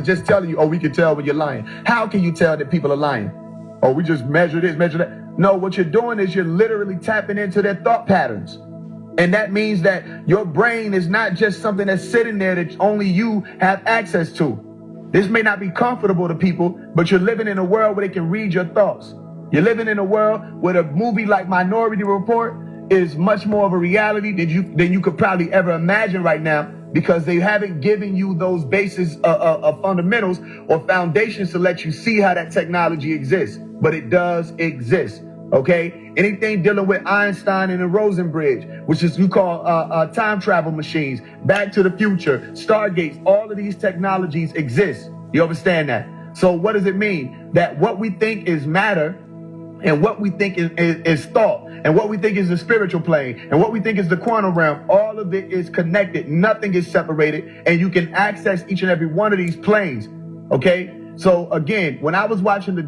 is just telling you, oh, we can tell when you're lying. How can you tell that people are lying? Oh, we just measure this, measure that. No, what you're doing is you're literally tapping into their thought patterns. And that means that your brain is not just something that's sitting there that only you have access to. This may not be comfortable to people, but you're living in a world where they can read your thoughts. You're living in a world where a movie like Minority Report is much more of a reality than you could probably ever imagine right now, because they haven't given you those bases of fundamentals or foundations to let you see how that technology exists. But it does exist. Okay, anything dealing with Einstein and the Rosenbridge, which is you call time travel machines, Back to the Future, Stargates, all of these technologies exist. You understand that? So what does it mean? That what we think is matter, and what we think is thought, and what we think is the spiritual plane, and what we think is the quantum realm, all of it is connected. Nothing is separated, and you can access each and every one of these planes. Okay. So again, when I was watching the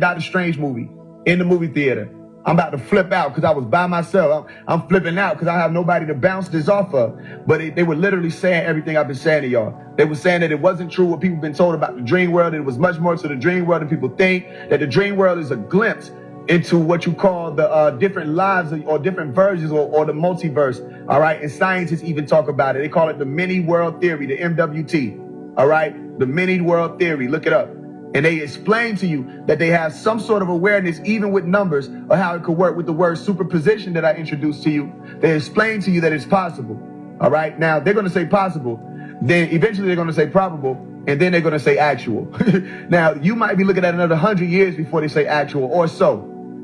Doctor Strange movie in the movie theater, I'm about to flip out because I was by myself. I'm flipping out because I have nobody to bounce this off of. But they were literally saying everything I've been saying to y'all. They were saying that it wasn't true what people have been told about the dream world. It was much more to the dream world than people think. That the dream world is a glimpse into what you call the different lives or different versions or the multiverse. All right. And scientists even talk about it. They call it the many world theory, the MWT. All right. The many world theory. Look it up. And they explain to you that they have some sort of awareness, even with numbers, of how it could work with the word superposition that I introduced to you. They explain to you that it's possible. All right. Now they're going to say possible. Then eventually they're going to say probable. And then they're going to say actual. Now you might be looking at another 100 years before they say actual or so.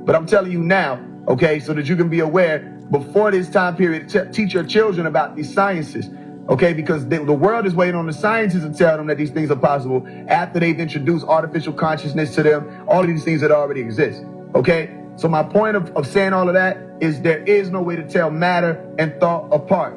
But I'm telling you now, okay, so that you can be aware before this time period, teach your children about these sciences. Okay, because the world is waiting on the scientists to tell them that these things are possible after they've introduced artificial consciousness to them, all of these things that already exist. Okay, so my point of saying all of that is there is no way to tell matter and thought apart.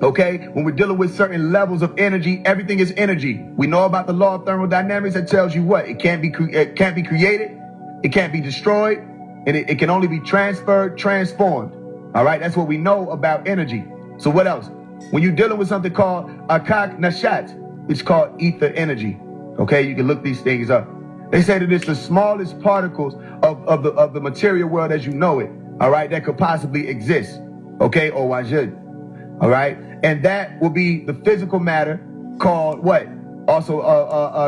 Okay, when we're dealing with certain levels of energy, everything is energy. We know about the law of thermodynamics that tells you what? It can't be created, it can't be destroyed, and it can only be transferred, transformed. All right, that's what we know about energy. So what else? When you're dealing with something called akak nashat, it's called ether energy. Okay, you can look these things up. They say that it's the smallest particles of the material world as you know it. All right, that could possibly exist. Okay, or wajud. All right, and that will be the physical matter called what? Also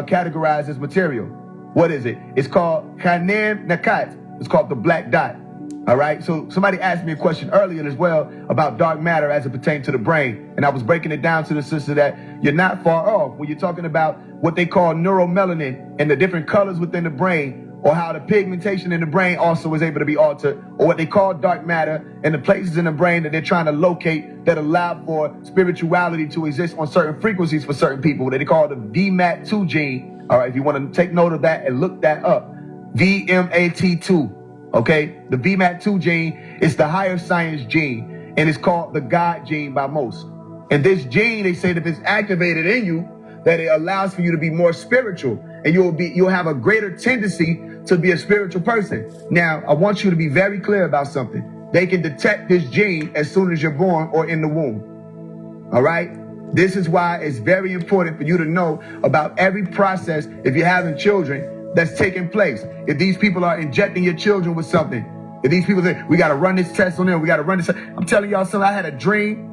categorized as material. What is it? It's called kanem nakat. It's called the black dot. All right, so somebody asked me a question earlier as well about dark matter as it pertains to the brain. And I was breaking it down to the sister that you're not far off when you're talking about what they call neuromelanin and the different colors within the brain, or how the pigmentation in the brain also is able to be altered, or what they call dark matter and the places in the brain that they're trying to locate that allow for spirituality to exist on certain frequencies for certain people that they call the VMAT2 gene. All right, if you want to take note of that and look that up, VMAT2. Okay, the VMAT2 gene is the higher science gene, and it's called the God gene by most. And this gene, they say that if it's activated in you, that it allows for you to be more spiritual, and you'll have a greater tendency to be a spiritual person. Now, I want you to be very clear about something. They can detect this gene as soon as you're born or in the womb. All right. This is why it's very important for you to know about every process if you're having children that's taking place. If these people are injecting your children with something, if these people say, we got to run this test on them, we got to run this. I'm telling y'all something. I had a dream.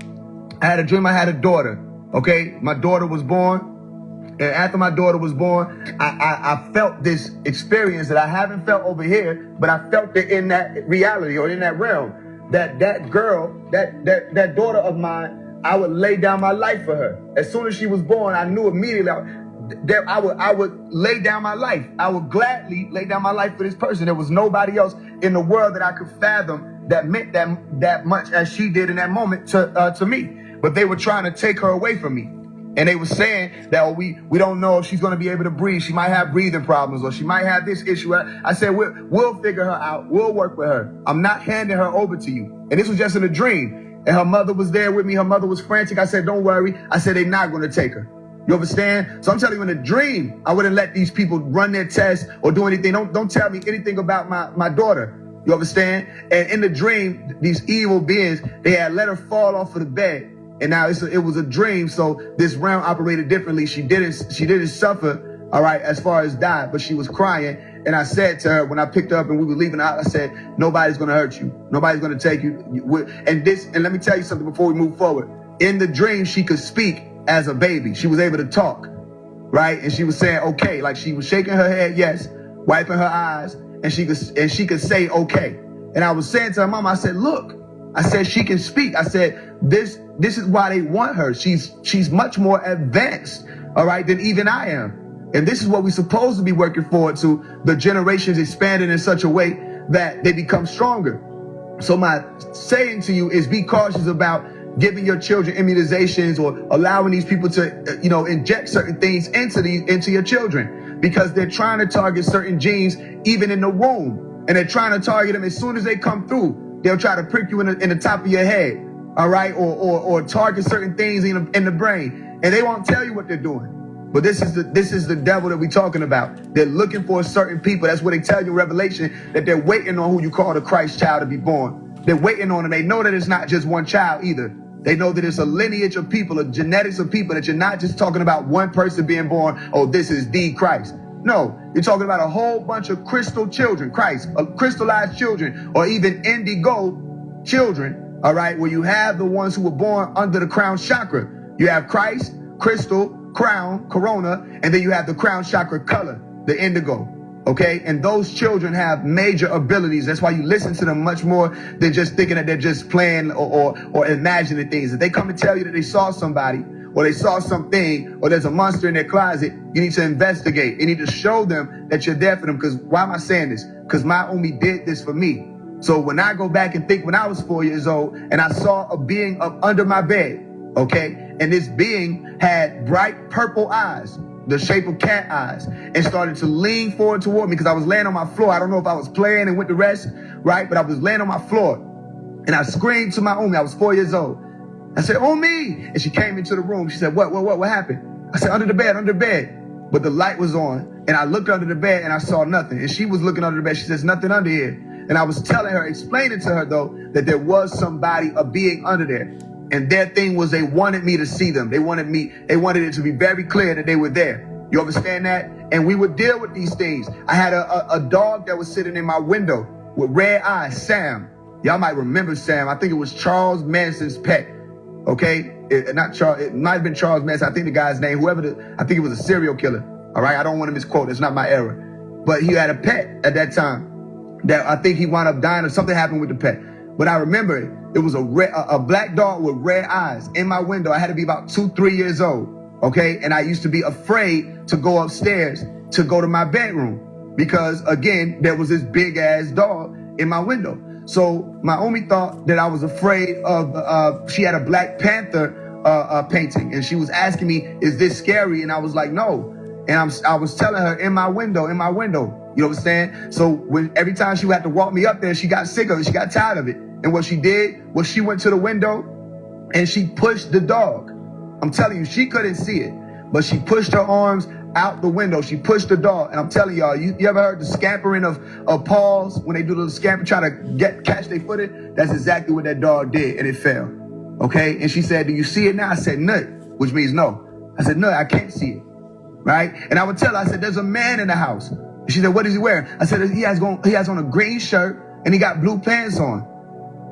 I had a daughter. Okay. My daughter was born. And after my daughter was born, I felt this experience that I haven't felt over here, but I felt it in that reality or in that realm. That girl, that daughter of mine, I would lay down my life for her. As soon as she was born, I knew immediately that I would lay down my life. I would gladly lay down my life for this person. There was nobody else in the world that I could fathom that meant that much as she did in that moment to me. But they were trying to take her away from me. And they were saying that we don't know if she's going to be able to breathe. She might have breathing problems, or she might have this issue. I said, we'll figure her out. We'll work with her. I'm not handing her over to you. And this was just in a dream. And her mother was there with me. Her mother was frantic. I said, don't worry. I said, they're not going to take her. You understand? So I'm telling you, in a dream, I wouldn't let these people run their tests or do anything. Don't tell me anything about my daughter. You understand? And in the dream, these evil beings, they had let her fall off of the bed. And now it was a dream, so this realm operated differently. She didn't suffer, all right, as far as die, but she was crying. And I said to her when I picked her up and we were leaving out, I said, nobody's gonna hurt you. Nobody's gonna take you. And let me tell you something before we move forward. In the dream, she could speak as a baby. She was able to talk, right? And she was saying, okay, like she was shaking her head, yes, wiping her eyes, and she could say, okay. And I was saying to her mama, I said, look, I said, she can speak. I said, this is why they want her. She's much more advanced, all right, than even I am. And this is what we're supposed to be working forward to, the generations expanding in such a way that they become stronger. So my saying to you is be cautious about giving your children immunizations or allowing these people to, inject certain things into your children, because they're trying to target certain genes even in the womb. And they're trying to target them as soon as they come through. They'll try to prick you in the top of your head, all right, or target certain things in the brain, and they won't tell you what they're doing. But this is the devil that we're talking about. They're looking for certain people. That's what they tell you in Revelation, that they're waiting on who you call the Christ child to be born. They're waiting on, and they know that it's not just one child either. They know that it's a lineage of people, a genetics of people, that you're not just talking about one person being born, oh, this is the Christ. No, you're talking about a whole bunch of crystal children, crystallized children, or even indigo children, all right, where you have the ones who were born under the crown chakra. You have Christ, crystal, crown, corona, and then you have the crown chakra color, the indigo, okay? And those children have major abilities. That's why you listen to them much more than just thinking that they're just playing or imagining things. If they come and tell you that they saw somebody, or they saw something, or there's a monster in their closet, you need to investigate. You need to show them that you're there for them. Because why am I saying this? Because my Umi did this for me. So when I go back and think when I was 4 years old and I saw a being up under my bed, okay, and this being had bright purple eyes, the shape of cat eyes, and started to lean forward toward me because I was laying on my floor. I don't know if I was playing and went to rest, right? But I was laying on my floor, and I screamed to my Umi. I was 4 years old. I said, Umi! And she came into the room. She said, what happened? I said, under the bed. But the light was on, and I looked under the bed, and I saw nothing. And she was looking under the bed. She says, nothing under here. And I was telling her, explaining to her, though, that there was somebody, a being under there. And their thing was they wanted me to see them. They wanted it to be very clear that they were there. You understand that? And we would deal with these things. I had a dog that was sitting in my window with red eyes, Sam. Y'all might remember Sam. I think it was Charles Manson's pet. Okay? It might have been Charles Manson. I think the guy's name, I think it was a serial killer. All right? I don't want to misquote. It's not my era. But he had a pet at that time that I think he wound up dying or something happened with the pet. But I remember it was a black dog with red eyes in my window. I had to be about 2-3 years old, okay? And I used to be afraid to go upstairs to go to my bedroom because, again, there was this big-ass dog in my window. So my Umi thought that I was afraid of, she had a Black Panther painting, and she was asking me, is this scary? And I was like, no. And I was telling her, in my window. You know what I'm saying? So every time she would have to walk me up there, she got sick of it. She got tired of it. And what she did was she went to the window and she pushed the dog. I'm telling you, she couldn't see it, but she pushed her arms out the window. She pushed the dog. And I'm telling y'all, you ever heard the scampering of paws when they do the scamper, try to catch their footing? That's exactly what that dog did, and it fell. Okay? And she said, do you see it now? I said, no, which means no. I said, no, I can't see it. Right? And I would tell her, I said, there's a man in the house. And she said, what is he wearing? I said, he has on a green shirt and he got blue pants on.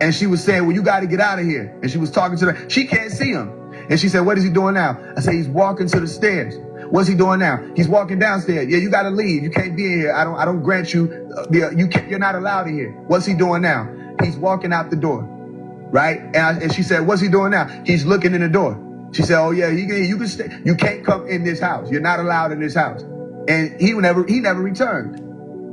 And she was saying, well, you got to get out of here. And she was talking to her. She can't see him. And she said, what is he doing now? I said, he's walking to the stairs. What's he doing now? He's walking downstairs. Yeah, you got to leave. You can't be in here. I don't grant you. You're not allowed in here. What's he doing now? He's walking out the door. Right? And she said, what's he doing now? He's looking in the door. She said, oh yeah, you can stay. You can't come in this house. You're not allowed in this house. And he never returned.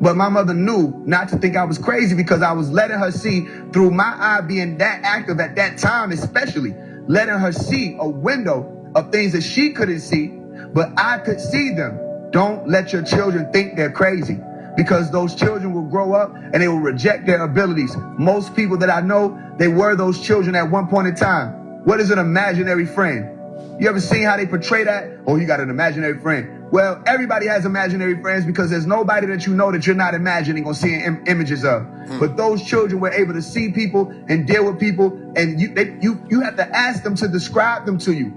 But my mother knew not to think I was crazy because I was letting her see through my eye being that active at that time, especially letting her see a window of things that she couldn't see, but I could see them. Don't let your children think they're crazy because those children will grow up and they will reject their abilities. Most people that I know, they were those children at one point in time. What is an imaginary friend? You ever seen how they portray that? Oh, you got an imaginary friend. Well, everybody has imaginary friends because there's nobody that you know that you're not imagining or seeing images of. But those children were able to see people and deal with people, and you have to ask them to describe them to you.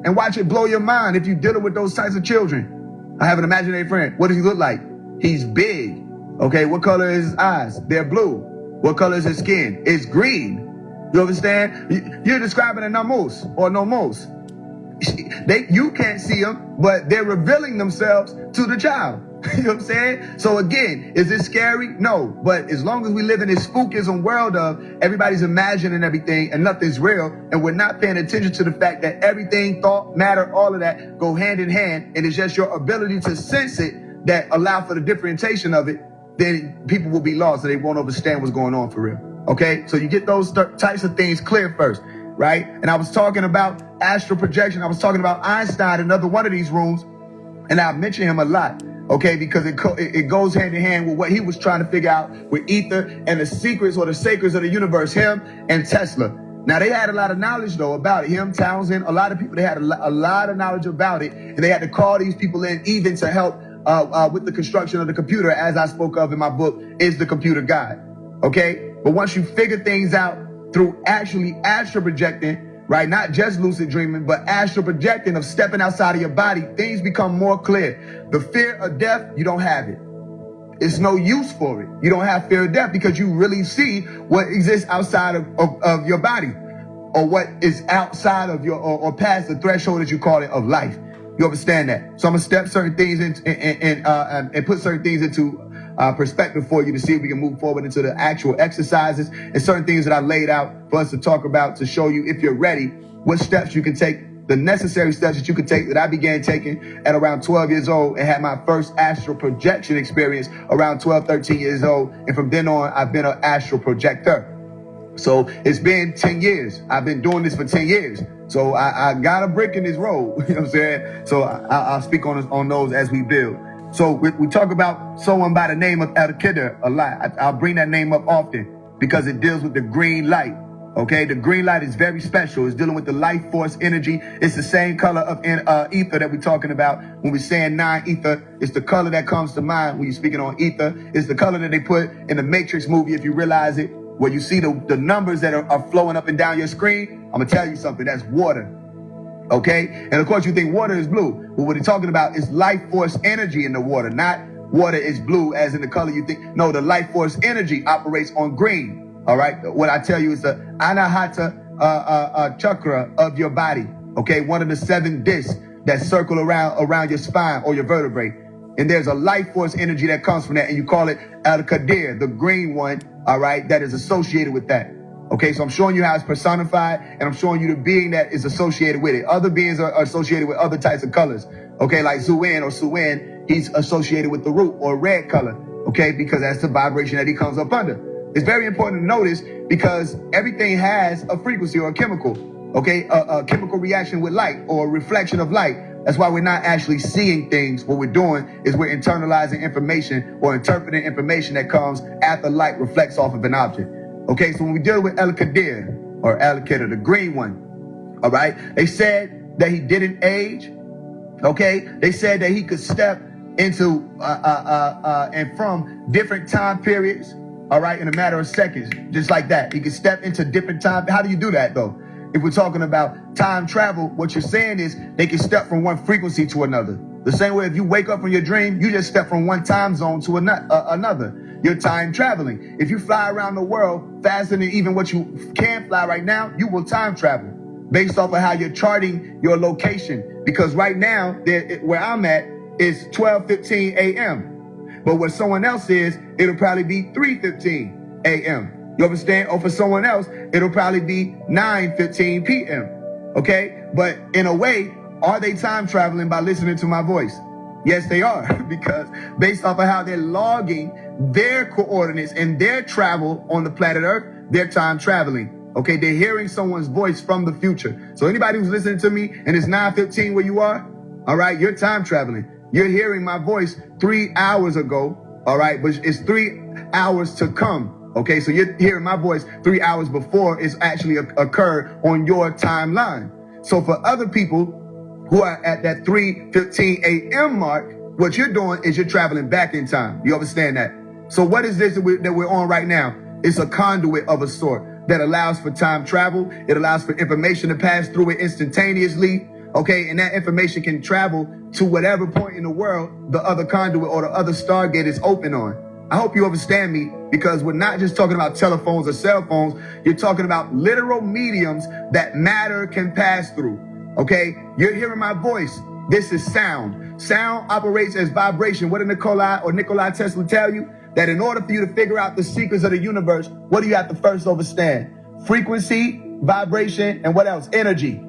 And watch it blow your mind if you're dealing with those types of children. I have an imaginary friend. What does he look like? He's big. Okay, what color is his eyes? They're blue. What color is his skin? It's green. You understand? You're describing a nomos or nomos. You can't see them, but they're revealing themselves to the child. You know what I'm saying? So again, is it scary? No. But as long as we live in this spookism world of everybody's imagining everything and nothing's real, and we're not paying attention to the fact that everything, thought, matter, all of that go hand in hand, and it's just your ability to sense it that allow for the differentiation of it, then people will be lost and they won't understand what's going on for real. Okay? So you get those types of things clear first, right? And I was talking about astral projection. I was talking about Einstein in another one of these rooms, and I mention him a lot. Okay, because it goes hand in hand with what he was trying to figure out with ether and the secrets or the sacreds of the universe, him and Tesla. Now, they had a lot of knowledge, though, about it. Him, Townsend, a lot of people, they had a lot of knowledge about it. And they had to call these people in even to help with the construction of the computer, as I spoke of in my book, Is the Computer God? Okay? But once you figure things out through actually astral projecting, right? Not just lucid dreaming, but astral projecting of stepping outside of your body, things become more clear. The fear of death, you don't have it. It's no use for it. You don't have fear of death because you really see what exists outside of your body, or what is outside of your, or past the threshold, as you call it, of life. You understand that? So I'm gonna step certain things and put certain things into perspective for you to see if we can move forward into the actual exercises and certain things that I laid out for us to talk about, to show you, if you're ready, what steps you can take, the necessary steps that you can take that I began taking at around 12 years old and had my first astral projection experience around 12, 13 years old. And from then on, I've been an astral projector. So it's been 10 years. I've been doing this for 10 years. So I got a brick in this road. You know what I'm saying? So I'll speak on those as we build. So we talk about someone by the name of Al-Qaeda a lot. I'll bring that name up often because it deals with the green light. Okay, the green light is very special. It's dealing with the life force energy. It's the same color of ether that we're talking about when we're saying non-ether. It's the color that comes to mind when you're speaking on ether. It's the color that they put in the Matrix movie, if you realize it, where you see the numbers that are flowing up and down your screen. I'm gonna tell you something, that's water. Okay, and of course you think water is blue, but what they're talking about is life force energy in the water, not water is blue as in the color you think. No, the life force energy operates on green. All right, what I tell you is the anahata chakra of your body. Okay, one of the 7 discs that circle around your spine or your vertebrae. And there's a life force energy that comes from that, and you call it Al-Qadir, the green one, all right, that is associated with that. Okay, so I'm showing you how it's personified, and I'm showing you the being that is associated with it. Other beings are associated with other types of colors. Okay, like Zuin or Suin, he's associated with the root or red color. Okay, because that's the vibration that he comes up under. It's very important to notice because everything has a frequency or a chemical. Okay, a chemical reaction with light or a reflection of light. That's why we're not actually seeing things. What we're doing is we're internalizing information or interpreting information that comes after light reflects off of an object. Okay, so when we deal with Al-Qadir or Al-Qadir, the green one, all right, they said that he didn't age. Okay, they said that he could step into and from different time periods, all right, in a matter of seconds, just like that. He could step into different time. How do you do that, though? If we're talking about time travel, what you're saying is they can step from one frequency to another. The same way if you wake up from your dream, you just step from one time zone to another. You're time traveling. If you fly around the world faster than even what you can fly right now, you will time travel based off of how you're charting your location. Because right now, where I'm at is 12:15 a.m. But where someone else is, it'll probably be 3:15 a.m. You understand? Or for someone else, it'll probably be 9:15 p.m. Okay? But in a way, are they time traveling by listening to my voice? Yes, they are, because based off of how they're logging their coordinates and their travel on the planet Earth, they're time traveling. Okay, they're hearing someone's voice from the future. So anybody who's listening to me and it's 9:15 where you are, all right, you're time traveling. You're hearing my voice 3 hours ago, all right, but it's 3 hours to come. Okay, so you're hearing my voice 3 hours before it's actually occurred on your timeline. So for other people, who are at that 3:15 a.m. mark, what you're doing is you're traveling back in time. You understand that? So what is this that we're on right now? It's a conduit of a sort that allows for time travel. It allows for information to pass through it instantaneously. Okay, and that information can travel to whatever point in the world the other conduit or the other Stargate is open on. I hope you understand me, because we're not just talking about telephones or cell phones. You're talking about literal mediums that matter can pass through. Okay, you're hearing my voice. This is sound. Sound operates as vibration. What did Nikola Tesla tell you? That in order for you to figure out the secrets of the universe, what do you have to first understand? Frequency, vibration, and what else? Energy.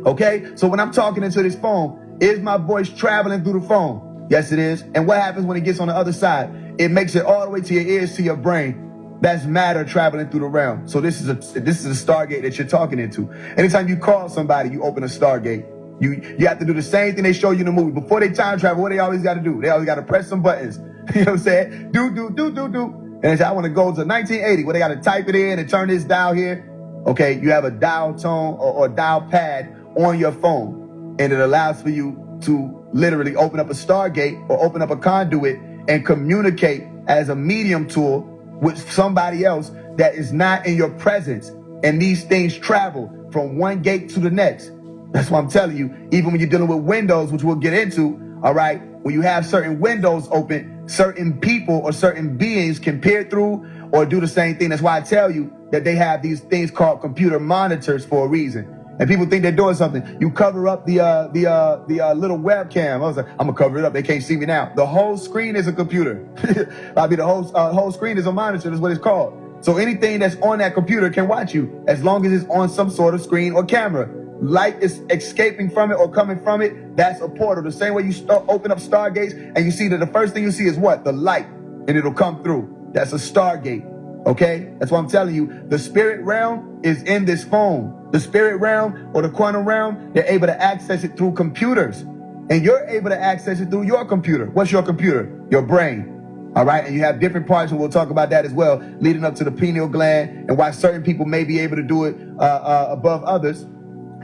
Okay, so when I'm talking into this phone, is my voice traveling through the phone? Yes, it is. And what happens when it gets on the other side? It makes it all the way to your ears, to your brain. That's matter traveling through the realm. So this is a Stargate that you're talking into. Anytime you call somebody, you open a Stargate. You have to do the same thing they show you in the movie. Before they time travel, what they always got to do? They always got to press some buttons. You know what I'm saying? Do. And they say, I want to go to 1980. Well, they got to type it in and turn this dial here. Okay, you have a dial tone or dial pad on your phone, and it allows for you to literally open up a Stargate or open up a conduit and communicate as a medium tool with somebody else that is not in your presence. And these things travel from one gate to the next. That's why I'm telling you, even when you're dealing with windows, which we'll get into, all right, when you have certain windows open, certain people or certain beings can peer through or do the same thing. That's why I tell you that they have these things called computer monitors for a reason. And people think they're doing something. You cover up the little webcam. I was like, I'm gonna cover it up. They can't see me now. The whole screen is a computer. The whole screen is a monitor. That's what it's called. So anything that's on that computer can watch you, as long as it's on some sort of screen or camera. Light is escaping from it or coming from it. That's a portal. The same way you open up Stargates and you see that the first thing you see is what? The light, and it'll come through. That's a Stargate. Okay, that's why I'm telling you, the spirit realm is in this phone. The spirit realm or the quantum realm, they're able to access it through computers. And you're able to access it through your computer. What's your computer? Your brain. All right, and you have different parts, and we'll talk about that as well, leading up to the pineal gland and why certain people may be able to do it above others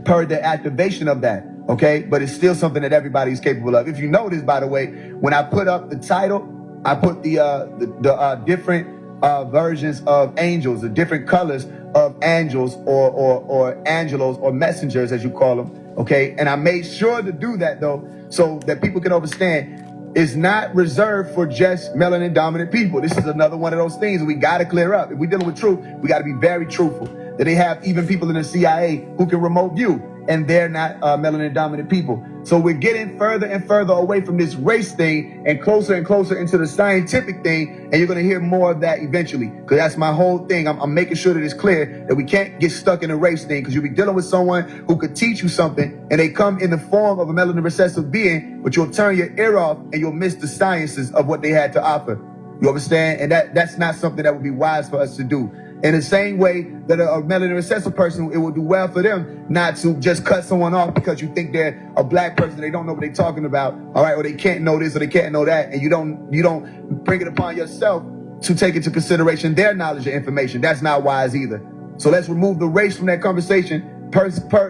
per the activation of that. Okay, but it's still something that everybody's capable of. If you notice, by the way, when I put up the title, I put the different versions of angels, the different colors of angels or angelos or messengers, as you call them. Okay, and I made sure to do that though, so that people can understand it's not reserved for just melanin dominant people. This is another one of those things we got to clear up. If we're dealing with truth, we got to be very truthful. That they have even people in the CIA who can remote view, and they're not melanin dominant people. So we're getting further and further away from this race thing and closer into the scientific thing. And you're going to hear more of that eventually, because that's my whole thing. I'm making sure that it's clear that we can't get stuck in a race thing, because you'll be dealing with someone who could teach you something and they come in the form of a melanin recessive being, but you'll turn your ear off and you'll miss the sciences of what they had to offer. You understand? And that's not something that would be wise for us to do. In the same way that a melanin recessive person, it would do well for them not to just cut someone off because you think they're a black person, they don't know what they're talking about, all right, or they can't know this or they can't know that, and you don't bring it upon yourself to take into consideration their knowledge or information. That's not wise either. So let's remove the race from that conversation.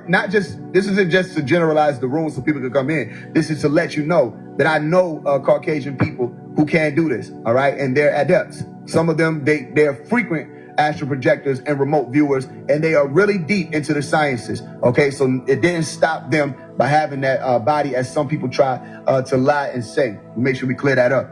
Not just, this isn't just to generalize the room so people can come in. This is to let you know that I know Caucasian people who can do this, all right, and they're adepts. Some of them, they're frequent astral projectors and remote viewers, and they are really deep into the sciences. Okay, so it didn't stop them by having that body, as some people try to lie and say. Make sure we clear that up.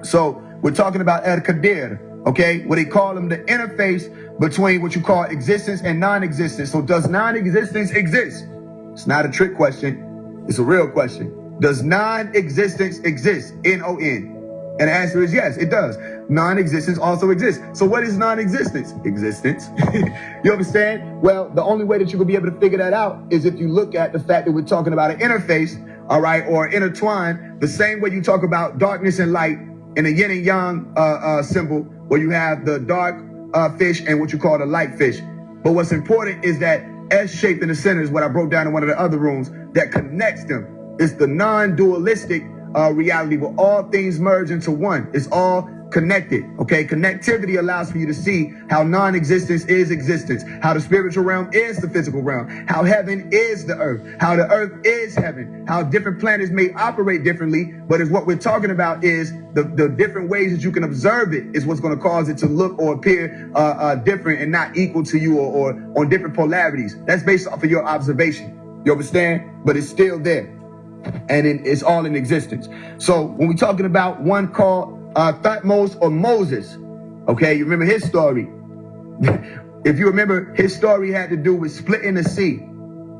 So we're talking about El Qadir, okay, what they call them, the interface between what you call existence and non-existence. So does non-existence exist? It's not a trick question, it's a real question. Does non-existence exist? N-O-N. And the answer is yes, it does. Non-existence also exists. So what is non-existence? Existence. You understand? Well, the only way that you will be able to figure that out is if you look at the fact that we're talking about an interface, all right, or intertwine, the same way you talk about darkness and light in the yin and yang symbol, where you have the dark fish and what you call the light fish. But what's important is that S-shaped in the center is what I broke down in one of the other rooms that connects them. It's the non-dualistic reality where all things merge into one. It's all connected, okay? Connectivity allows for you to see how non-existence is existence, how the spiritual realm is the physical realm, how heaven is the earth, how the earth is heaven, how different planets may operate differently, but is what we're talking about is the different ways that you can observe it is what's going to cause it to look or appear different and not equal to you or on different polarities. That's based off of your observation. You understand? But it's still there. And it's all in existence. So when we're talking about one called Thutmose or Moses, okay, you remember his story. If you remember, his story had to do with splitting a sea,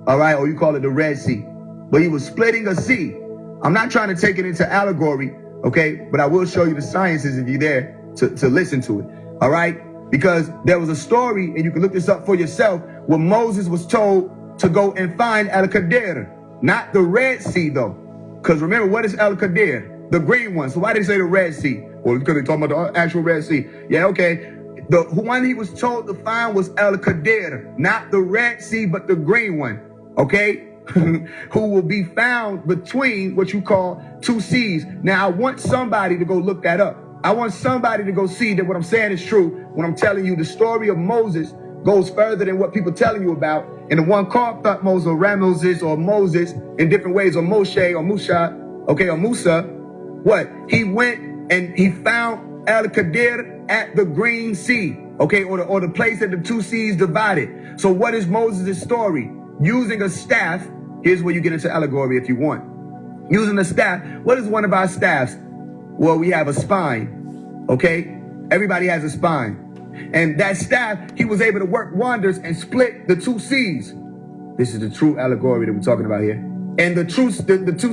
all right, or you call it the Red Sea. But he was splitting a sea. I'm not trying to take it into allegory, okay, but I will show you the sciences if you're there to listen to it, all right? Because there was a story, and you can look this up for yourself, where Moses was told to go and find Al-Qadir. Not the Red Sea, though. Because remember, what is Al-Qadir? The green one. So why did they say the Red Sea? Well, because they're talking about the actual Red Sea. Yeah, okay. The one he was told to find was Al-Qadir. Not the Red Sea, but the green one. Okay? Who will be found between what you call two seas. Now, I want somebody to go look that up. I want somebody to go see that what I'm saying is true when I'm telling you the story of Moses goes further than what people telling you about. And the one called Thutmose or Ramoses or Moses in different ways, or Moshe or Musha, okay, or Musa, what? He went and he found Al-Qadir at the Green Sea, okay, or the place that the two seas divided. So what is Moses' story? Using a staff, here's where you get into allegory if you want. Using a staff, what is one of our staffs? Well, we have a spine, okay? Everybody has a spine. And that staff, he was able to work wonders and split the two seas. This is the true allegory that we're talking about here. And the two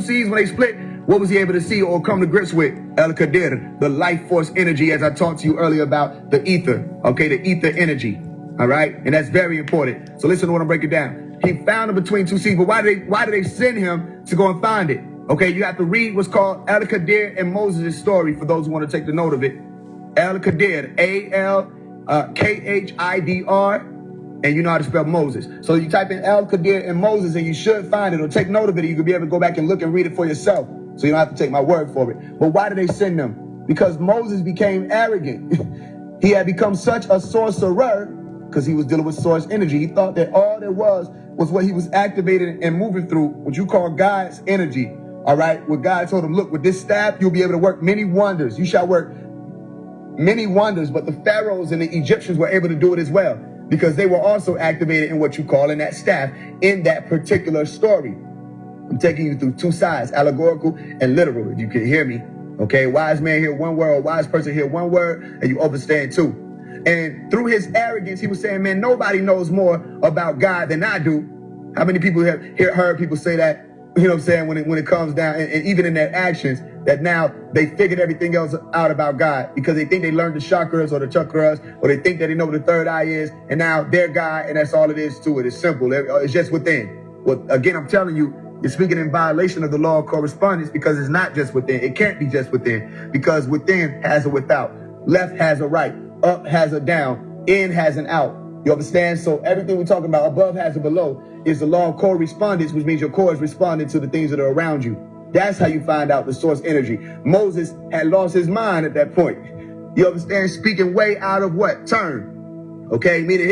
seas, when they split, what was he able to see or come to grips with? Al-Qadir, the life force energy, as I talked to you earlier about the ether, okay, the ether energy, all right? And that's very important. So listen to what I'm breaking down. He found it between two seas, but why did they send him to go and find it? Okay, you have to read what's called Al-Qadir and Moses' story for those who want to take the note of it. Al-Qadir, Khidr, and you know how to spell Moses. So you type in Al-Qadir and Moses and you should find it, or take note of it, and you can be able to go back and look and read it for yourself. So you don't have to take my word for it. But why did they send them? Because Moses became arrogant. He had become such a sorcerer because he was dealing with source energy. He thought that all there was what he was activating and moving through, what you call God's energy. All right, what God told him, look, with this staff, you'll be able to work many wonders. You shall work many wonders, but the pharaohs and the Egyptians were able to do it as well because they were also activated in what you call in that staff in that particular story. I'm taking you through two sides, allegorical and literal, if you can hear me. Okay, wise man hear one word, or wise person hear one word, and you understand two. And through his arrogance, he was saying, man, nobody knows more about God than I do. How many people have heard people say that? You know what I'm saying? When it comes down, and even in their actions, that now they figured everything else out about God because they think they learned the chakras or the chakras, or they think that they know what the third eye is, and now they're God, and that's all it is to it. It's simple. It's just within. Well, again, I'm telling you, you're speaking in violation of the law of correspondence because it's not just within. It can't be just within because within has a without. Left has a right. Up has a down. In has an out. You understand? So everything we're talking about, above has a below, is the law of correspondence, which means your core is responding to the things that are around you. That's how you find out the source energy. Moses had lost his mind at that point. You understand? Speaking way out of what? Turn. Okay? Meaning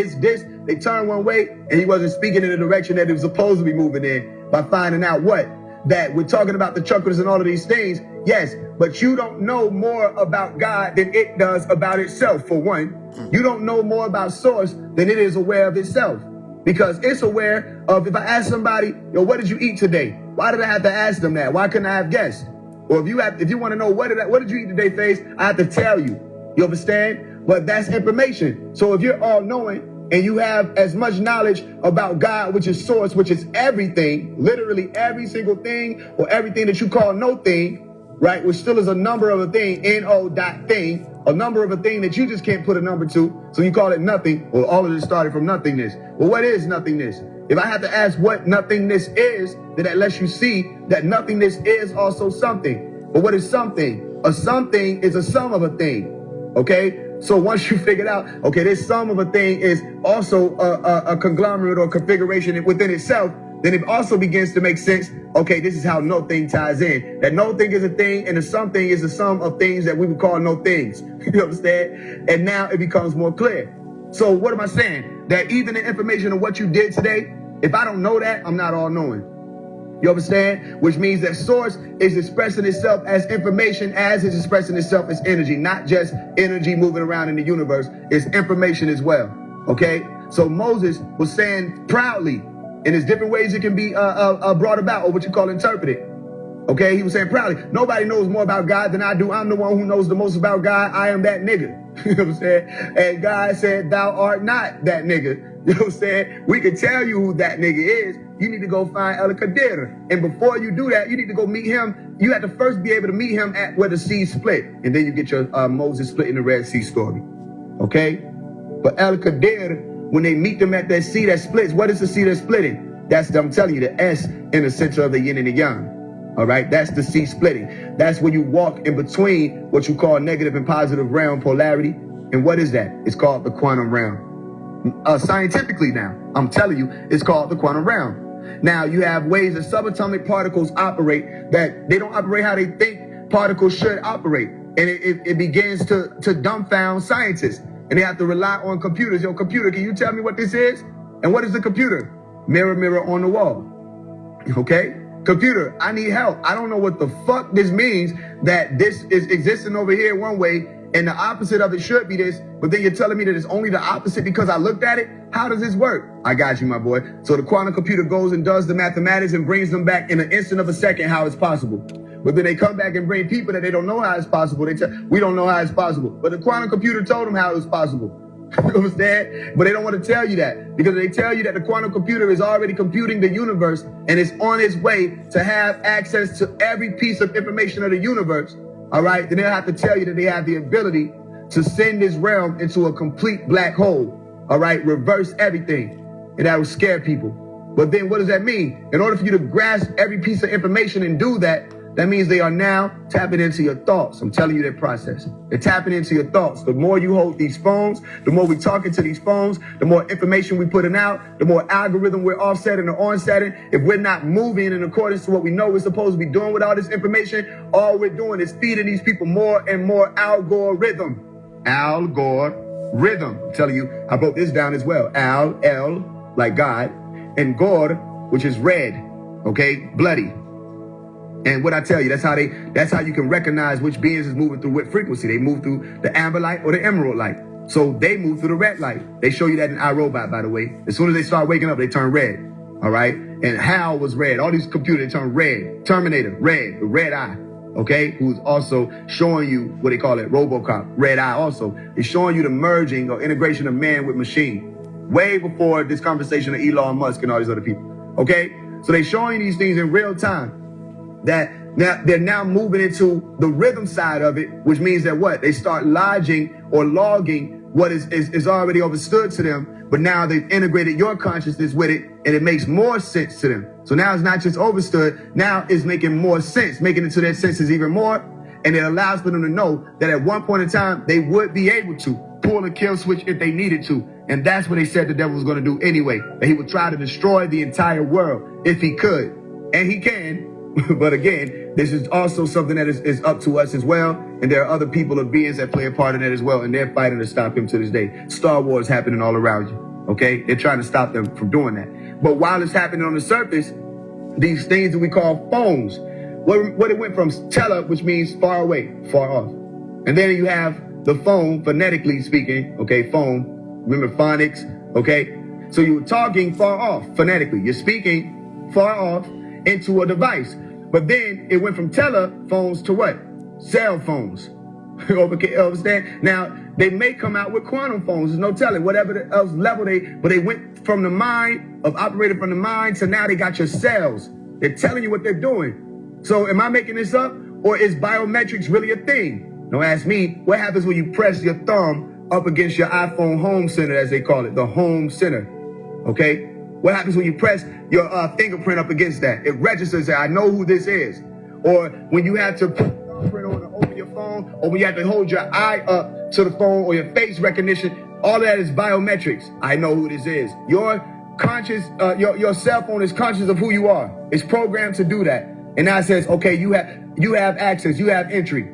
they turned one way, and he wasn't speaking in the direction that he was supposed to be moving in by finding out what? That we're talking about the chakras and all of these things. Yes, but you don't know more about God than it does about itself, for one. You don't know more about source than it is aware of itself. Because it's aware of, if I ask somebody, yo, what did you eat today? Why did I have to ask them that? Why couldn't I have guessed? Or if you want to know what did you eat today, Faise, I have to tell you. You understand? But that's information. So if you're all knowing and you have as much knowledge about God, which is source, which is everything, literally every single thing, or everything that you call no thing, right? Which still is a number of a thing, N-O.thing, a number of a thing that you just can't put a number to. So you call it nothing. Well, all of this started from nothingness. Well, what is nothingness? If I have to ask what nothingness is, then that lets you see that nothingness is also something. But what is something? A something is a sum of a thing. Okay? So once you figured out, okay, this sum of a thing is also a conglomerate or configuration within itself, then it also begins to make sense. Okay, this is how no thing ties in. That no thing is a thing, and the something is a sum of things that we would call no things. You understand? And now it becomes more clear. So what am I saying? That even the information of what you did today, if I don't know that, I'm not all knowing. You understand? Which means that source is expressing itself as information as it's expressing itself as energy, not just energy moving around in the universe. It's information as well. Okay? So Moses was saying proudly, and there's different ways it can be brought about, or what you call interpreted. Okay? He was saying proudly, nobody knows more about God than I do. I'm the one who knows the most about God. I am that nigga. You know what I'm saying? And God said, thou art not that nigga. You know what I'm saying? We can tell you who that nigga is. You need to go find El Qadir. And before you do that, you need to go meet him. You have to first be able to meet him at where the sea split. And then you get your Moses splitting the Red Sea story. Okay? But El Qadir, when they meet them at that sea that splits, what is the sea that's splitting? That's, I'm telling you, the S in the center of the yin and the yang. All right? That's the sea splitting. That's when you walk in between what you call negative and positive realm polarity. And what is that? It's called the quantum realm. Scientifically now, I'm telling you, it's called the quantum realm. Now, you have ways that subatomic particles operate that they don't operate how they think particles should operate. And it begins to dumbfound scientists. And they have to rely on computers. Yo, computer, can you tell me what this is? And what is the computer? Mirror, mirror on the wall. Okay? Computer, I need help. I don't know what the fuck this means, that this is existing over here one way and the opposite of it should be this, but then you're telling me that it's only the opposite because I looked at it? How does this work? I got you, my boy. So the quantum computer goes and does the mathematics and brings them back in an instant of a second how it's possible. But then they come back and bring people that they don't know how it's possible. They tell, we don't know how it's possible. But the quantum computer told them how it was possible. You understand? But they don't want to tell you that, because they tell you that the quantum computer is already computing the universe and it's on its way to have access to every piece of information of the universe. All right, then they'll have to tell you that they have the ability to send this realm into a complete black hole. All right, reverse everything. And that will scare people. But then what does that mean? In order for you to grasp every piece of information and do that, that means they are now tapping into your thoughts. I'm telling you that process. They're tapping into your thoughts. The more you hold these phones, the more we talking to these phones, the more information we putting out, the more algorithm we're offsetting or onsetting. If we're not moving in accordance to what we know we're supposed to be doing with all this information, all we're doing is feeding these people more and more algorithm. Algorithm. I'm telling you, I broke this down as well. Al, L, like God, and Gor, which is red, okay, bloody. And what I tell you, that's how you can recognize which beings is moving through what frequency. They move through the amber light or the emerald light. So they move through the red light. They show you that in iRobot, by the way. As soon as they start waking up, they turn red. All right. And Hal was red. All these computers, they turn red. Terminator, red, the red eye. Okay. Who's also showing you what they call it, RoboCop, red eye also. It's showing you the merging or integration of man with machine. Way before this conversation of Elon Musk and all these other people. Okay. So they're showing these things in real time. That now they're now moving into the rhythm side of it, which means that what? They start logging or logging what is already understood to them, but now they've integrated your consciousness with it, and it makes more sense to them. So now it's not just understood, now it's making more sense, making it to their senses even more, and it allows for them to know that at one point in time, they would be able to pull a kill switch if they needed to. And that's what they said the devil was going to do anyway, that he would try to destroy the entire world if he could, and he can. But again, this is also something that is up to us as well. And there are other people or beings that play a part in that as well. And they're fighting to stop him to this day. Star Wars happening all around you. Okay? They're trying to stop them from doing that. But while it's happening on the surface, these things that we call phones, what it went from tele, which means far away, far off. And then you have the phone, phonetically speaking, okay, phone, remember phonics, okay? So you were talking far off, phonetically. You're speaking far off into a device. But then it went from telephones to what? Cell phones. Okay, understand? Now, they may come out with quantum phones. There's no telling. Whatever else level but they went from the mind, of operating from the mind, to now they got your cells. They're telling you what they're doing. So am I making this up? Or is biometrics really a thing? Don't ask me. What happens when you press your thumb up against your iPhone home center, as they call it, the home center? Okay? What happens when you press your fingerprint up against that? It registers that I know who this is. Or when you have to put your fingerprint on to open your phone, or when you have to hold your eye up to the phone, or your face recognition, all of that is biometrics. I know who this is. Your conscious, your cell phone is conscious of who you are. It's programmed to do that. And now it says, okay, you have access, you have entry.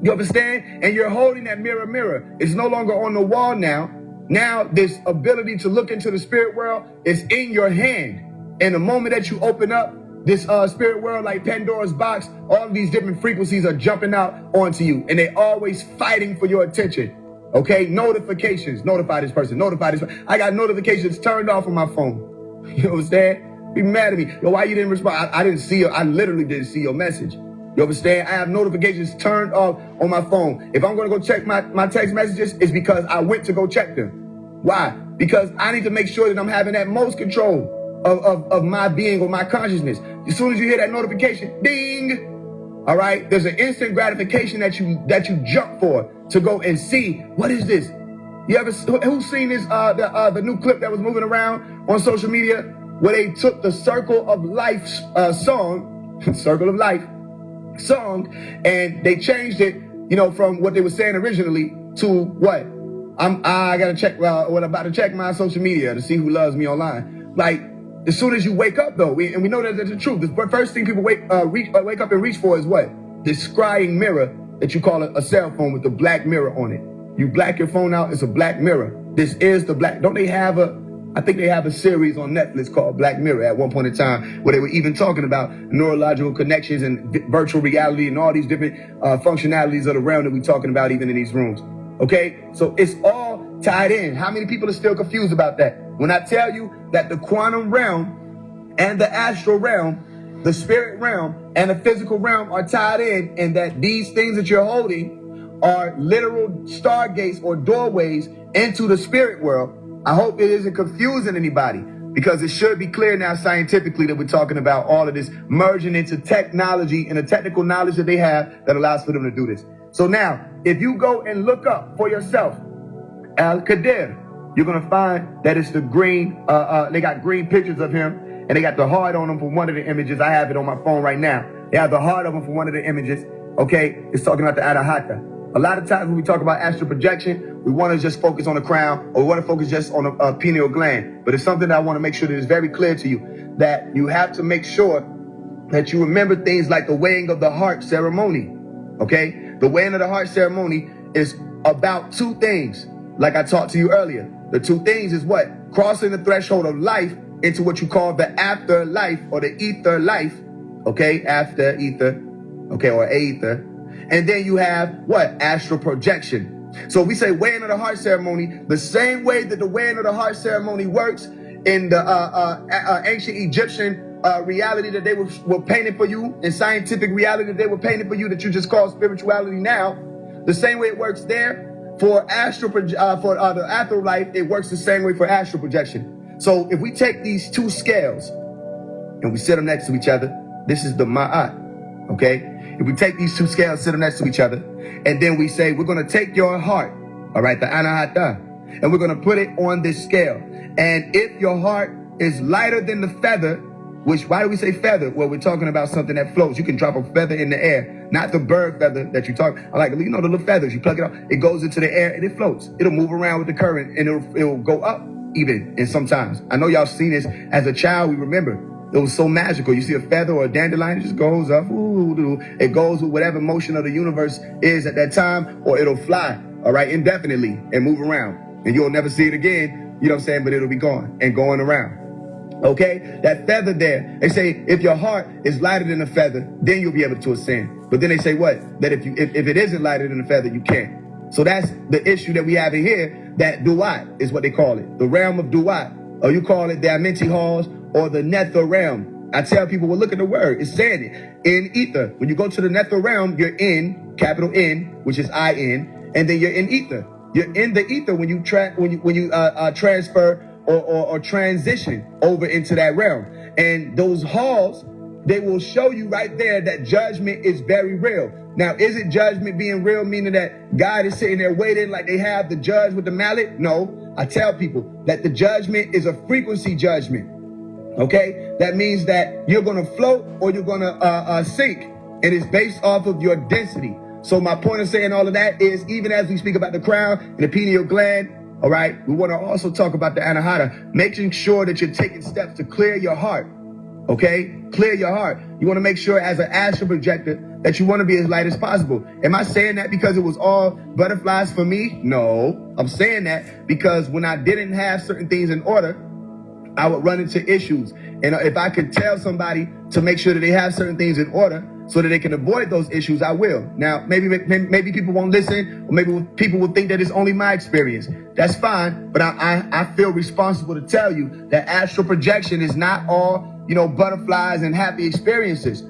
You understand? And you're holding that mirror. It's no longer on the wall now. Now this ability to look into the spirit world is in your hand. And the moment that you open up this spirit world, like Pandora's box, all of these different frequencies are jumping out onto you, and they're always fighting for your attention. Okay, notifications, notify this person, notify this person. I got notifications turned off on my phone. You know what I'm saying? Be mad at me. Yo, why you didn't respond? I didn't see I literally didn't see your message. You understand? I have notifications turned off on my phone. If I'm going to go check my text messages, it's because I went to go check them. Why? Because I need to make sure that I'm having that most control of my being or my consciousness. As soon as you hear that notification, ding, all right, there's an instant gratification that you jump for to go and see, what is this? You ever, who's seen this, the new clip that was moving around on social media where they took the Circle of Life song, Circle of Life song, and they changed it, you know, from what they were saying originally to what? I gotta check, I'm about to check my social media to see who loves me online. Like, as soon as you wake up, though, and we know that that's the truth. The first thing people wake up and reach for is what? This scrying mirror that you call a cell phone with the black mirror on it. You black your phone out, it's a black mirror. This is the black. Don't they have I think they have a series on Netflix called Black Mirror at one point in time where they were even talking about neurological connections and virtual reality and all these different functionalities of the realm that we're talking about even in these rooms. Okay, so it's all tied in. How many people are still confused about that? When I tell you that the quantum realm and the astral realm, the spirit realm and the physical realm are tied in, and that these things that you're holding are literal stargates or doorways into the spirit world, I hope it isn't confusing anybody, because it should be clear now scientifically that we're talking about all of this merging into technology and the technical knowledge that they have that allows for them to do this. So now, if you go and look up for yourself, Al-Qadir, you're going to find that it's the green, they got green pictures of him, and they got the heart on them for one of the images. I have it on my phone right now. They have the heart of him for one of the images, okay? It's talking about the Anahata. A lot of times when we talk about astral projection, we want to just focus on the crown, or we want to focus just on the pineal gland. But it's something that I want to make sure that is very clear to you, that you have to make sure that you remember things like the weighing of the heart ceremony, okay? The weighing of the heart ceremony is about two things, like I talked to you earlier. The two things is what? Crossing the threshold of life into what you call the afterlife or the ether life, okay? After ether, okay, or aether. And then you have what? Astral projection. So we say weighing of the heart ceremony, the same way that the weighing of the heart ceremony works in the ancient Egyptian reality that they were painting for you, and scientific reality that they were painting for you that you just call spirituality now, the same way it works there for astral for the afterlife, it works the same way for astral projection. So if we take these two scales and we sit them next to each other, this is the Ma'at, okay? If we take these two scales, sit them next to each other, and then we say, we're going to take your heart, all right, the Anahata, and we're going to put it on this scale. And if your heart is lighter than the feather, which, why do we say feather? Well, we're talking about something that floats. You can drop a feather in the air, not the bird feather that you talk. I like, you know, the little feathers, you plug it out, it goes into the air and it floats. It'll move around with the current, and it'll go up even. And sometimes, I know y'all seen this as a child, we remember. It was so magical. You see a feather or a dandelion, it just goes up. Ooh, it goes with whatever motion of the universe is at that time, or it'll fly, all right, indefinitely and move around. And you'll never see it again, you know what I'm saying, but it'll be gone and going around. Okay, that feather there, they say if your heart is lighter than a feather, then you'll be able to ascend. But then they say what? That if it isn't lighter than a feather, you can't. So that's the issue that we have in here, that duat is what they call it, the realm of duat, or you call it the Amenti halls, or the nether realm. I tell people, well, look at the word. It's saying it. In ether. When you go to the nether realm, you're in, capital N, which is I-N, and then you're in ether. You're in the ether when you transfer or transition over into that realm. And those halls, they will show you right there that judgment is very real. Now, is it judgment being real, meaning that God is sitting there waiting like they have the judge with the mallet? No. I tell people that the judgment is a frequency judgment. Okay, that means that you're going to float or you're going to sink. It is based off of your density. So my point of saying all of that is, even as we speak about the crown and the pineal gland, All right. We want to also talk about the anahata, making sure that you're taking steps to clear your heart. Okay, clear your heart. You want to make sure as an astral projector that you want to be as light as possible. Am I saying that because it was all butterflies for me? No, I'm saying that because when I didn't have certain things in order, I would run into issues. And if I could tell somebody to make sure that they have certain things in order so that they can avoid those issues, I will. Now, maybe people won't listen, or maybe people will think that it's only my experience. That's fine, but I feel responsible to tell you that astral projection is not all, butterflies and happy experiences.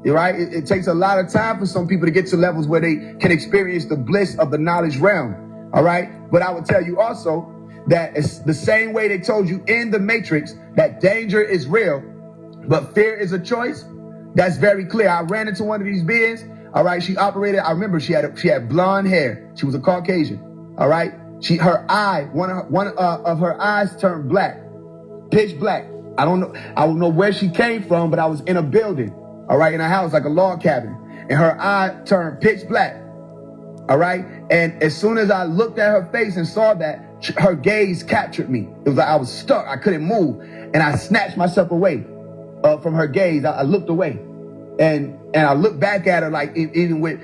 Right? It takes a lot of time for some people to get to levels where they can experience the bliss of the knowledge realm. All right? But I would tell you also that it's the same way they told you in the Matrix that danger is real, but fear is a choice. That's very clear. I ran into one of these beings. All right? She operated. I remember she had blonde hair. She was a Caucasian. All right? One of her eyes turned black, pitch black. I don't know where she came from, but I was in a building, all right, in a house, like a log cabin, and her eye turned pitch black, all right? And as soon as I looked at her face and saw that, her gaze captured me. It was like I was stuck. I couldn't move. And I snatched myself away from her gaze. I looked away. And I looked back at her like even with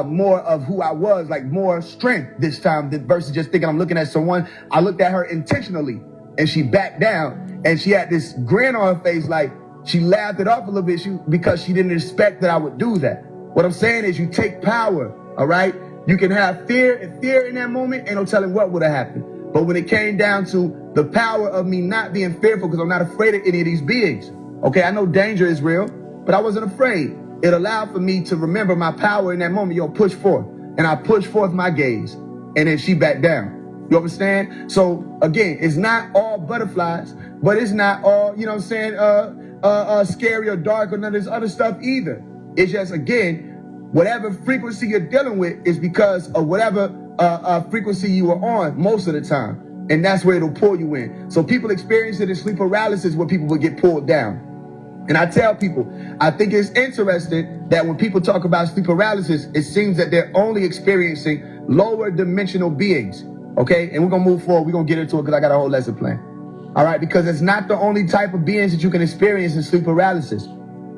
more of who I was, like more strength this time versus just thinking I'm looking at someone. I looked at her intentionally, and she backed down, and she had this grin on her face, like she laughed it off a little bit because she didn't expect that I would do that. What I'm saying is you take power, all right? You can have fear, and fear in that moment, ain't no telling what would have happened. But when it came down to the power of me not being fearful, because I'm not afraid of any of these beings, okay? I know danger is real, but I wasn't afraid. It allowed for me to remember my power in that moment. Push forth. And I pushed forth my gaze, and then she backed down. You understand? So again, it's not all butterflies, but it's not all, scary or dark or none of this other stuff either. It's just, again, whatever frequency you're dealing with is because of whatever frequency you are on most of the time. And that's where it'll pull you in. So people experience it in sleep paralysis where people will get pulled down. And I tell people, I think it's interesting that when people talk about sleep paralysis, it seems that they're only experiencing lower dimensional beings. Okay, and we're going to move forward. We're going to get into it because I got a whole lesson plan. All right, because it's not the only type of beings that you can experience in sleep paralysis.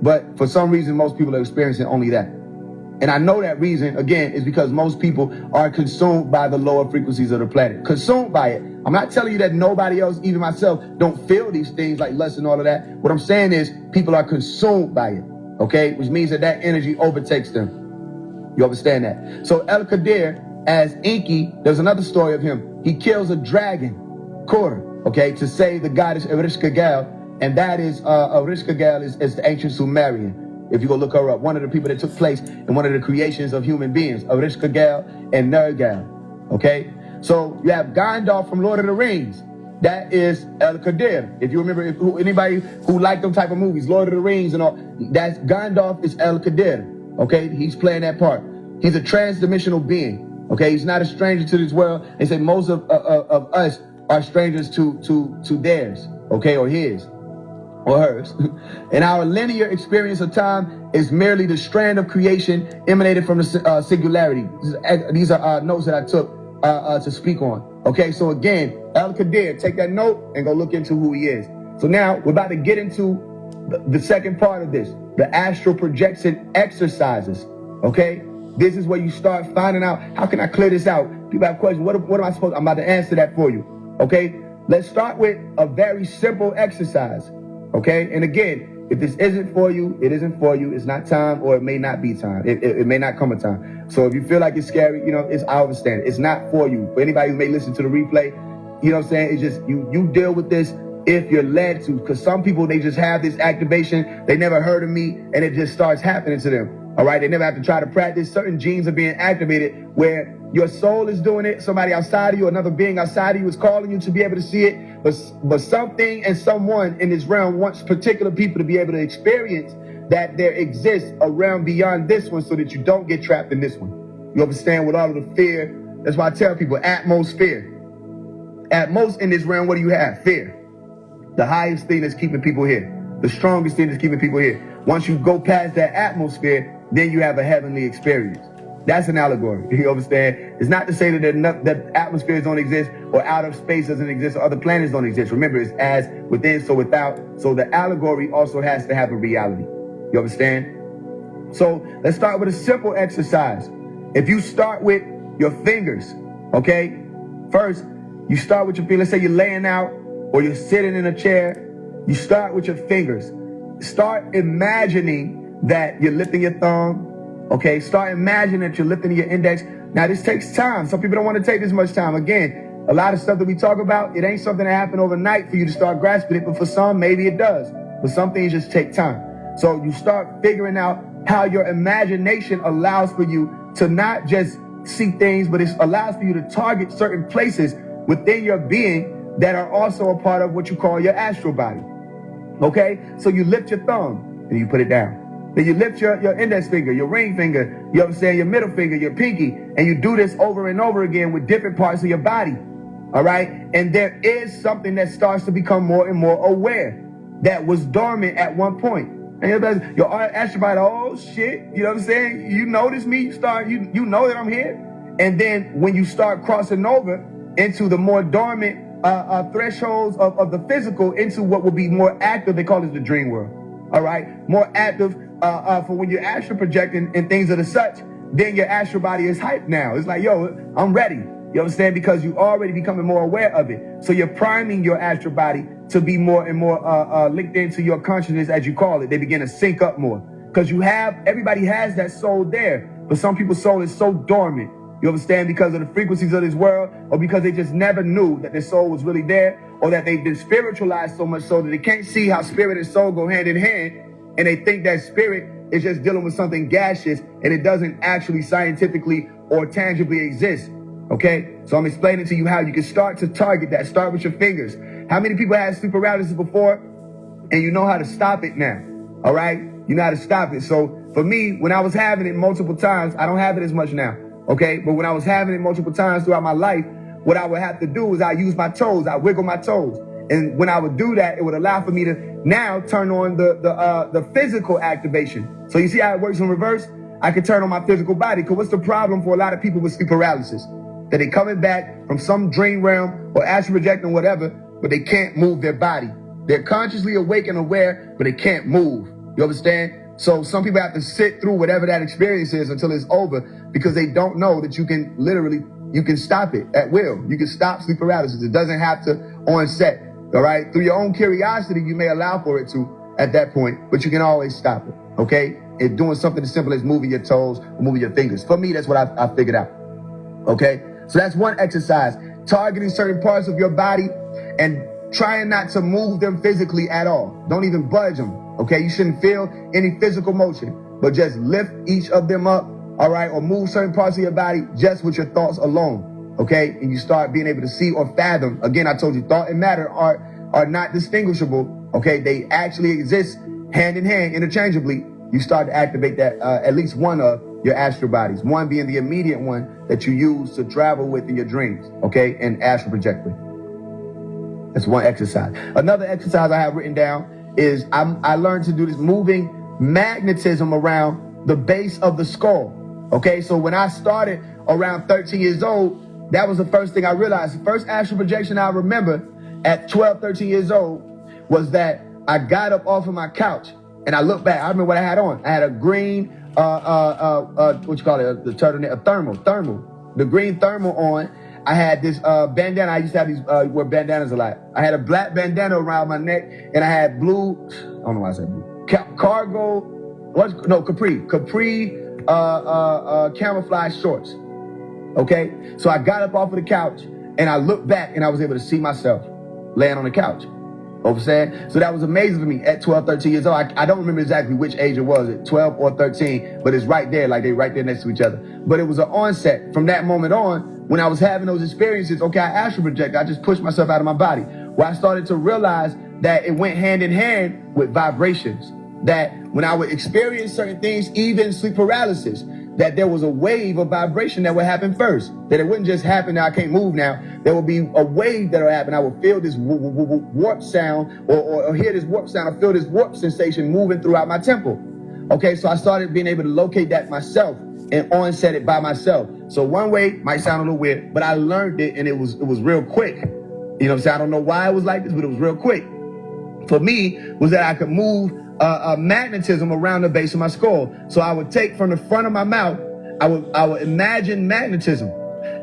But for some reason, most people are experiencing only that. And I know that reason, again, is because most people are consumed by the lower frequencies of the planet. Consumed by it. I'm not telling you that nobody else, even myself, don't feel these things like lust and all of that. What I'm saying is people are consumed by it. Okay, which means that energy overtakes them. You understand that? So El Qadir, as Enki, there's another story of him. He kills a dragon, quarter, okay, to save the goddess Erishkigal, and that is Erishkigal is the ancient Sumerian. If you go look her up, one of the people that took place in one of the creations of human beings, Erishkigal and Nergal. Okay, so you have Gandalf from Lord of the Rings. That is El Qadir. If you remember, anybody who liked them type of movies, Lord of the Rings and all, that's Gandalf is El Qadir. Okay, he's playing that part. He's a trans-dimensional being. Okay, he's not a stranger to this world. They say most of us are strangers to theirs, okay, or his, or hers. And our linear experience of time is merely the strand of creation emanated from the singularity. These are notes that I took to speak on. Okay, so again, El Qadir, take that note and go look into who he is. So now we're about to get into the second part of this, the astral projection exercises. Okay. This is where you start finding out, how can I clear this out? People have questions. What am I supposed to? I'm about to answer that for you. Okay? Let's start with a very simple exercise. Okay? And again, if this isn't for you, it isn't for you. It's not time, or it may not be time. It may not come a time. So if you feel like it's scary, I understand. It's not for you. For anybody who may listen to the replay, you know what I'm saying? It's just, you deal with this if you're led to. Because some people, they just have this activation. They never heard of me, and it just starts happening to them. All right, they never have to try to practice. Certain genes are being activated where your soul is doing it. Somebody outside of you, another being outside of you is calling you to be able to see it. But something and someone in this realm wants particular people to be able to experience that there exists a realm beyond this one so that you don't get trapped in this one. You understand, with all of the fear. That's why I tell people, atmosphere. At most in this realm, what do you have? Fear. The highest thing that's keeping people here. The strongest thing that's keeping people here. Once you go past that atmosphere, then you have a heavenly experience. That's an allegory. You understand? It's not to say that atmospheres don't exist or outer space doesn't exist or other planets don't exist. Remember, it's as within, so without. So the allegory also has to have a reality. You understand? So let's start with a simple exercise. If you start with your fingers, okay? First, you start with your fingers. Let's say you're laying out or you're sitting in a chair. You start with your fingers. Start imagining that you're lifting your thumb. Okay, start imagining that you're lifting your index. Now, this takes time. Some people don't want to take this much time. Again, a lot of stuff that we talk about, it ain't something that happened overnight for you to start grasping it, but for some, maybe it does. But some things just take time. So you start figuring out how your imagination allows for you to not just see things, but it allows for you to target certain places within your being that are also a part of what you call your astral body. Okay, so you lift your thumb and you put it down. Then you lift your index finger, your ring finger, you understand, your middle finger, your pinky, and you do this over and over again with different parts of your body. All right, and there is something that starts to become more and more aware that was dormant at one point. And your astral body, oh shit, you know what I'm saying? You notice me, you know that I'm here. And then when you start crossing over into the more dormant thresholds of the physical into what will be more active, they call it the dream world. All right, more active for when you're astral projecting and things of the such, then your astral body is hyped now. It's like, yo, I'm ready. You understand? Because you already becoming more aware of it. So you're priming your astral body to be more and more linked into your consciousness, as you call it. They begin to sync up more. Because everybody has that soul there. But some people's soul is so dormant. You understand? Because of the frequencies of this world, or because they just never knew that their soul was really there, or that they've been spiritualized so much so that they can't see how spirit and soul go hand in hand. And they think that spirit is just dealing with something gaseous and it doesn't actually scientifically or tangibly exist. Okay, so I'm explaining to you how you can start to target that. Start with your fingers. How many people had sleep paralysis before and you know how to stop it now? All right, you know how to stop it. So for me, when I was having it multiple times, I don't have it as much now. Okay, but when I was having it multiple times throughout my life, what I would have to do is I use my toes, I wiggle my toes. And when I would do that, it would allow for me to now turn on the physical activation. So you see how it works in reverse? I can turn on my physical body. Because what's the problem for a lot of people with sleep paralysis? That they coming back from some dream realm or astral projecting, whatever, but they can't move their body. They're consciously awake and aware, but they can't move. You understand? So some people have to sit through whatever that experience is until it's over, because they don't know that you can stop it at will. You can stop sleep paralysis. It doesn't have to on set. All right. Through your own curiosity, you may allow for it to at that point, but you can always stop it. Okay. And doing something as simple as moving your toes or moving your fingers. For me, that's what I figured out. Okay. So that's one exercise, targeting certain parts of your body and trying not to move them physically at all. Don't even budge them. Okay. You shouldn't feel any physical motion, but just lift each of them up. All right. Or move certain parts of your body just with your thoughts alone. Okay, and you start being able to see or fathom. Again, I told you, thought and matter are not distinguishable. Okay, they actually exist hand in hand, interchangeably. You start to activate that at least one of your astral bodies. One being the immediate one that you use to travel with in your dreams. Okay, and astral project with. That's one exercise. Another exercise I have written down is I learned to do this moving magnetism around the base of the skull. Okay, so when I started around 13 years old, that was the first thing I realized. The first astral projection I remember at 12, 13 years old was that I got up off of my couch and I looked back. I remember what I had on. I had a green, what you call it, the turtleneck, a thermal. The green thermal on. I had this bandana. I used to have these, wear bandanas a lot. I had a black bandana around my neck and I had blue, I don't know why I said blue, capri camouflage shorts. Okay, so I got up off of the couch and I looked back and I was able to see myself laying on the couch. Overstand? So that was amazing to me at 12, 13 years old. I don't remember exactly which age it was, at 12 or 13, but it's right there, like they right there next to each other. But it was an onset from that moment on. When I was having those experiences, okay, I astral projected. I just pushed myself out of my body. Where I started to realize that it went hand in hand with vibrations. That when I would experience certain things, even sleep paralysis, that there was a wave of vibration that would happen first. That it wouldn't just happen now, I can't move now. There would be a wave that would happen. I would feel this warp sound or hear this warp sound or feel this warp sensation moving throughout my temple. Okay, so I started being able to locate that myself. and onset it by myself. So one way might sound a little weird, but I learned it and it was real quick. You know what I'm saying? I don't know why it was like this, but it was real quick. For me, was that I could move magnetism around the base of my skull. So I would take from the front of my mouth, I would imagine magnetism,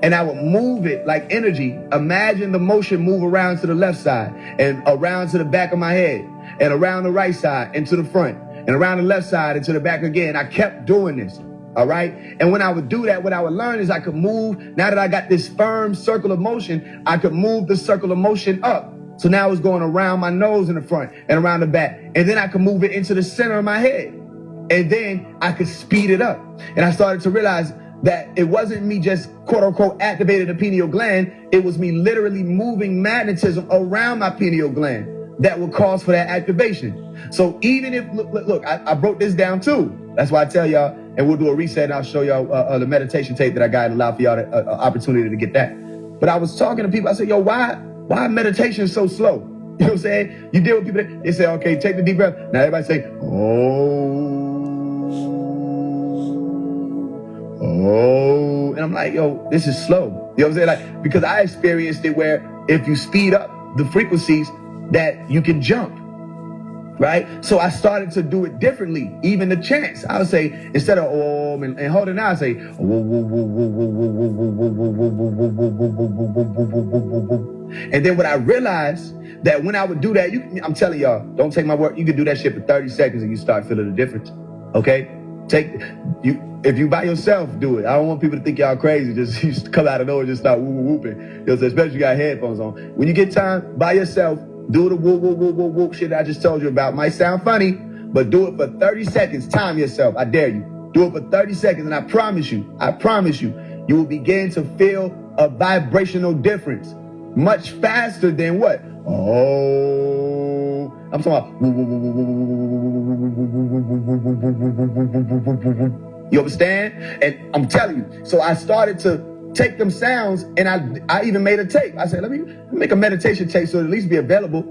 and I would move it like energy. Imagine the motion move around to the left side and around to the back of my head and around the right side and to the front and around the left side and to the back again. I kept doing this. All right. And when I would do that, what I would learn is I could move. Now that I got this firm circle of motion, I could move the circle of motion up. So now it's going around my nose in the front and around the back. And then I could move it into the center of my head. And then I could speed it up. And I started to realize that it wasn't me just quote unquote activating the pineal gland. It was me literally moving magnetism around my pineal gland that would cause for that activation. So even if, look, I broke this down too. That's why I tell y'all, and we'll do a reset and I'll show y'all the meditation tape that I got and allow for y'all the opportunity to get that. But I was talking to people. I said, yo, why meditation so slow? You know what I'm saying? You deal with people, they say, okay, take the deep breath. Now everybody say, oh. And I'm like, yo, this is slow. You know what I'm saying? Like, because I experienced it where if you speed up the frequencies that you can jump. Right? So I started to do it differently. Even the chants, I would say, instead of om and holding out, I say, and then what I realized that when I would do that, I'm telling y'all, don't take my word, you can do that shit for 30 seconds and you start feeling the difference. Okay? If you by yourself, do it. I don't want people to think y'all crazy. Just come out of nowhere and just start whooping. You know what I'm saying? Especially if you got headphones on. When you get time by yourself, do the whoop shit I just told you about. Might sound funny, but do it for 30 seconds. Time yourself. I dare you. Do it for 30 seconds, and I promise you, you will begin to feel a vibrational difference much faster than what? Oh, I'm talking about. You understand? And I'm telling you. So I started to take them sounds, and I even made a tape. I said, let me make a meditation tape so it'll at least be available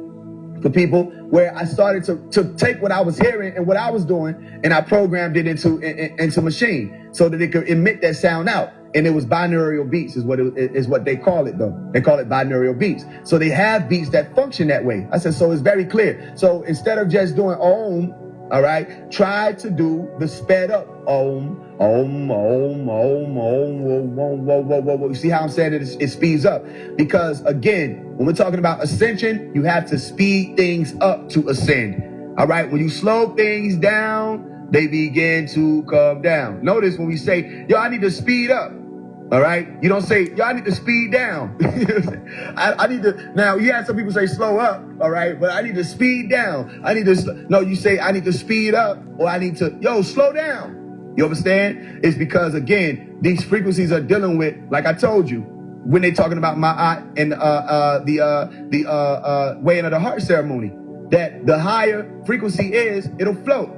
for people, where I started to take what I was hearing and what I was doing, and I programmed it into machine so that it could emit that sound out. And it was binaural beats is what they call it though. They call it binaural beats. So they have beats that function that way. I said, so it's very clear. So instead of just doing om, all right, try to do the sped up om, om, om, om, om, om. You see how I'm saying it speeds up? Because again, when we're talking about ascension, you have to speed things up to ascend. All right, when you slow things down, they begin to come down. Notice when we say, yo, I need to speed up. All right, you don't say, yo, I need to speed down. I need to, now you have some people say slow up, all right, but I need to speed down. No, you say I need to speed up, or I need to, yo, slow down. You understand? It's because, again, these frequencies are dealing with, like I told you, when they're talking about Ma'at and the weighing of the heart ceremony, that the higher frequency is, it'll float.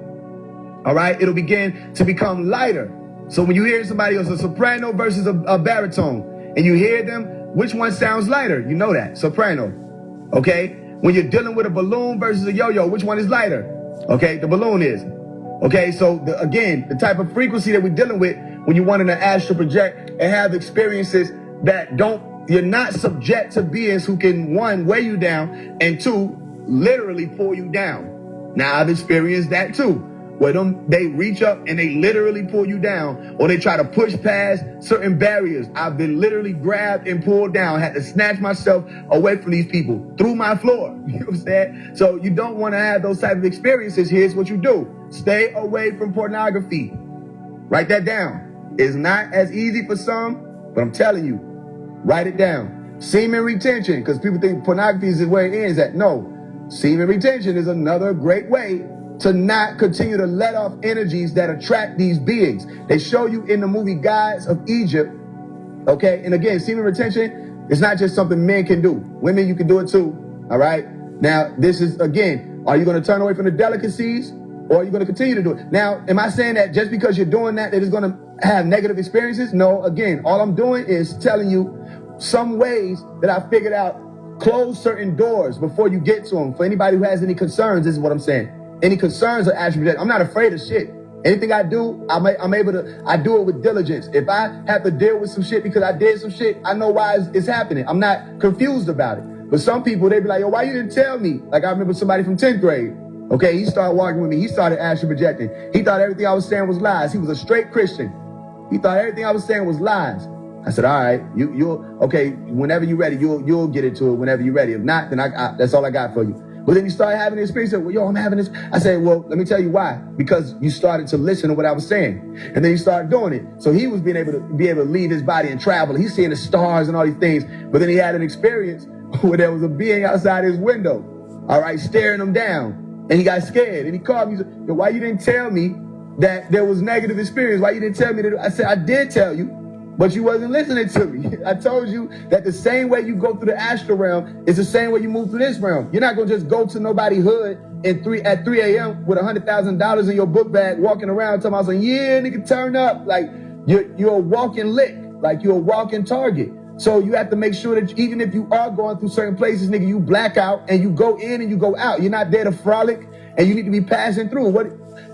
All right, it'll begin to become lighter. So when you hear somebody else, a soprano versus a baritone, and you hear them, which one sounds lighter? You know that, soprano. Okay? When you're dealing with a balloon versus a yo-yo, which one is lighter? Okay, the balloon is. Okay, so again, the type of frequency that we're dealing with when you want to astral project and have experiences that you're not subject to beings who can, one, weigh you down, and two, literally pull you down. Now, I've experienced that too. Where they reach up and they literally pull you down, or they try to push past certain barriers. I've been literally grabbed and pulled down, had to snatch myself away from these people through my floor. You know what I'm saying? So you don't want to have those type of experiences. Here's what you do. Stay away from pornography. Write that down. It's not as easy for some, but I'm telling you, write it down. Semen retention, because people think pornography is where it ends at. No, semen retention is another great way to not continue to let off energies that attract these beings. They show you in the movie Gods of Egypt, okay? And again, semen retention is not just something men can do. Women, you can do it too, all right? Now, this is, again, are you going to turn away from the delicacies, or are you going to continue to do it? Now, am I saying that just because you're doing that, it's going to have negative experiences? No, again, all I'm doing is telling you some ways that I figured out. Close certain doors before you get to them. For anybody who has any concerns, this is what I'm saying. Any concerns are astral projection. I'm not afraid of shit. Anything I do, I do it with diligence. If I have to deal with some shit because I did some shit, I know why it's happening. I'm not confused about it. But some people, they be like, yo, why you didn't tell me? Like I remember somebody from 10th grade. Okay, he started walking with me. He started astral projecting. He thought everything I was saying was lies. He was a straight Christian. He thought everything I was saying was lies. I said, all right, you'll okay. Whenever you're ready, you'll get into it. Whenever you're ready. If not, then that's all I got for you. But then he started having the experience. He said, well, yo, I'm having this. I said, well, let me tell you why. Because you started to listen to what I was saying, and then you started doing it. So he was being able to leave his body and travel. He's seeing the stars and all these things. But then he had an experience where there was a being outside his window, all right, staring him down, and he got scared. And he called me. He said, yo, why you didn't tell me that there was negative experience? Why you didn't tell me that? I said, I did tell you, but you wasn't listening to me. I told you that the same way you go through the astral realm is the same way you move through this realm. You're not going to just go to nobody's hood at 3 a.m. with $100,000 in your book bag, walking around talking about saying, yeah, nigga, turn up. Like you're a walking lick, like you're a walking target. So you have to make sure that even if you are going through certain places, nigga, you black out and you go in and you go out. You're not there to frolic, and you need to be passing through.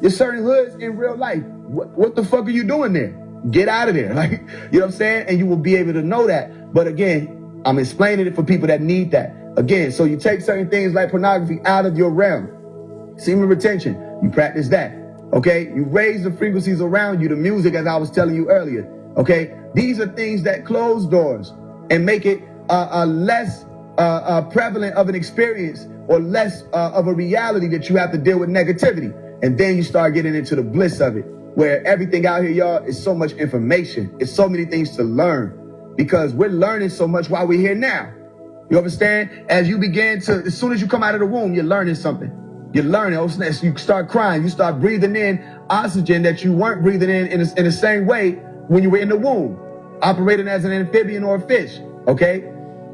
There's certain hoods in real life. What the fuck are you doing there? Get out of there. Like, you know what I'm saying? And you will be able to know that. But again, I'm explaining it for people that need that. Again, so you take certain things like pornography out of your realm. Semen retention, you practice that. Okay? You raise the frequencies around you, the music, as I was telling you earlier. Okay? These are things that close doors and make it less prevalent of an experience or less of a reality that you have to deal with negativity. And then you start getting into the bliss of it, where everything out here, y'all, is so much information. It's so many things to learn because we're learning so much while we're here now. You understand? As soon as you come out of the womb, you're learning something. You're learning. You start crying. You start breathing in oxygen that you weren't breathing in the same way when you were in the womb, operating as an amphibian or a fish. Okay?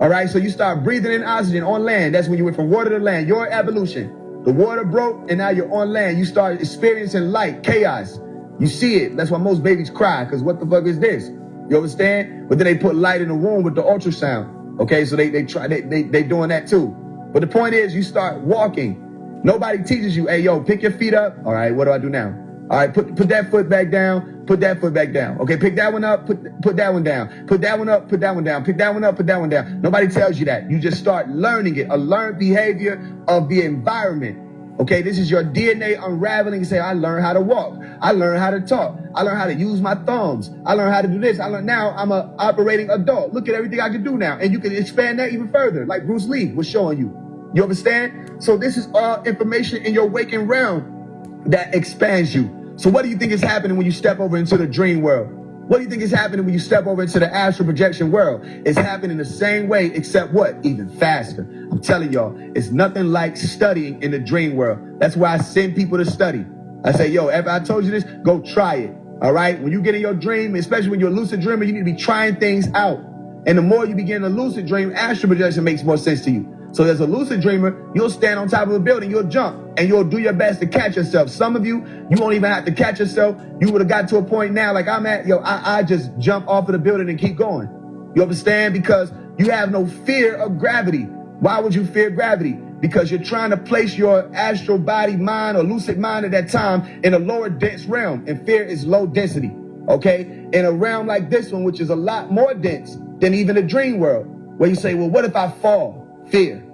All right? So you start breathing in oxygen on land. That's when you went from water to land. Your evolution. The water broke and now you're on land. You start experiencing light, chaos. You see it. That's why most babies cry, because what the fuck is this? You understand? But then they put light in the womb with the ultrasound. Okay, so they doing that too. But the point is, you start walking. Nobody teaches you, hey, yo, pick your feet up. All right, what do I do now? All right, put that foot back down. Put that foot back down. Okay, pick that one up. Put that one down. Put that one up. Put that one down. Pick that one up. Put that one down. Nobody tells you that. You just start learning it. A learned behavior of the environment. Okay, this is your DNA unraveling. You say, I learned how to walk. I learned how to talk. I learned how to use my thumbs. I learned how to do this. Now I'm an operating adult. Look at everything I can do now. And you can expand that even further, like Bruce Lee was showing you. You understand? So this is all information in your waking realm that expands you. So what do you think is happening when you step over into the dream world? What do you think is happening when you step over into the astral projection world? It's happening the same way, except what? Even faster. I'm telling y'all, it's nothing like studying in the dream world. That's why I send people to study. I say, yo, if I told you this, go try it. All right? When you get in your dream, especially when you're a lucid dreamer, you need to be trying things out. And the more you begin to lucid dream, astral projection makes more sense to you. So as a lucid dreamer, you'll stand on top of a building, you'll jump, and you'll do your best to catch yourself. Some of you won't even have to catch yourself. You would have got to a point now like I'm at, I just jump off of the building and keep going. You understand? Because you have no fear of gravity. Why would you fear gravity? Because you're trying to place your astral body, mind, or lucid mind at that time in a lower dense realm. And fear is low density, okay? In a realm like this one, which is a lot more dense than even the dream world, where you say, well, what if I fall? Fear.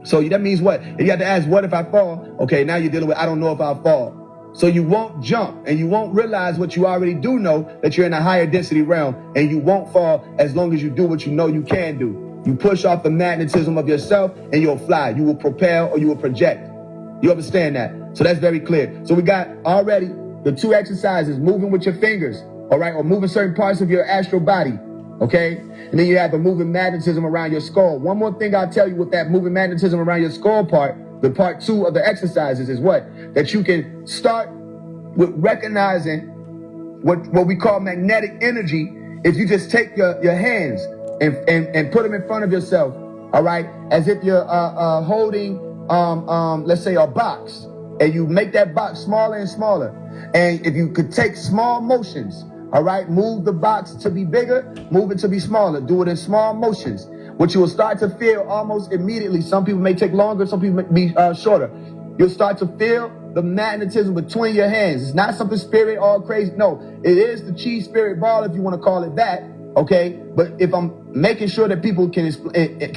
So that means what? If you have to ask, what if I fall? Okay, now you're dealing with, I don't know if I'll fall. So you won't jump, and you won't realize what you already do know, that you're in a higher density realm, and you won't fall as long as you do what you know you can do. You push off the magnetism of yourself, and you'll fly. You will propel or you will project. You understand that? So that's very clear. So we got already the 2 exercises, moving with your fingers, all right, or moving certain parts of your astral body. Okay? And then you have the moving magnetism around your skull. One more thing I'll tell you with that moving magnetism around your skull part, the part 2 of the exercises is what? That you can start with recognizing what we call magnetic energy if you just take your hands and put them in front of yourself, all right? As if you're holding, let's say, a box, and you make that box smaller and smaller. And if you could take small motions, all right, move the box to be bigger, move it to be smaller. Do it in small motions, which you will start to feel almost immediately. Some people may take longer, some people may be shorter. You'll start to feel the magnetism between your hands. It's not something spirit all crazy. No, it is the chi spirit ball, if you want to call it that. Okay, but if I'm making sure that people can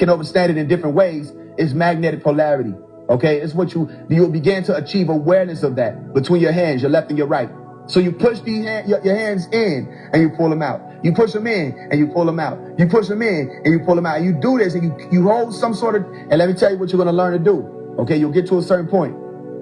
understand it in different ways, it's magnetic polarity. Okay, it's what you'll begin to achieve awareness of that between your hands, your left and your right. So you push your hands in and you pull them out. You push them in and you pull them out. You push them in and you pull them out. And you do this and you hold some sort of, and let me tell you what you're going to learn to do. Okay, you'll get to a certain point.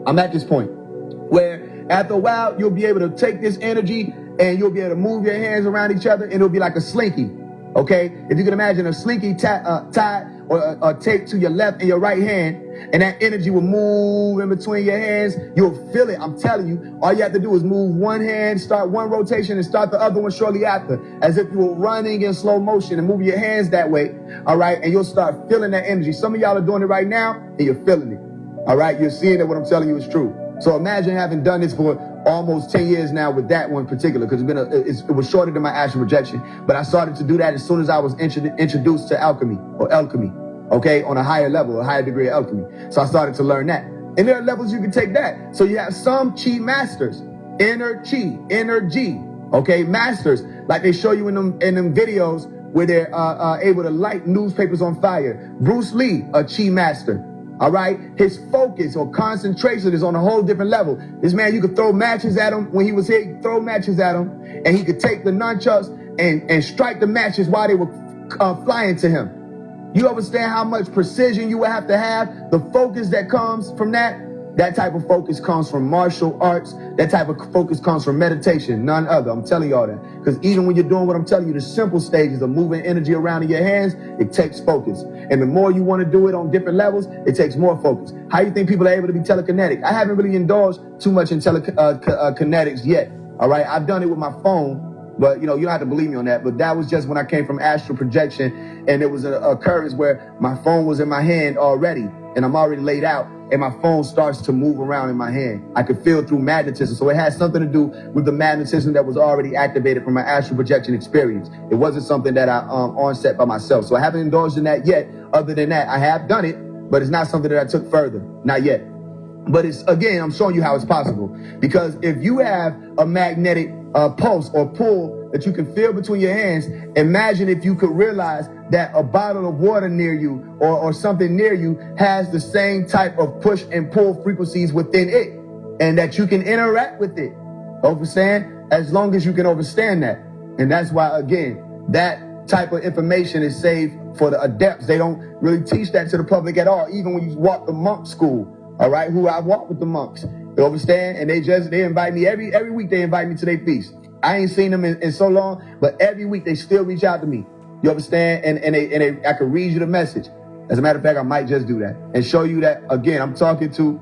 I'm at this point where after a while, you'll be able to take this energy and you'll be able to move your hands around each other and it'll be like a slinky. Okay, if you can imagine a slinky tied or taped to your left and your right hand, and that energy will move in between your hands. You'll feel it. I'm telling you, all you have to do is move one hand, start one rotation, and start the other one shortly after, as if you were running in slow motion, and move your hands that way. All right, and you'll start feeling that energy. Some of y'all are doing it right now, and you're feeling it. All right, you're seeing that what I'm telling you is true. So imagine having done this for almost 10 years now with that one in particular, because it was shorter than my astral projection. But I started to do that as soon as I was introduced to alchemy, okay, on a higher level, a higher degree of alchemy. So I started to learn that. And there are levels you can take that. So you have some chi masters, inner chi, inner G, okay, masters, like they show you in them videos where they're able to light newspapers on fire. Bruce Lee, a chi master. All right, his focus or concentration is on a whole different level. This man, you could throw matches at him when he was here. You throw matches at him, and he could take the nunchucks and strike the matches while they were flying to him. You understand how much precision you would have to have? The focus that comes from that type of focus comes from martial arts. That type of focus comes from meditation, none other. I'm telling y'all that. Because even when you're doing what I'm telling you, the simple stages of moving energy around in your hands, it takes focus. And the more you want to do it on different levels, it takes more focus. How do you think people are able to be telekinetic? I haven't really indulged too much in telekinetics yet. All right, I've done it with my phone. But, you don't have to believe me on that. But that was just when I came from astral projection. And it was an occurrence where my phone was in my hand already. And I'm already laid out. And my phone starts to move around in my hand. I could feel through magnetism. So it has something to do with the magnetism that was already activated from my astral projection experience. It wasn't something that I onset by myself. So I haven't indulged in that yet. Other than that, I have done it. But it's not something that I took further. Not yet. But it's, again, I'm showing you how it's possible. Because if you have a magnetic pulse or pull that you can feel between your hands, imagine if you could realize that a bottle of water near you or something near you has the same type of push and pull frequencies within it, and that you can interact with it. Understand? As long as you can understand that. And that's why, again, that type of information is saved for the adepts. They don't really teach that to the public at all, even when you walk the monk school. All right, who I walk with the monks. You understand? And they invite me every week. They invite me to their feast. I ain't seen them in so long, but every week they still reach out to me. You understand? And I can read you the message. As a matter of fact, I might just do that and show you that. Again, I'm talking to,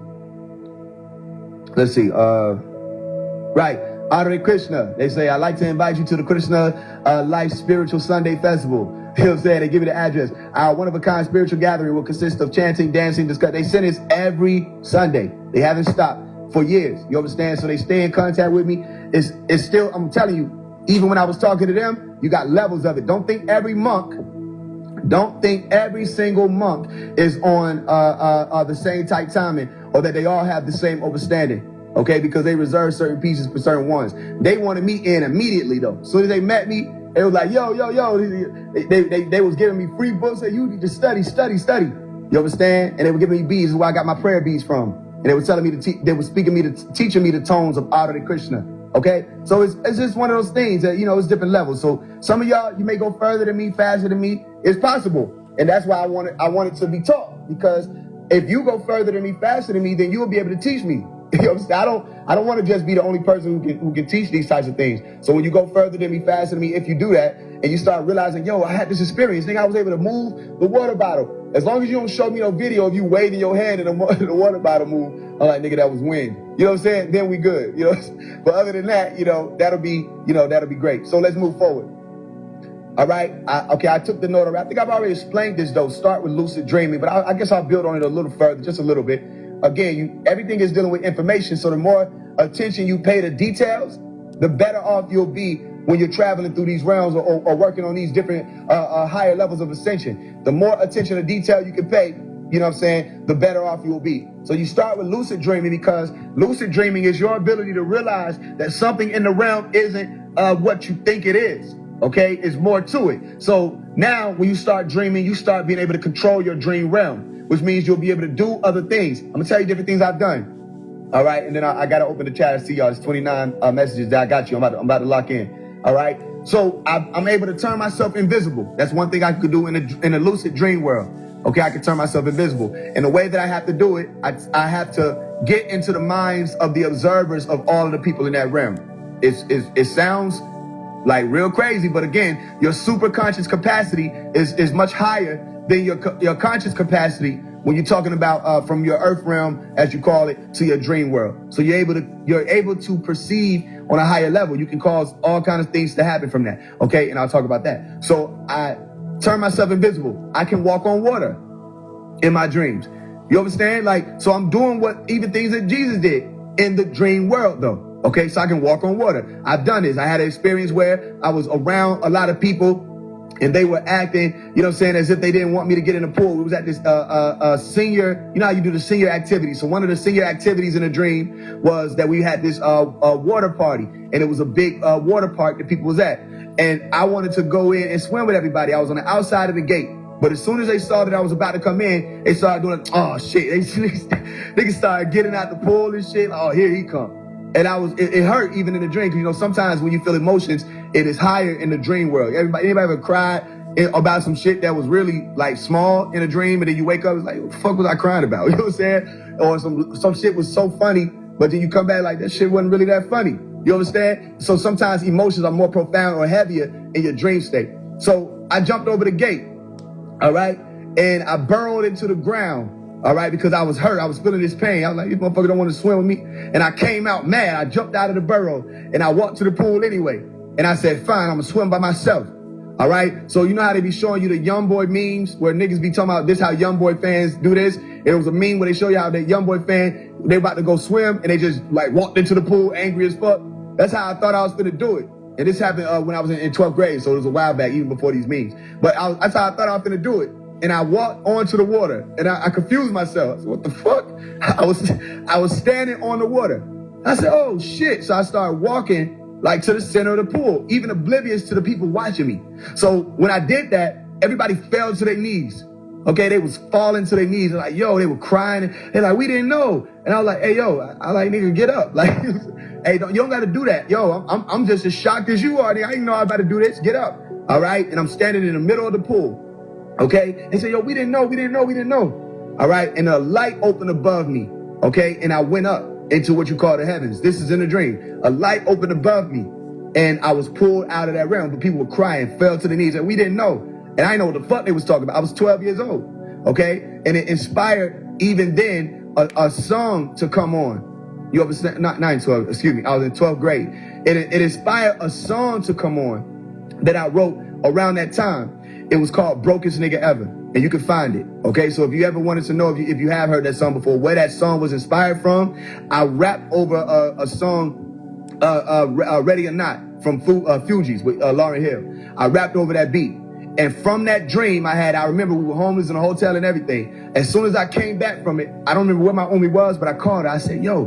let's see, right, Hare Krishna. They say, I'd like to invite you to the Krishna Life Spiritual Sunday Festival. He'll say, they give me the address. Our one-of-a-kind spiritual gathering will consist of chanting, dancing, discussing. They send us every Sunday. They haven't stopped for years. You understand? So they stay in contact with me. It's still, I'm telling you, even when I was talking to them, you got levels of it. Don't think every single monk is on the same type timing, or that they all have the same understanding. Okay, because they reserve certain pieces for certain ones. They wanted me in immediately, though. As soon as they met me, they was like, yo. They was giving me free books that you need to study. You understand? And they were giving me beads. This is where I got my prayer beads from. And they were telling me they were teaching me the tones of Hare Krishna. Okay, so it's just one of those things that, it's different levels. So some of y'all, you may go further than me, faster than me. It's possible, and that's why I want it to be taught. Because if you go further than me, faster than me, then you will be able to teach me. You know what I'm saying? I don't want to just be the only person who can teach these types of things. So when you go further than me, faster than me, if you do that, and you start realizing, I had this experience, I was able to move the water bottle. As long as you don't show me no video of you waving your hand and the water bottle move, I'm like, nigga, that was wind. You know what I'm saying? Then we good. But other than that, that'll be great. So let's move forward. All right. I took the note. I think I've already explained this, though. Start with lucid dreaming, but I guess I'll build on it a little further, just a little bit. Again, everything is dealing with information. So the more attention you pay to details, the better off you'll be when you're traveling through these realms or working on these different higher levels of ascension. The more attention to detail you can pay, you know what I'm saying, the better off you will be. So you start with lucid dreaming, because lucid dreaming is your ability to realize that something in the realm isn't what you think it is. Okay, it's more to it. So now when you start dreaming, you start being able to control your dream realm, which means you'll be able to do other things. I'm gonna tell you different things I've done. All right, and then I gotta open the chat and see y'all. There's 29 messages that I got you. I'm about to lock in. All right, so I'm able to turn myself invisible. That's one thing I could do in a lucid dream world. Okay, I can turn myself invisible. And the way that I have to do it, I have to get into the minds of the observers of all of the people in that realm. It sounds like real crazy, but again, your super conscious capacity is much higher than your conscious capacity when you're talking about from your earth realm, as you call it, to your dream world. So you're able to perceive on a higher level. You can cause all kinds of things to happen from that. Okay, and I'll talk about that. So I turn myself invisible. I can walk on water in my dreams. You understand? Like, so I'm doing even things that Jesus did in the dream world, though. Okay, so I can walk on water. I've done this. I had an experience where I was around a lot of people and they were acting, you know what I'm saying, as if they didn't want me to get in the pool. We was at this senior, you know how you do the senior activity. So one of the senior activities in a dream was that we had this water party, and it was a big water park that people was at. And I wanted to go in and swim with everybody. I was on the outside of the gate. But as soon as they saw that I was about to come in, they started doing, oh shit. They started getting out the pool and shit. Oh, here he come. And it hurt even in the dream. Cause you know, sometimes when you feel emotions, it is higher in the dream world. Anybody ever cried about some shit that was really like small in a dream, and then you wake up, it's like, what the fuck was I crying about? You know what I'm saying? Or some shit was so funny, but then you come back like, that shit wasn't really that funny. You understand? So sometimes emotions are more profound or heavier in your dream state. So I jumped over the gate, all right? And I burrowed into the ground, all right? Because I was hurt. I was feeling this pain. I was like, this motherfucker don't want to swim with me. And I came out mad. I jumped out of the burrow and I walked to the pool anyway. And I said, fine, I'm going to swim by myself. All right? So you know how they be showing you the young boy memes where niggas be talking about this, how young boy fans do this? And it was a meme where they show you how that young boy fan, they about to go swim and they just like walked into the pool angry as fuck. That's how I thought I was going to do it. And this happened when I was in 12th grade. So it was a while back, even before these memes. But that's how I thought I was going to do it. And I walked onto the water and I confused myself. I said, what the fuck? I was standing on the water. I said, oh shit. So I started walking like to the center of the pool, even oblivious to the people watching me. So when I did that, everybody fell to their knees. Okay, they was falling to their knees. And like, yo, they were crying. They're like, we didn't know. And I was like, hey, yo, I like, nigga, get up. Like, hey, you don't got to do that. Yo, I'm just as shocked as you are. Nigga. I didn't know I was about to do this. Get up. All right. And I'm standing in the middle of the pool. Okay. They say, yo, we didn't know. All right. And a light opened above me. Okay. And I went up into what you call the heavens. This is in a dream. A light opened above me and I was pulled out of that realm. But people were crying, fell to the knees, and we didn't know. And I didn't know what the fuck they was talking about. I was 12 years old. Okay. And it inspired even then a song to come on. You understand? Not 12, excuse me. I was in 12th grade. It inspired a song to come on that I wrote around that time. It was called Brokest Nigga Ever. And you can find it. Okay. So if you ever wanted to know if you have heard that song before, where that song was inspired from, I rapped over a song, Ready or Not from Fugees with Lauryn Hill. I rapped over that beat. And from that dream I remember we were homeless in a hotel and everything. As soon as I came back from it, I don't remember where my homie was, but I called her. I said, yo,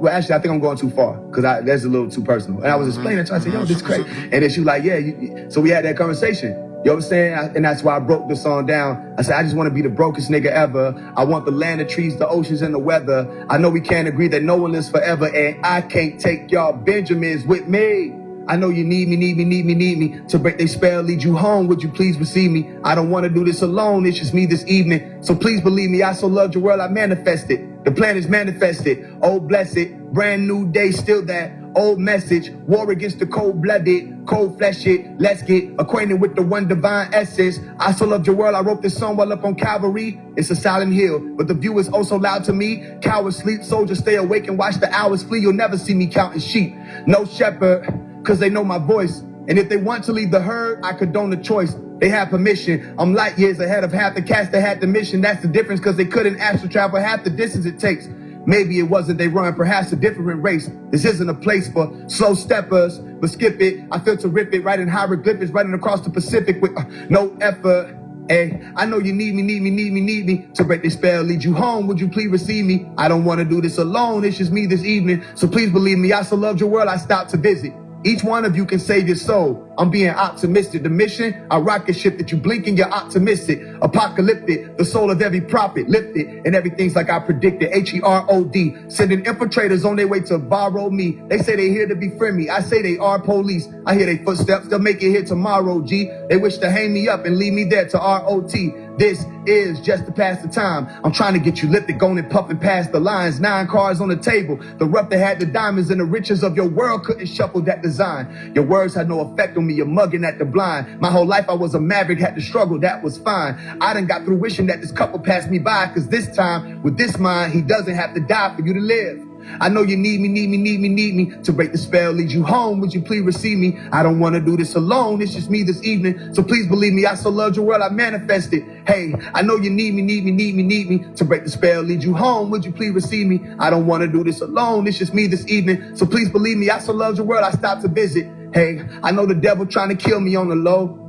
well, actually, I think I'm going too far because that's a little too personal. And I was explaining to her. I said, yo, this is crazy. And then she was like, yeah. So we had that conversation. You know what I'm saying? And that's why I broke the song down. I said, I just want to be the brokest nigga ever. I want the land, the trees, the oceans, and the weather. I know we can't agree that no one lives forever, and I can't take y'all Benjamins with me. I know you need me to break their spell, lead you home. Would you please receive me? I don't want to do this alone. It's just me this evening. So please believe me. I so loved your world. I manifested. The plan is manifested. Oh, blessed. Brand new day. Still that old message. War against the cold-blooded, cold-fleshed. Let's get acquainted with the one divine essence. I so loved your world. I wrote this song while up on Calvary. It's a silent hill, but the view is oh so loud to me. Cowards sleep, soldiers stay awake and watch the hours flee. You'll never see me counting sheep. No shepherd, cause they know my voice. And if they want to leave the herd, I condone the choice. They have permission. I'm light years ahead of half the cats that had the mission. That's the difference, cause they couldn't astral travel half the distance it takes. Maybe it wasn't they run, perhaps a different race. This isn't a place for slow steppers, but skip it. I feel terrific, writing hieroglyphics, running across the Pacific with no effort. Hey, I know you need me to break this spell, lead you home. Would you please receive me? I don't want to do this alone. It's just me this evening. So please believe me, I so loved your world, I stopped to visit. Each one of you can save your soul. I'm being optimistic. The mission, a rocket ship that you blink and you're optimistic. Apocalyptic, the soul of every prophet lifted, and everything's like I predicted. Herod, sending infiltrators on their way to borrow me. They say they here to befriend me. I say they are police. I hear their footsteps. They'll make it here tomorrow, G. They wish to hang me up and leave me there to ROT. This is just to pass the time. I'm trying to get you lifted, going and puffing past the lines. 9 cards on the table. The rough that had the diamonds and the riches of your world couldn't shuffle that design. Your words had no effect on me. You're mugging at the blind. My whole life I was a maverick, had to struggle. That was fine. I done got through wishing that this couple passed me by, cause this time with this mind, he doesn't have to die for you to live. I know you need me to break the spell, lead you home. Would you please receive me? I don't want to do this alone. It's just me this evening. So please believe me, I so loved your world, I manifested. Hey, I know you need me to break the spell, lead you home. Would you please receive me? I don't want to do this alone. It's just me this evening. So please believe me, I so loved your world, I stopped to visit. Hey, I know the devil trying to kill me on the low.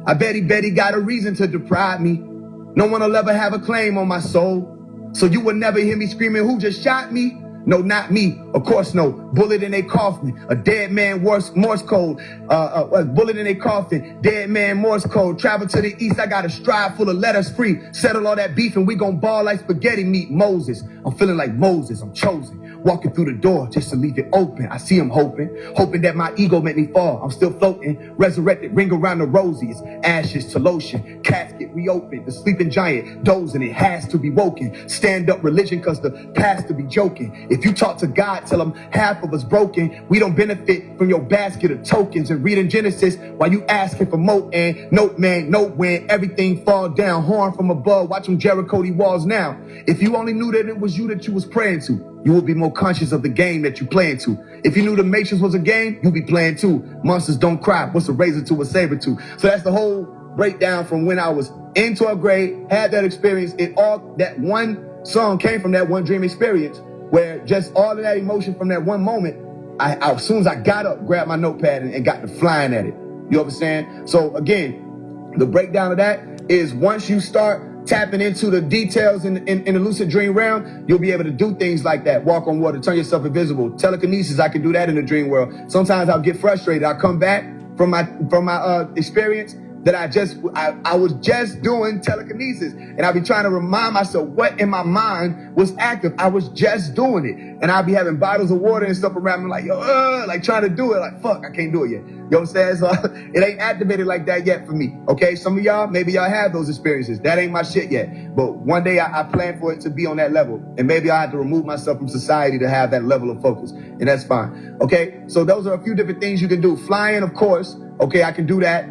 I bet he got a reason to deprive me. No one will ever have a claim on my soul. So you will never hear me screaming, who just shot me? No, not me. Of course, no. Bullet in a coffin. A dead man, Morse code. A bullet in a coffin. Dead man, Morse code. Travel to the east. I got a stride full of letters free. Settle all that beef and we gon' ball like spaghetti meat. Moses. I'm feeling like Moses. I'm chosen. Walking through the door just to leave it open. I see him hoping that my ego make me fall. I'm still floating. Resurrected. Ring around the rosy. It's ashes to lotion. Casket reopened. The sleeping giant dozing. It has to be woken. Stand up religion cause the pastor be joking. If you talk to God, tell him half of us broken. We don't benefit from your basket of tokens. And reading Genesis while you asking for more. And note man, note when everything fall down. Horn from above, watch them Jericho these walls now. If you only knew that it was you that you was praying to, you would be more conscious of the game that you playing to. If you knew the Matrix was a game, you'd be playing too. Monsters don't cry. What's a razor to a saber to? So that's the whole breakdown from when I was in 12th grade, had that experience. That one song came from that one dream experience, where just all of that emotion from that one moment, I as soon as I got up, grabbed my notepad and got to flying at it. You understand? So again, the breakdown of that is once you start tapping into the details in the lucid dream realm, you'll be able to do things like that. Walk on water, turn yourself invisible. Telekinesis, I can do that in the dream world. Sometimes I'll get frustrated. I'll come back from my experience that I was just doing telekinesis, and I'll be trying to remind myself what in my mind was active. I was just doing it, and I'll be having bottles of water and stuff around me, like like trying to do it, like fuck, I can't do it yet. You know what I'm saying? So it ain't activated like that yet for me. Okay, some of y'all, maybe y'all have those experiences. That ain't my shit yet, but one day I plan for it to be on that level, and maybe I have to remove myself from society to have that level of focus, and that's fine. Okay, so those are a few different things you can do. Flying, of course. Okay, I can do that.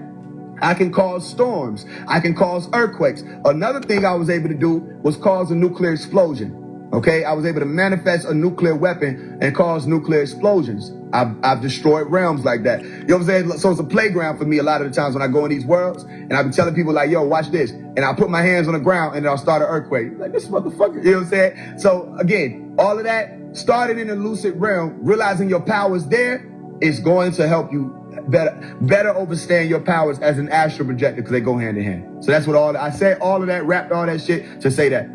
I can cause storms. I can cause earthquakes. Another thing I was able to do was cause a nuclear explosion. Okay, I was able to manifest a nuclear weapon and cause nuclear explosions. I've destroyed realms like that. You know what I'm saying? So it's a playground for me a lot of the times when I go in these worlds, and I be telling people like, yo, watch this. And I'll put my hands on the ground and then I'll start an earthquake. Like, this motherfucker, you know what I'm saying? So again, all of that started in the lucid realm. Realizing your power is there is going to help you better understand your powers as an astral projector, because they go hand in hand. So that's what I said, all of that, wrapped all that shit to say that.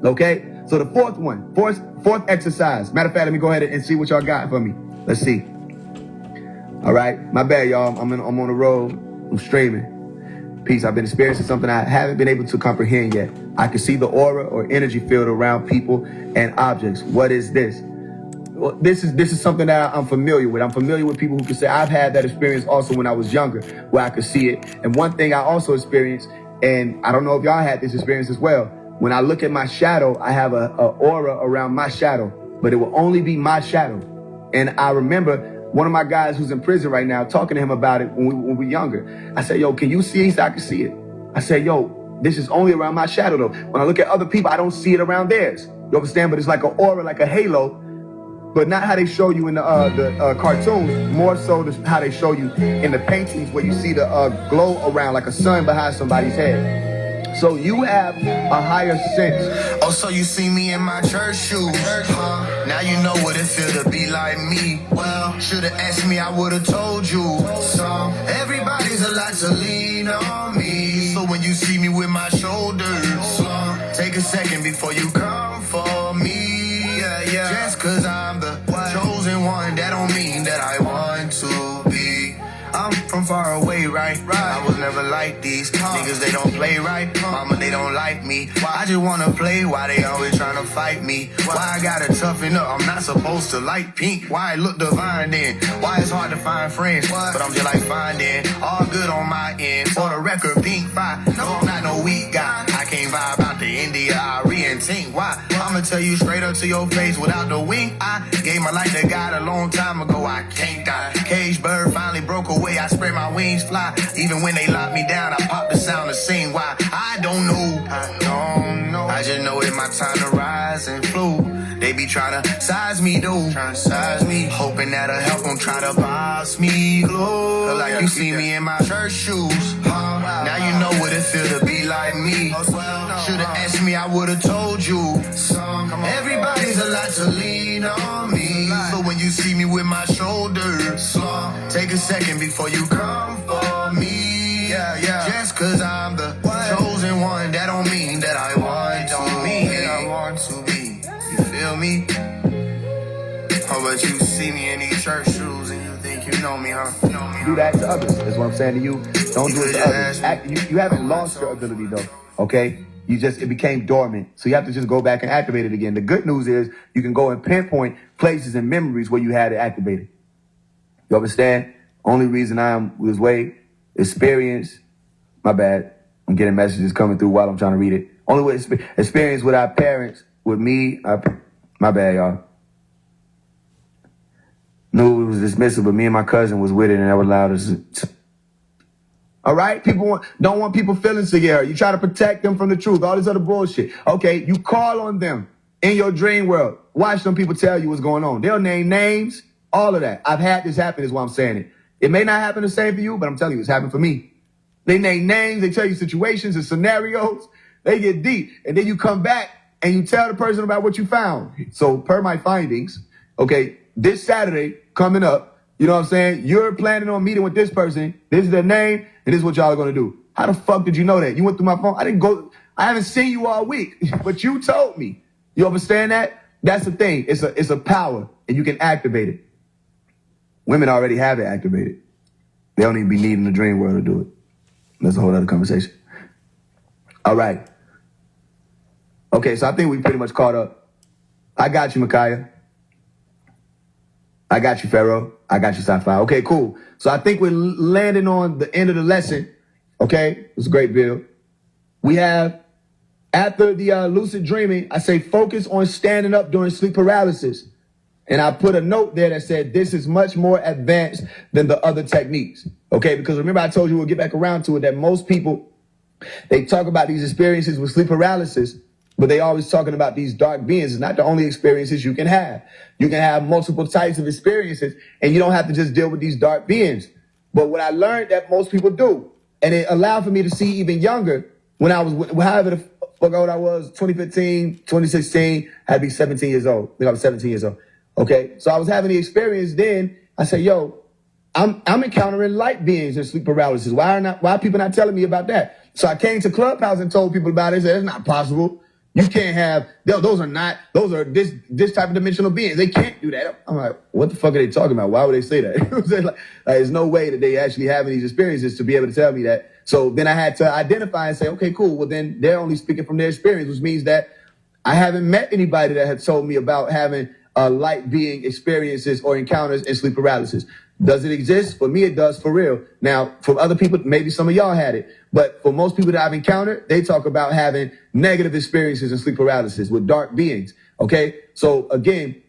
Okay? So the fourth exercise. Matter of fact, let me go ahead and see what y'all got for me. Let's see. All right. My bad, y'all. I'm on the road. I'm streaming. Peace. I've been experiencing something I haven't been able to comprehend yet. I can see the aura or energy field around people and objects. What is this? Well, this is something that I'm familiar with. I'm familiar with people who can say I've had that experience also when I was younger, where I could see it. And one thing I also experienced, and I don't know if y'all had this experience as well, when I look at my shadow, I have a aura around my shadow, but it will only be my shadow. And I remember one of my guys who's in prison right now, talking to him about it when we were younger. I said, yo, can you see it? He said, I can see it. I said, yo, this is only around my shadow though. When I look at other people, I don't see it around theirs. You understand? But it's like an aura, like a halo, but not how they show you in the cartoons, more so how they show you in the paintings, where you see the glow around like a sun behind somebody's head. So you have a higher sense. Oh, so you see me in my church shoes. Now you know what it feel to be like me. Well, should've asked me, I would've told you. So everybody's a lot to lean on me. So So when you see me with my shoulders slumped, take a second before you come for me. Yeah. Just cause I'm the chosen one, that don't mean that I want to be. I'm from far away, right? I was never like these niggas, they don't play right. Mama, they don't like me. I just wanna play, why they always trying to fight me? Why I gotta toughen up, I'm not supposed to like pink. Why I look divine then? Why it's hard to find friends, but I'm just like finding all good on my end. For the record, pink fire, no, I'm not no weak guy. I can't vibe out the India, Ari and Tink. Why? I'ma tell you straight up to your face without the wink. I gave my life to God a long time ago, I can't die. Cage bird finally broke away, I spread my wings fly. Even when they lock me down, I pop the sound to sing. Why? I don't know. I just know it's my time to rise and flow. They be trying to size me though, hoping that'll help them try to boss me low. Cause like you see me in my church shoes, now you know what it feel to be like me. Should've asked me, I would've told you. Everybody's a lot to lean on me. So when you see me with my shoulders slumped, take a second before you come for me. Yeah. Just cause I'm the chosen one, that don't mean that I want to be. You feel me? Oh, but you see me in these church shoes and you think you know me, huh? Do that to others. That's what I'm saying to you. Don't do it to others. You haven't lost your ability though, okay? It became dormant. So you have to just go back and activate it again. The good news is you can go and pinpoint places and memories where you had it activated. You understand? Only reason I am this way, experience, my bad. I'm getting messages coming through while I'm trying to read it. Only way experience with our parents, with me, my bad, y'all. Knew it was dismissive, but me and my cousin was with it, and that would allow us to. All right? People don't want people feeling to get hurt. You try to protect them from the truth, all this other bullshit. Okay, you call on them in your dream world. Watch them people tell you what's going on. They'll name names, all of that. I've had this happen is why I'm saying it. It may not happen the same for you, but I'm telling you, it's happened for me. They name names, they tell you situations and scenarios. They get deep. And then you come back and you tell the person about what you found. So per my findings, okay, this Saturday coming up, you know what I'm saying? You're planning on meeting with this person. This is their name, and this is what y'all are going to do. How the fuck did you know that? You went through my phone. I haven't seen you all week, but you told me. You understand that? That's the thing. It's a power, and you can activate it. Women already have it activated. They don't even be needing the dream world to do it. That's a whole other conversation. All right. Okay, so I think we pretty much caught up. I got you, Micaiah. I got you, Pharaoh. I got you, Sci-Fi. Okay, cool. So I think we're landing on the end of the lesson. Okay, it was a great build. We have, after the lucid dreaming, I say focus on standing up during sleep paralysis. And I put a note there that said, this is much more advanced than the other techniques. Okay, because remember I told you we'll get back around to it, that most people, they talk about these experiences with sleep paralysis, but they always talking about these dark beings. It's not the only experiences you can have. You can have multiple types of experiences, and you don't have to just deal with these dark beings. But what I learned that most people do, and it allowed for me to see even younger, when I was, however the fuck old I was, 2015, 2016, I had to be 17 years old. I think I was 17 years old. Okay, so I was having the experience then. I said, yo, I'm encountering light beings in sleep paralysis. Why are people not telling me about that? So I came to Clubhouse and told people about it. I said, it's not possible. You can't have, those are this type of dimensional beings. They can't do that. I'm like, what the fuck are they talking about? Why would they say that? like, there's no way that they actually having these experiences to be able to tell me that. So then I had to identify and say, okay, cool. Well, then they're only speaking from their experience, which means that I haven't met anybody that had told me about having light being experiences or encounters in sleep paralysis. Does it exist? For me, it does, for real. Now, for other people, maybe some of y'all had it. But for most people that I've encountered, they talk about having negative experiences in sleep paralysis with dark beings. Okay? So again,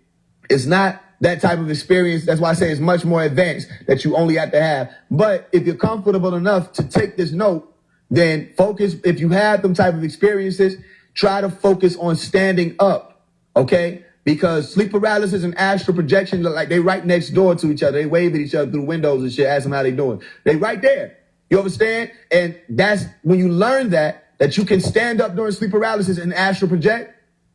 it's not that type of experience. That's why I say it's much more advanced that you only have to have. But if you're comfortable enough to take this note, then focus. If you have them type of experiences, try to focus on standing up. Okay? Because sleep paralysis and astral projection look like they right next door to each other. They wave at each other through windows and shit, ask them how they doing. They right there. You understand? And that's when you learn that you can stand up during sleep paralysis and astral project.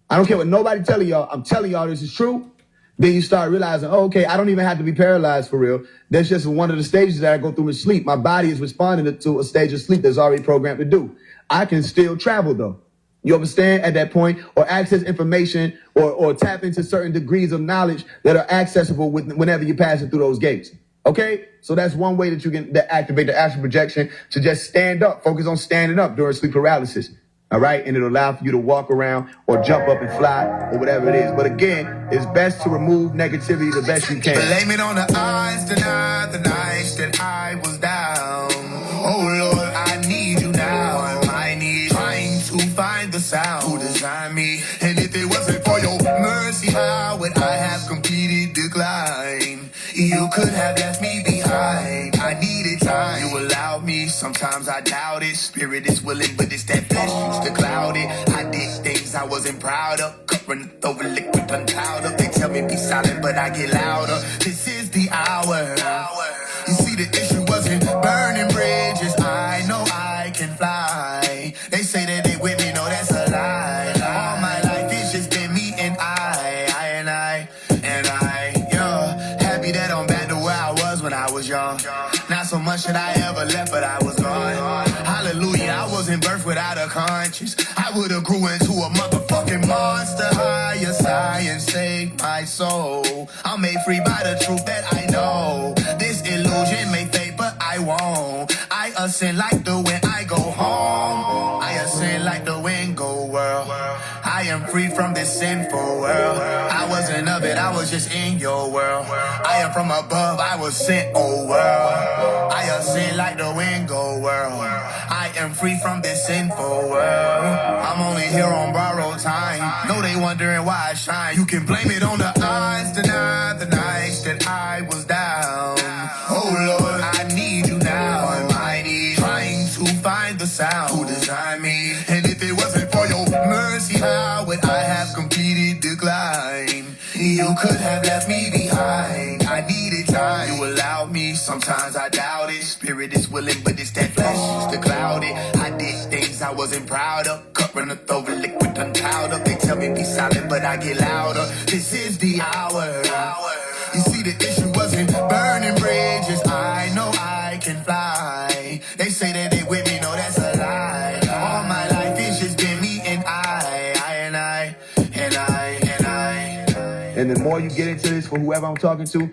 I don't care what nobody telling y'all. I'm telling y'all this is true. Then you start realizing, oh, okay, I don't even have to be paralyzed for real. That's just one of the stages that I go through in sleep. My body is responding to a stage of sleep that's already programmed to do. I can still travel though. You understand at that point, or access information or tap into certain degrees of knowledge that are accessible whenever you're passing through those gates. Okay? So that's one way that you can activate the astral projection, to just stand up, focus on standing up during sleep paralysis. All right? And it'll allow for you to walk around or jump up and fly or whatever it is. But again, it's best to remove negativity the best you can. Blame it on the eyes, deny the nights that I was down. Oh Lord, I need you now. I need trying to find the sound. Who designed me? And if it wasn't for your mercy, how would I have completed decline? You could have left me behind. I needed time. You allowed me. Sometimes I doubt it. Spirit is willing, but it's that flesh used to cloud it. I did things I wasn't proud of. Covering over liquid uncloud up. They tell me be silent, but I get louder. This is the hour. You see, the issue wasn't burning bridges. I know I can fly. They say that they with me, no, that's a lie. All my life it's just been me and I, yeah. Happy that I'm back to where I was when I was young. Not so much that I ever left, but I was gone. Hallelujah, I wasn't birthed without a conscience. I would've grew into a motherfucking monster. Higher science saved my soul. I'm made free by the truth that I know. This illusion may fade, but I won't. I ascend like the wind, I go home. I ascend like the wind, go world. I am free from this sinful world. I wasn't of it, I was just in your world. I am from above, I was sent, oh world. I ascend like the wind, go world. I am free from this sinful world. I'm only here on borrowed time. Know they wondering why I shine. You can blame it on the eyes, deny the nights that I was down. Oh Lord, I need you now. Almighty, trying to find the sound. Who designed me? And if it wasn't for your mercy, how would I have completed decline? You could have left me behind. I needed time. You allowed me. Sometimes I doubt it. Spirit is willing, but it's that flesh used to cloud it. I did things I wasn't proud of. Covering up over liquid uncloud up. They tell me be silent, but I get louder. This is the hour. You see, the issue wasn't burning bridges. I know I can fly. They say that they with me, no, that's a lie. All my life it's just been me and I. And the more you get into this for whoever I'm talking to,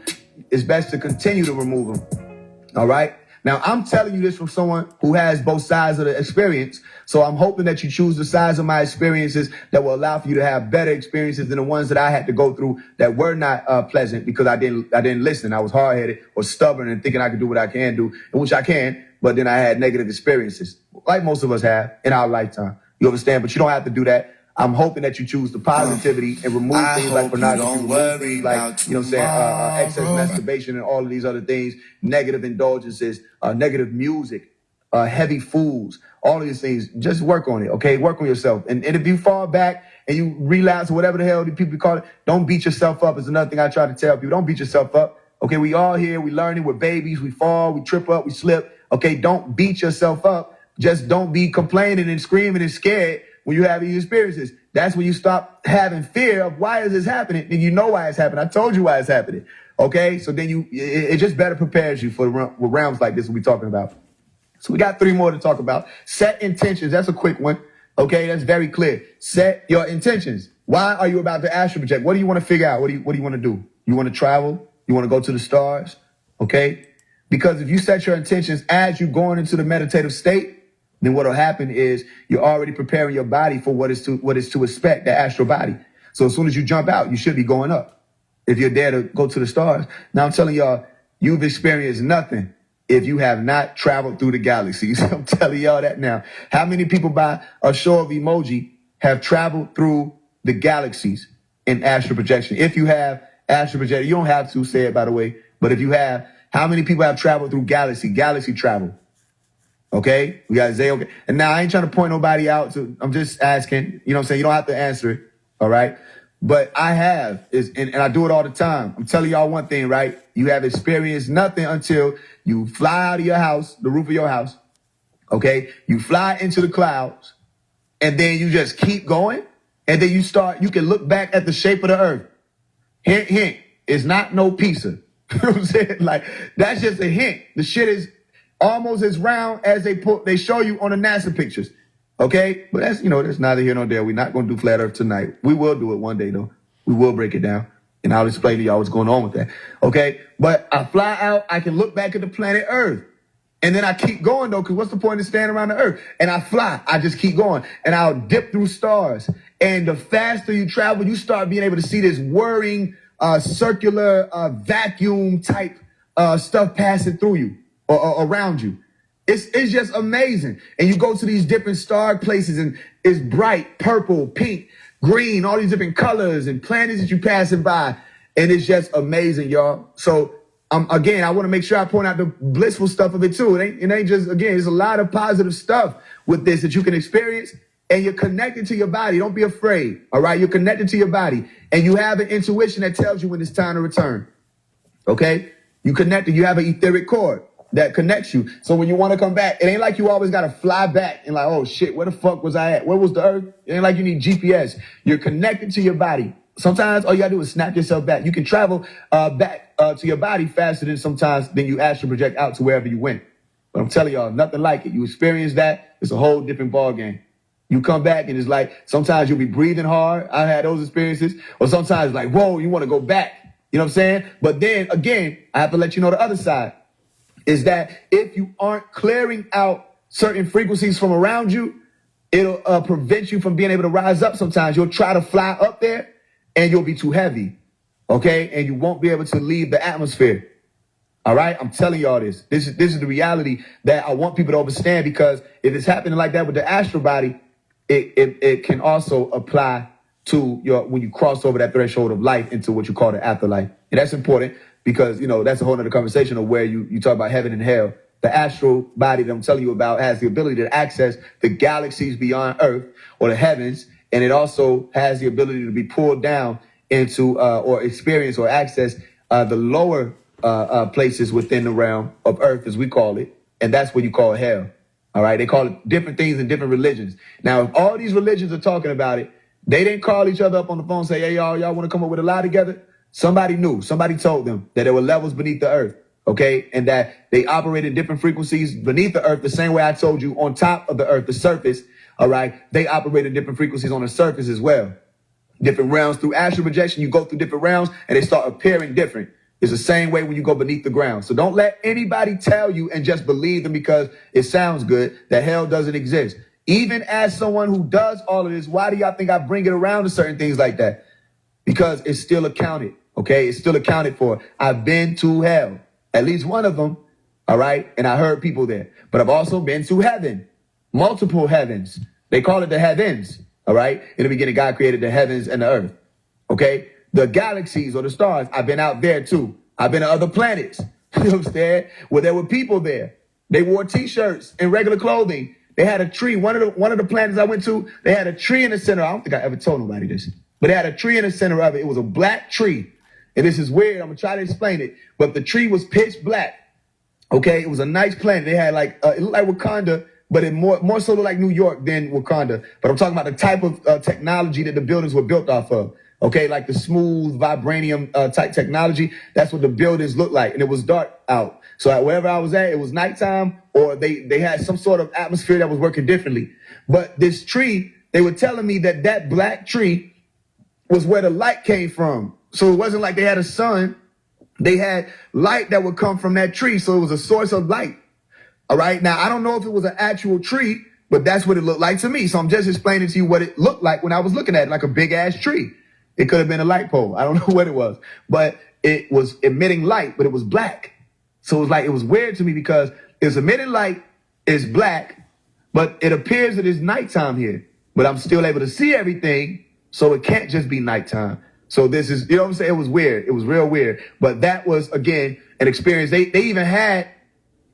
it's best to continue to remove them. All right? Now, I'm telling you this from someone who has both sides of the experience. So I'm hoping that you choose the sides of my experiences that will allow for you to have better experiences than the ones that I had to go through that were not pleasant because I didn't listen. I was hard-headed or stubborn and thinking I could do what I can do, which I can, but then I had negative experiences, like most of us have in our lifetime. You understand? But you don't have to do that. I'm hoping that you choose the positivity and remove things like pornography, remove things like, you know what I'm saying, excess masturbation and all of these other things, negative indulgences, negative music, heavy foods, all of these things. Just work on it, okay? Work on yourself. And if you fall back and you relapse or whatever the hell the people call it, don't beat yourself up. Is another thing I try to tell people. Don't beat yourself up. Okay, we all here, we learning, we're babies, we fall, we trip up, we slip. Okay, don't beat yourself up. Just don't be complaining and screaming and scared when you have these experiences. That's when you stop having fear of why is this happening, and you know why it's happening. I told you why it's happening. Okay, so then it just better prepares you for realms like this we're talking about. So we got 3 more to talk about. Set intentions. That's a quick one. Okay, that's very clear. Set your intentions. Why are you about to astral project? What do you want to figure out? What do you want to do? You want to travel? You want to go to the stars? Okay, because if you set your intentions as you're going into the meditative state, then what'll happen is you're already preparing your body for what is to expect, the astral body. So as soon as you jump out, you should be going up. If you're there to go to the stars. Now I'm telling y'all, you've experienced nothing if you have not traveled through the galaxies. I'm telling y'all that now. How many people by a show of emoji have traveled through the galaxies in astral projection? If you have astral projection, you don't have to say it, by the way, but if you have, how many people have traveled through galaxy travel? Okay, we got Zay. Okay, and now I ain't trying to point nobody out. So I'm just asking. You know what I'm saying? You don't have to answer it. All right, but I have and I do it all the time. I'm telling y'all one thing, right? You have experienced nothing until you fly out of your house, the roof of your house. Okay, you fly into the clouds, and then you just keep going, and then you can look back at the shape of the earth. Hint, hint. It's not no pizza. You know what I'm saying? Like, that's just a hint. The shit is almost as round as they show you on the NASA pictures. Okay? But that's neither here nor there. We're not going to do flat earth tonight. We will do it one day, though. We will break it down. And I'll explain to y'all what's going on with that. Okay? But I fly out. I can look back at the planet Earth. And then I keep going, though, because what's the point of standing around the Earth? And I fly. I just keep going. And I'll dip through stars. And the faster you travel, you start being able to see this whirring, circular, vacuum type stuff passing through you or around you. It's just amazing. And you go to these different star places, and it's bright, purple, pink, green, all these different colors and planets that you're passing by. And it's just amazing, y'all. So, again, I want to make sure I point out the blissful stuff of it too. It ain't just, again, there's a lot of positive stuff with this that you can experience, and you're connected to your body. Don't be afraid. All right. You're connected to your body, and you have an intuition that tells you when it's time to return. Okay. You connected. You have an etheric cord that connects you. So when you want to come back, it ain't like you always got to fly back and like, oh shit, where the fuck was I at? Where was the earth? It ain't like you need GPS. You're connected to your body. Sometimes all you gotta do is snap yourself back. You can travel back to your body faster than you astral project out to wherever you went. But I'm telling y'all, nothing like it. You experience that, it's a whole different ball game. You come back and it's like, sometimes you'll be breathing hard. I had those experiences. Or sometimes like, whoa, you want to go back. You know what I'm saying? But then again, I have to let you know the other side is that if you aren't clearing out certain frequencies from around you, it'll prevent you from being able to rise up sometimes. You'll try to fly up there, and you'll be too heavy, okay? And you won't be able to leave the atmosphere, all right? I'm telling y'all this. This is the reality that I want people to understand, because if it's happening like that with the astral body, it can also apply to when you cross over that threshold of life into what you call the afterlife. And that's important because, that's a whole other conversation of where you talk about heaven and hell. The astral body that I'm telling you about has the ability to access the galaxies beyond Earth or the heavens. And it also has the ability to be pulled down into or experience or access the lower places within the realm of Earth, as we call it. And that's what you call hell. All right. They call it different things in different religions. Now, if all these religions are talking about it, they didn't call each other up on the phone and say, hey, y'all want to come up with a lie together? Somebody knew. Somebody told them that there were levels beneath the Earth. OK, and that they operate in different frequencies beneath the Earth, the same way I told you on top of the Earth, the surface. All right. They operate in different frequencies on the surface as well. Different realms through astral projection. You go through different realms and they start appearing different. It's the same way when you go beneath the ground. So don't let anybody tell you and just believe them because it sounds good that hell doesn't exist. Even as someone who does all of this, why do y'all think I bring it around to certain things like that? Because it's still accounted. OK, it's still accounted for. I've been to hell, at least one of them. All right. And I heard people there, but I've also been to heaven. Multiple heavens. They call it the heavens. All right. In the beginning, God created the heavens and the earth. Okay. The galaxies or the stars. I've been out there too. I've been to other planets. You know what I'm saying? Where there were people there. They wore t-shirts and regular clothing. They had a tree. One of the planets I went to, they had a tree in the center. I don't think I ever told nobody this, but they had a tree in the center of it. It was a black tree. And this is weird. I'm gonna try to explain it. But the tree was pitch black. Okay. It was a nice planet. They had it looked like Wakanda, but it more so looked like New York than Wakanda. But I'm talking about the type of technology that the buildings were built off of. Okay, like the smooth vibranium type technology. That's what the buildings looked like. And it was dark out. So wherever I was at, it was nighttime, or they had some sort of atmosphere that was working differently. But this tree, they were telling me that black tree was where the light came from. So it wasn't like they had a sun. They had light that would come from that tree. So it was a source of light. All right. Now, I don't know if it was an actual tree, but that's what it looked like to me. So I'm just explaining to you what it looked like when I was looking at it, like a big ass tree. It could have been a light pole. I don't know what it was, but it was emitting light, but it was black. So it was weird to me because it's emitting light, it's black, but it appears that it's nighttime here, but I'm still able to see everything. So it can't just be nighttime. So this is, you know what I'm saying? It was weird. It was real weird. But that was, again, an experience. They even had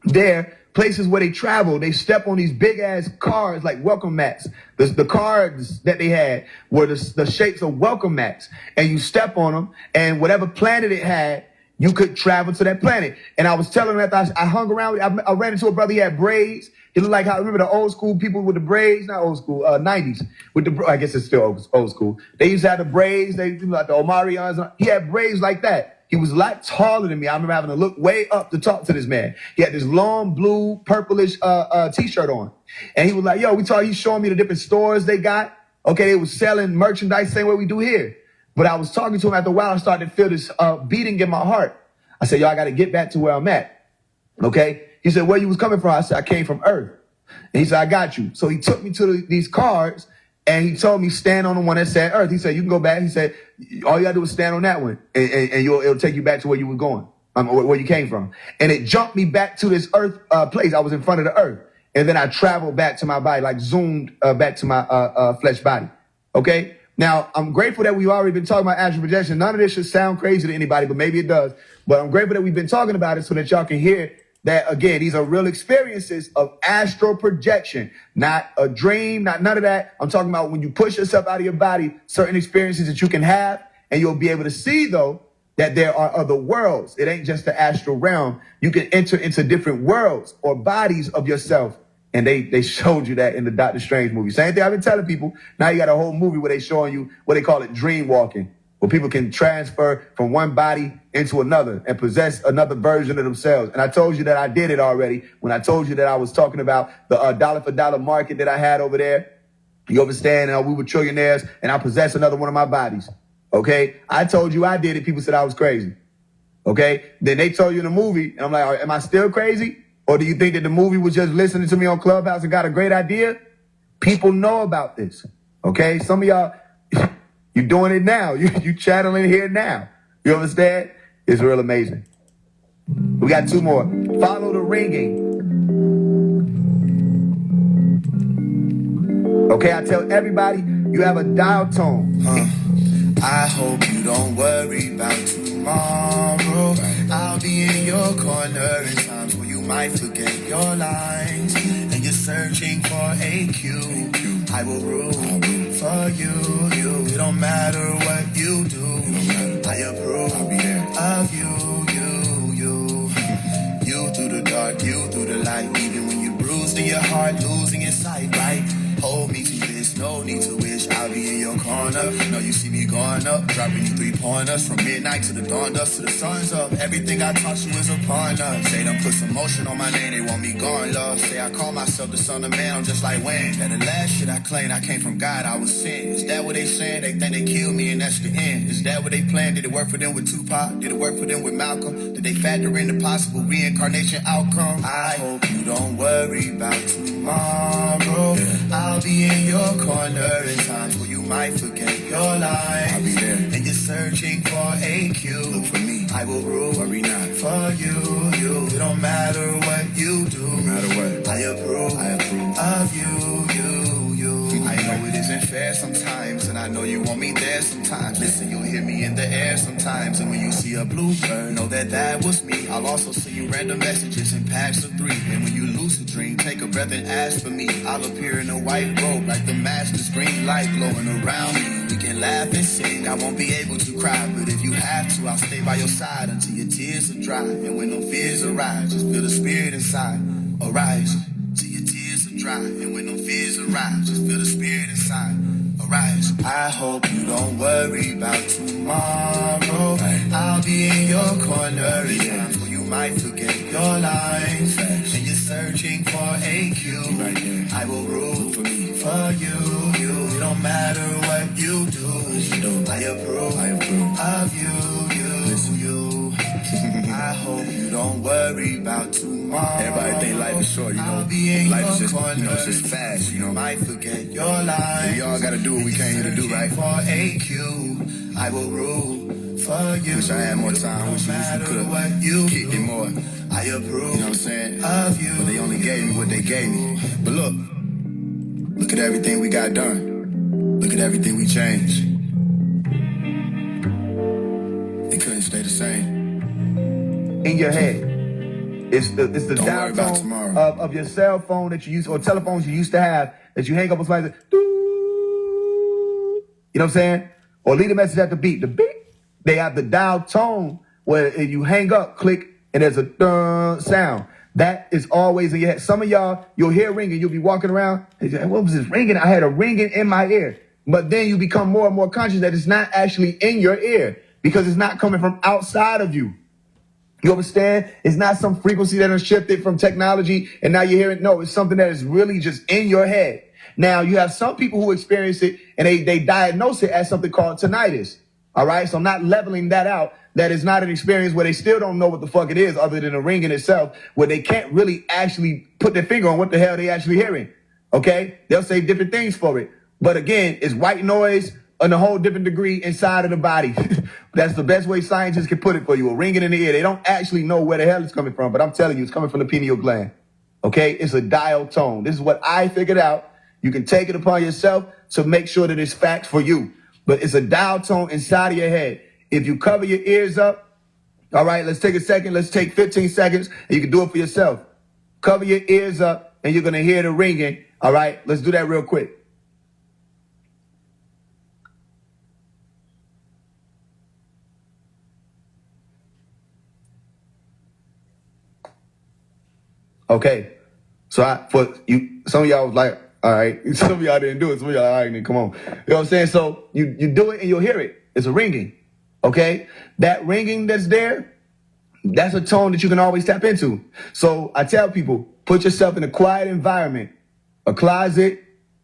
there places where they travel. They step on these big ass cars like welcome mats. The cars that they had were the shapes of welcome mats. And you step on them, and whatever planet it had, you could travel to that planet. And I was telling him after I hung around, I ran into a brother, he had braids. He looked like, remember the old school people with the braids? Not old school, 90s. With the, I guess it's still old school. They used to have the braids, they like the Omarions. He had braids like that. He was a lot taller than me. I remember having to look way up to talk to this man. He had this long blue, purplish t-shirt on. And he was like, yo, he's showing me the different stores they got. Okay, they was selling merchandise same way we do here. But I was talking to him after a while, I started to feel this beating in my heart. I said, yo, I got to get back to where I'm at. Okay? He said, where you was coming from? I said, I came from Earth. And he said, I got you. So he took me to these cards and he told me stand on the one that said Earth. He said, you can go back. He said, all you got to do is stand on that one and it'll take you back to where you were going, where you came from. And it jumped me back to this Earth place. I was in front of the Earth. And then I traveled back to my body, like zoomed back to my flesh body. Okay? Now, I'm grateful that we've already been talking about astral projection. None of this should sound crazy to anybody, but maybe it does. But I'm grateful that we've been talking about it so that y'all can hear that, again, these are real experiences of astral projection, not a dream, not none of that. I'm talking about when you push yourself out of your body, certain experiences that you can have, and you'll be able to see, though, that there are other worlds. It ain't just the astral realm. You can enter into different worlds or bodies of yourself. And they showed you that in the Doctor Strange movie. Same thing I've been telling people. Now you got a whole movie where they showing you what they call it dream walking, where people can transfer from one body into another and possess another version of themselves. And I told you that I did it already when I told you that I was talking about the dollar for dollar market that I had over there. You understand? We were trillionaires and I possessed another one of my bodies. Okay? I told you I did it. People said I was crazy. Okay? Then they told you in the movie and I'm like, am I still crazy? Or do you think that the movie was just listening to me on Clubhouse and got a great idea? People know about this, okay? Some of y'all, you're doing it now. You channeling here now. You understand? It's real amazing. We got two more. Follow the ringing. Okay, I tell everybody you have a dial tone. I hope you don't worry about tomorrow. I'll be in your corner in times where you might forget your lines and you're searching for a cue. I will root for you. It don't matter what you do. I approve of you through the dark, you through the light. Even when you're bruised in your heart, losing your sight, right? Hold me to this, no need to wish. I'll be in your corner. Know you see me going up, dropping you 3-pointers from midnight to the dawn, dust to the sun's up. Everything I taught you is upon us. They done put some motion on my name, they want me gone, love. Say I call myself the son of man, I'm just like when. And the last shit I claimed, I came from God, I was sin. Is that what they saying? They think they killed me and that's the end. Is that what they planned? Did it work for them with Tupac? Did it work for them with Malcolm? Did they factor in the possible reincarnation outcome? I hope you don't worry about tomorrow. I'll be in your corner in times where you might forget your life. I'll be there. And you're searching for a cue. Look for me. I will rule. Worry not. For you. It don't matter what you do. No matter what. I approve of you. I know it isn't fair sometimes, and I know you want me there sometimes. Listen, you'll hear me in the air sometimes, and when you see a bluebird, know that was me. I'll also send you random messages in packs of 3, and when you lucid dream, take a breath and ask for me. I'll appear in a white robe like the master's green light glowing around me. We can laugh and sing, I won't be able to cry, but if you have to, I'll stay by your side until your tears are dry. And when no fears arise, just feel the spirit inside arise. Till your tears are dry, and when no fears arise, just feel the spirit inside arise. I hope you don't worry about tomorrow. I'll be in your corner in times where you might forget your life, and you're searching for a cue. Right there. I will rule for you. It don't matter what you do. I approve of you. Listen, you. I hope you don't worry about tomorrow. Everybody think life is short, you know. Life is just, it's just fast, you know. Might forget your life. We all gotta do what we came here to do, right? For a cue, I will rule for you. Wish I had more time. Wish you could have kicked it more. I approve. You know what I'm saying? Of you. But they only gave me what they gave me. But look at everything we got done. Look at everything we changed. It couldn't stay the same. In your head. It's the Don't dial worry about tone tomorrow. of your cell phone that you use, or telephones you used to have, that you hang up with somebody that, doo, you know what I'm saying? Or leave a message at the beep. The beep, they have the dial tone where if you hang up, click, and there's a sound. That is always in your head. Some of y'all, you'll hear ringing, you'll be walking around, and you say, what was this ringing? I had a ringing in my ear. But then you become more and more conscious that it's not actually in your ear because it's not coming from outside of you. You understand? It's not some frequency that has shifted from technology and now you're hearing. No, it's something that is really just in your head. Now, you have some people who experience it and they diagnose it as something called tinnitus. All right? So I'm not leveling that out. That is not an experience where they still don't know what the fuck it is other than a ring in itself, where they can't really actually put their finger on what the hell they actually hearing. Okay? They'll say different things for it. But again, it's white noise on a whole different degree inside of the body. That's the best way scientists can put it for you. A ringing in the ear. They don't actually know where the hell it's coming from, but I'm telling you, it's coming from the pineal gland. Okay? It's a dial tone. This is what I figured out. You can take it upon yourself to make sure that it's facts for you. But it's a dial tone inside of your head. If you cover your ears up, all right, let's take a second. Let's take 15 seconds, and you can do it for yourself. Cover your ears up, and you're going to hear the ringing. All right, let's do that real quick. Okay, so for you, some of y'all was like, all right, some of y'all didn't do it. Some of y'all, all right, then come on. You know what I'm saying? So you do it and you'll hear it. It's a ringing. Okay, that ringing that's there, that's a tone that you can always tap into. So I tell people, put yourself in a quiet environment, a closet.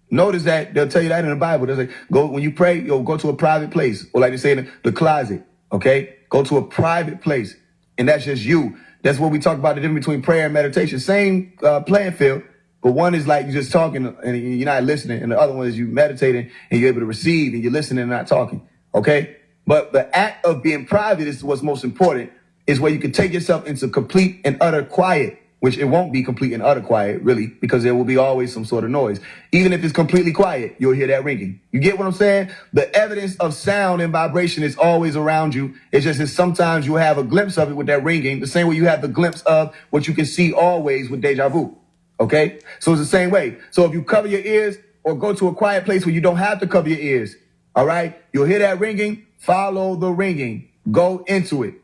Notice that they'll tell you that in the Bible. They'll say, go when you pray, go to a private place, or like they say in the closet. Okay, go to a private place, and that's just you. That's what we talk about, the difference between prayer and meditation. Same playing field, but one is like you're just talking and you're not listening, and the other one is you meditating and you're able to receive and you're listening and not talking. Okay. But the act of being private is what's most important, is where you can take yourself into complete and utter quiet, which it won't be complete and utter quiet, really, because there will be always some sort of noise. Even if it's completely quiet, you'll hear that ringing. You get what I'm saying? The evidence of sound and vibration is always around you. It's just that sometimes you have a glimpse of it with that ringing, the same way you have the glimpse of what you can see always with deja vu. Okay? So it's the same way. So if you cover your ears or go to a quiet place where you don't have to cover your ears, all right, you'll hear that ringing. Follow the ringing. Go into it.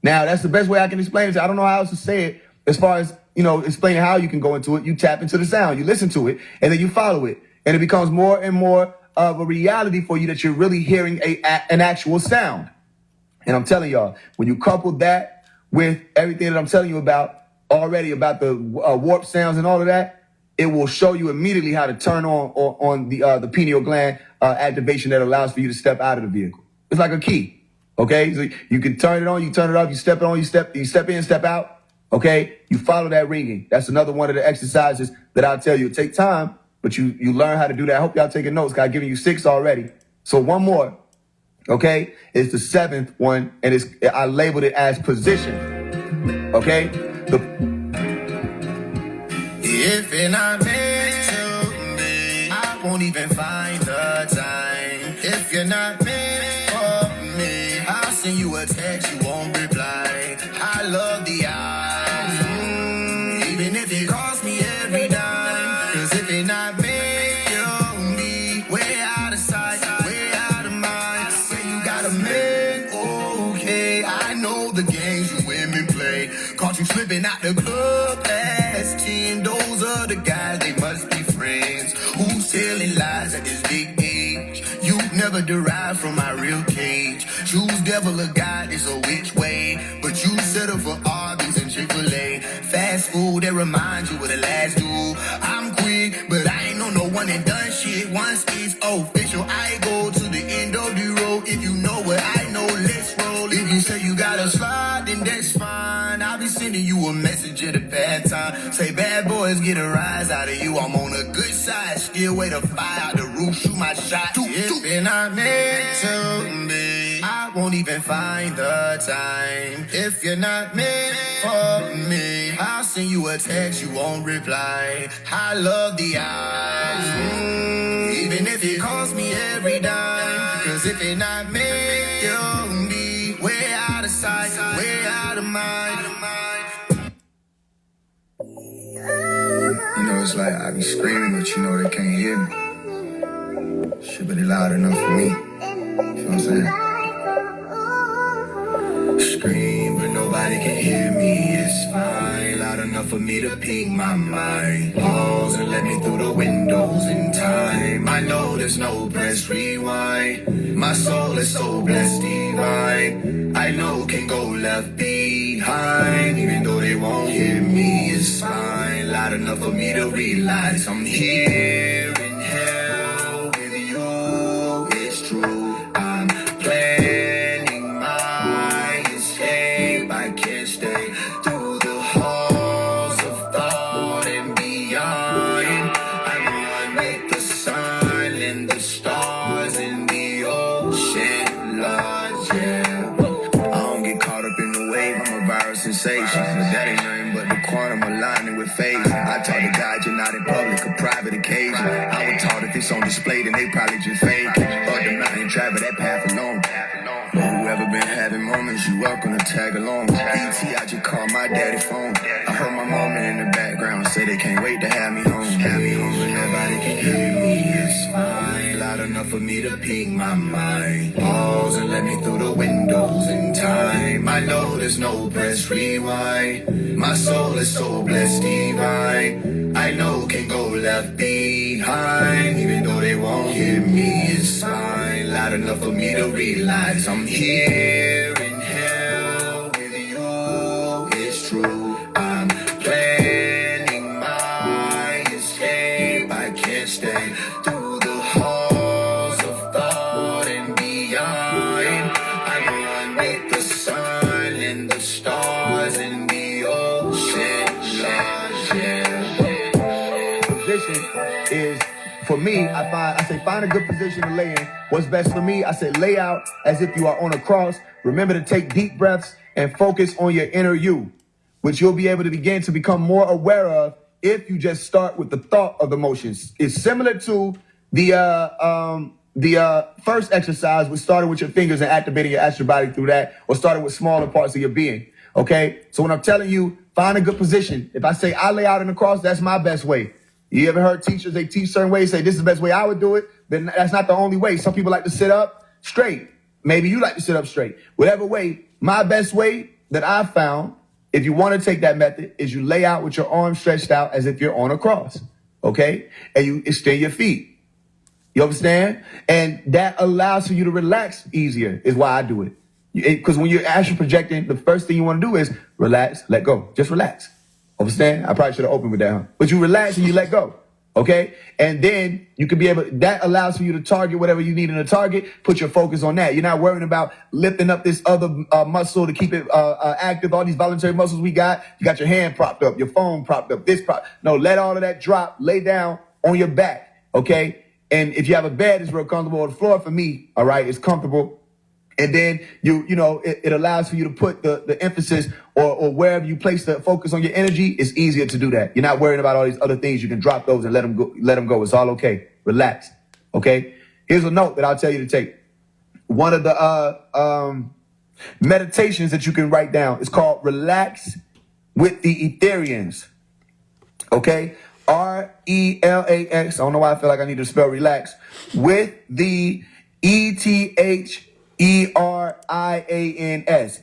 Now, that's the best way I can explain it. I don't know how else to say it as far as, explaining how you can go into it. You tap into the sound. You listen to it, and then you follow it. And it becomes more and more of a reality for you that you're really hearing an actual sound. And I'm telling y'all, when you couple that with everything that I'm telling you about already, about the warp sounds and all of that, it will show you immediately how to turn on the pineal gland activation that allows for you to step out of the vehicle. It's like a key, okay? So you can turn it on, you turn it off, you step it on, you step in, step out, okay? You follow that ringing. That's another one of the exercises that I'll tell you. It take time, but you learn how to do that. I hope y'all taking notes, because I've given you 6 already. So one more, okay? It's the 7th one, and I labeled it as position, okay? If you're not meant to be, I won't even find the time. If you're not meant for me, I'll send you a text, you won't reply. I love the eyes, even if it costs me every dime. Cause if you're not meant to me, way out of sight, way out of mind. Say you got a man, okay, I know the games you women play. Caught you slipping out the club last 10. Those are the guys, they must be friends. Who's telling lies at this big age? You never derived from my real cage. Choose devil or God is a which way, but you settle for Arby's and Chick-fil-A. Fast food that reminds you of the last dude. I'm quick, but I ain't know no one that done shit. Once it's official, I go to the end of the road. If you know what I know, let's roll. If you say you gotta slide, then that's fine. I'll be sending you a message at a bad time. Say bad boys get a rise out of you. I'm on a good side, still wait a fire out the roof, shoot my shot. If you're not meant to be, I won't even find the time. If you're not meant for me, I'll send you a text, you won't reply. I love the eyes, even if it costs me every dime. Cause if you're not meant to be, way out of sight, way out of mind. You know, it's like I be screaming, but you know they can't hear me. Shit, but it loud enough for me. You know what I'm saying? Scream, but nobody can hear me. It's fine, loud enough for me to ping my mind. Pause and let me through the windows in time. I know there's no press rewind. My soul is so blessed, divine. I know can go left behind. Even though they won't hear me, it's fine, loud enough for me to realize I'm here in hell with you. It's true, I'm planning my escape. I can't stay through the halls of thought and beyond. I run with the sun and the stars and the ocean lodge, yeah. I don't get caught up in the wave, I'm a viral sensation. But that ain't nothing but the quantum aligning with phase. I taught the God you're not in public, a private occasion. I was taught if it's on display, then they probably just fake it. Up the mountain, travel that path alone. But whoever been having moments, you welcome to tag along. BT, I just called my daddy phone. I heard my mama in the background say they can't wait to have me home. Have me home, but nobody can hear me. It's fine, loud enough for me to ping my mind. Pause and let me through the windows in time. I know there's no press rewind. My soul is so blessed, divine. I know can go left behind. Even though they won't hear me, it's fine, loud enough for me to realize I'm here in hell with you. It's true, I'm planning my escape. I can't stay through the halls of thought and beyond. I run with the sun and the stars and the ocean lodge, yeah. Position is, for me, I say find a good position to lay in. What's best for me? I say lay out as if you are on a cross. Remember to take deep breaths and focus on your inner you, which you'll be able to begin to become more aware of if you just start with the thought of the motions. It's similar to the first exercise, which started with your fingers and activating your astral body through that, or started with smaller parts of your being. Okay? So when I'm telling you, find a good position. If I say I lay out in the cross, that's my best way. You ever heard teachers, they teach certain ways, say this is the best way I would do it? Then that's not the only way. Some people like to sit up straight. Maybe you like to sit up straight. Whatever way, my best way that I've found, if you want to take that method, is you lay out with your arms stretched out as if you're on a cross. Okay? And you extend your feet. You understand? And that allows for you to relax easier, is why I do it. Because when you're astral projecting, the first thing you want to do is relax, let go. Just relax. Understand? I probably should have opened with that, huh? But you relax and you let go. Okay? And then you can be able, that allows for you to target whatever you need in a target, put your focus on that. You're not worrying about lifting up this other muscle to keep it active, all these voluntary muscles we got. You got your hand propped up, your phone propped up, this prop. No, let all of that drop, lay down on your back. Okay? And if you have a bed, it's real comfortable. On the floor for me, all right, it's comfortable. And then it allows for you to put the emphasis or wherever you place the focus on your energy, it's easier to do that. You're not worrying about all these other things. You can drop those and let them go. It's all okay. Relax. Okay. Here's a note that I'll tell you to take. One of the meditations that you can write down is called Relax with the Etherians. Okay. RELAX. I don't know why I feel like I need to spell relax. With the ETHERIANS. Ether, IANS.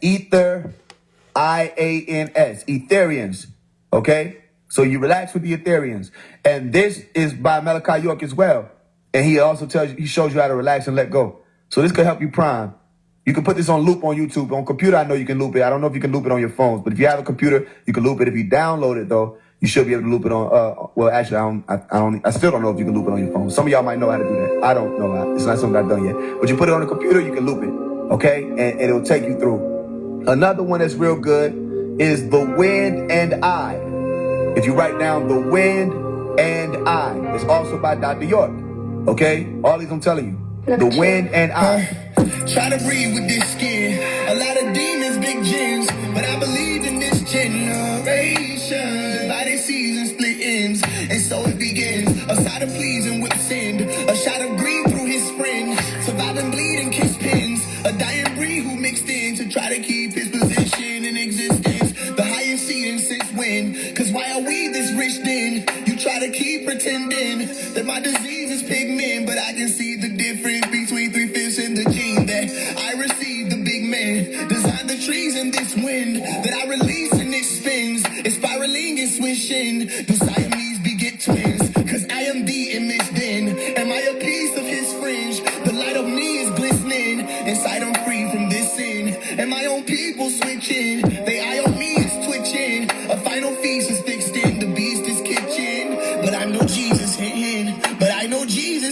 Etherians. Okay? So you relax with the Etherians. And this is by Malachi York as well. And he also he shows you how to relax and let go. So this could help you prime. You can put this on loop on YouTube. On computer, I know you can loop it. I don't know if you can loop it on your phones, but if you have a computer, you can loop it. If you download it though, you should be able to loop it on, well, actually, I still don't know if you can loop it on your phone. Some of y'all might know how to do that. I don't know how. It's not something I've done yet. But you put it on the computer, you can loop it. Okay? And it'll take you through. Another one that's real good is The Wind and I. If you write down The Wind and I, it's also by Dr. York. Okay? All these I'm telling you. The Wind and I. Try to breathe with this skin. A lot of demons, big gems, but I believe in this generation. Divided seasons, split ends, and so it begins. A side of pleasing with sin, a shot of greed through his friend. Surviving, bleeding, kiss pins. A dying breed who mixed in to try to keep his position in existence. The highest seeding since when? Cause why are we this rich then? You try to keep pretending that my disease is pigment, but I can see the difference between 3/5 and the gene that I received. The big man designed the trees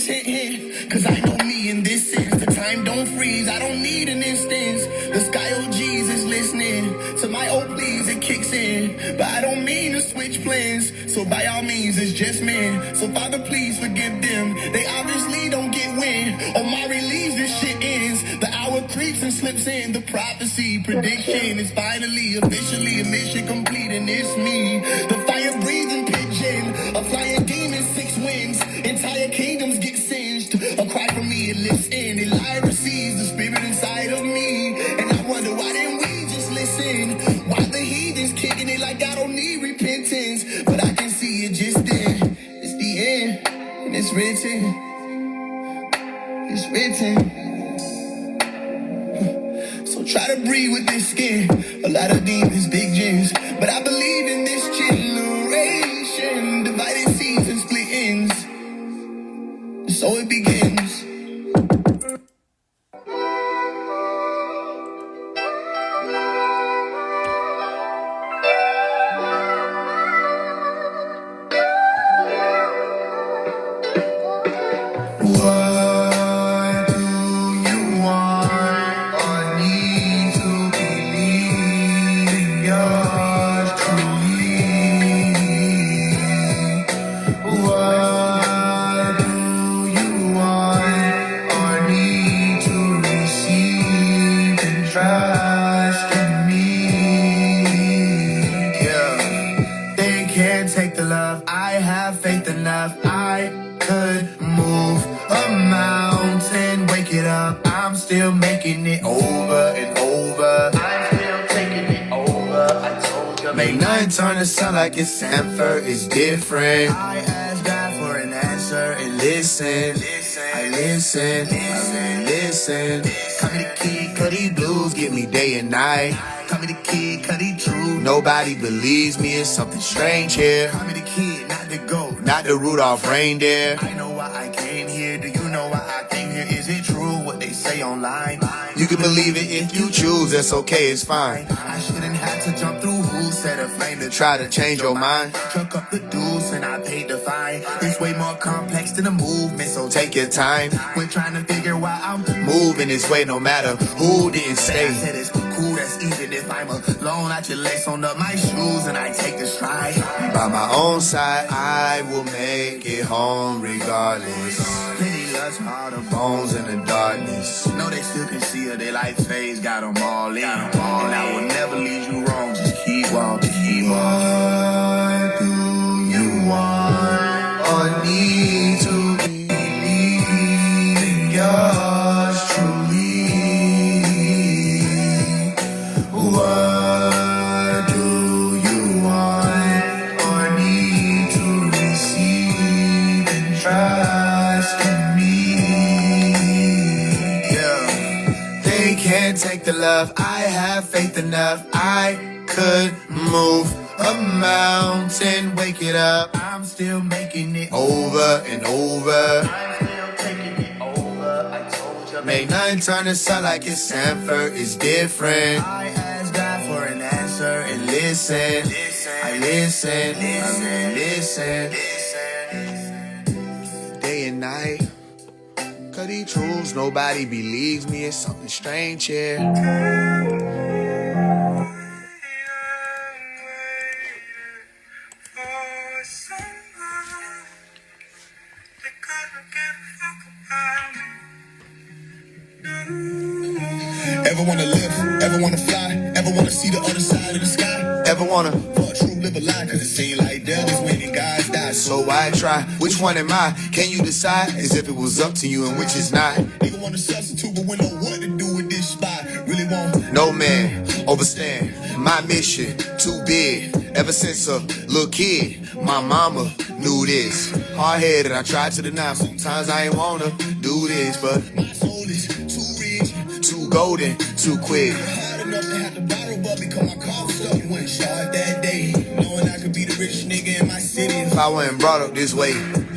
Jesus, hint, hint. Cause I know me in this sense. The time don't freeze, I don't need an instance. The sky, oh Jesus, listening to my oh please, it kicks in. But I don't mean to switch plans. So by all means, it's just men. So Father, please forgive them. They obviously don't get wind. On my release, this shit ends. The hour creeps and slips in. The prophecy, prediction is finally, officially a mission complete. And it's me, the fire breathing pigeon, a flying demon, 6 winds. Entire kingdoms get singed. A cry from me, it lifts in. Elijah receives the spirit inside of me. And I wonder, why didn't we just listen? Why the heathens kicking it like I don't need repentance? But I can see it just then. It's the end, and it's written. It's written. So try to breathe with this skin. A lot of demons, big gens. But I believe in this generation. Divided seeds and split ends. So it begins. What do you want or need to believe in yours truly? What do you want or need to receive and trust in me? Yeah, they can't take the love. I have faith enough. I could move a mountain, wake it up. I'm still making it over and over. I'm still taking it over. I told you. Make night turn to sun like it's Sanford. It's different. I ask God for an answer and listen. I listen. Call me the kid, Cuddy blues get me day and night. Call me the kid, Cuddy true. Nobody believes me, it's something strange here. Call me the kid, not the goat, not the Rudolph reindeer. I know why I came here. Do you know why I came here? Is it true what they say online? You can believe it if you choose, that's okay, it's fine. I shouldn't have to jump through hoops, set a flame to try to change your mind. Chuck up the deuce and I paid the fine. It's way more complex than a movement, so take your time. We're trying to figure why I'm moving this way no matter who didn't stay. I said it's cool, that's even if I'm alone. I just lace on up my shoes and I take the stride. By my own side, I will make it home regardless. Plenty lust, all the bones in the darkness. No, they still can see her, they like Faise, got them all in. And I will never lead you wrong, just keep walking, keep walking. What do you want or need to believe in yours truly? What do you want or need to receive and trust in me? Yeah, they can't take the love. I have faith enough. I could move a mountain, wake it up. I'm still making it over and over. I'm still taking it over. I told you. Make night turn to sun like it's Sanford. It's different. I ask God for an answer and listen. I listen. Day and night. Cuddy truths, nobody believes me. It's something strange here. Ever wanna live, ever wanna fly, ever wanna see the other side of the sky, ever wanna for a true live a lie, cause it seems like devils winning, guys die, so I try. Which one am I? Can you decide? As if it was up to you and which is not. Nigga want to substitute, but we know what to do with this spot. Really want no man, overstand my mission, too big. Ever since a little kid, my mama knew this. Hard-headed, I tried to deny. Sometimes I ain't wanna do this, but my soul is too rich, too golden, too quick. Hard enough to have to borrow, but because my car was stuck, went short that day. Knowing I could be the rich nigga in my city if I wasn't brought up this way.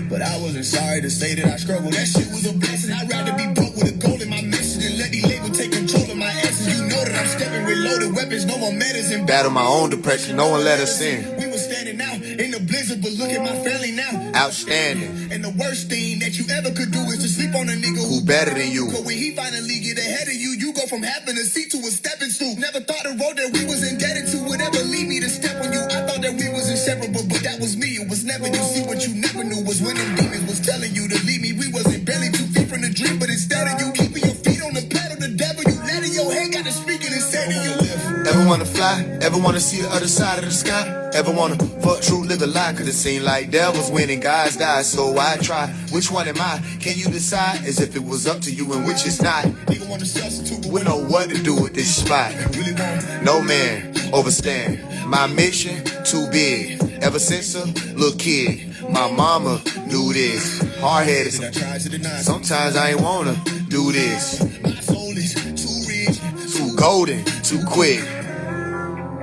But I wasn't sorry to say that I struggled. That shit was a blessing. I'd rather be broke with a goal in my message and let these labels take control of my answers. You know that I'm stepping with loaded weapons, no more medicine. Battle my own depression, no one let us in. We were standing out in the blizzard, but look at my family now. outstanding. And the worst thing that you ever could do is to sleep on a nigga Who better than you? But when he finally get ahead of you, you go from having a seat to a stepping stool. Never thought the road that we was indebted to would ever lead me to step on you. I thought that we was inseparable, but that was me. It was never you. See, what you never knew was when them demons was telling you to leave me. We wasn't barely 2 feet from the dream, but instead of you keeping your feet on the pedal, the devil you letting your head got to speaking and said in your lips. Ever wanna fly? Ever wanna see the other side of the sky? Ever wanna fuck true, live a lie? Cause it seemed like devils winning, guys die, so I try. Which one am I? Can you decide? As if it was up to you and which is not. Nigga wanna substitute, We know what to do with this spot. really want. No man overstand. My mission too big. Ever since a little kid, my mama knew this. Hard-headed. I tried to deny. Sometimes I ain't wanna do this. My soul is too rich. Too golden, too quick.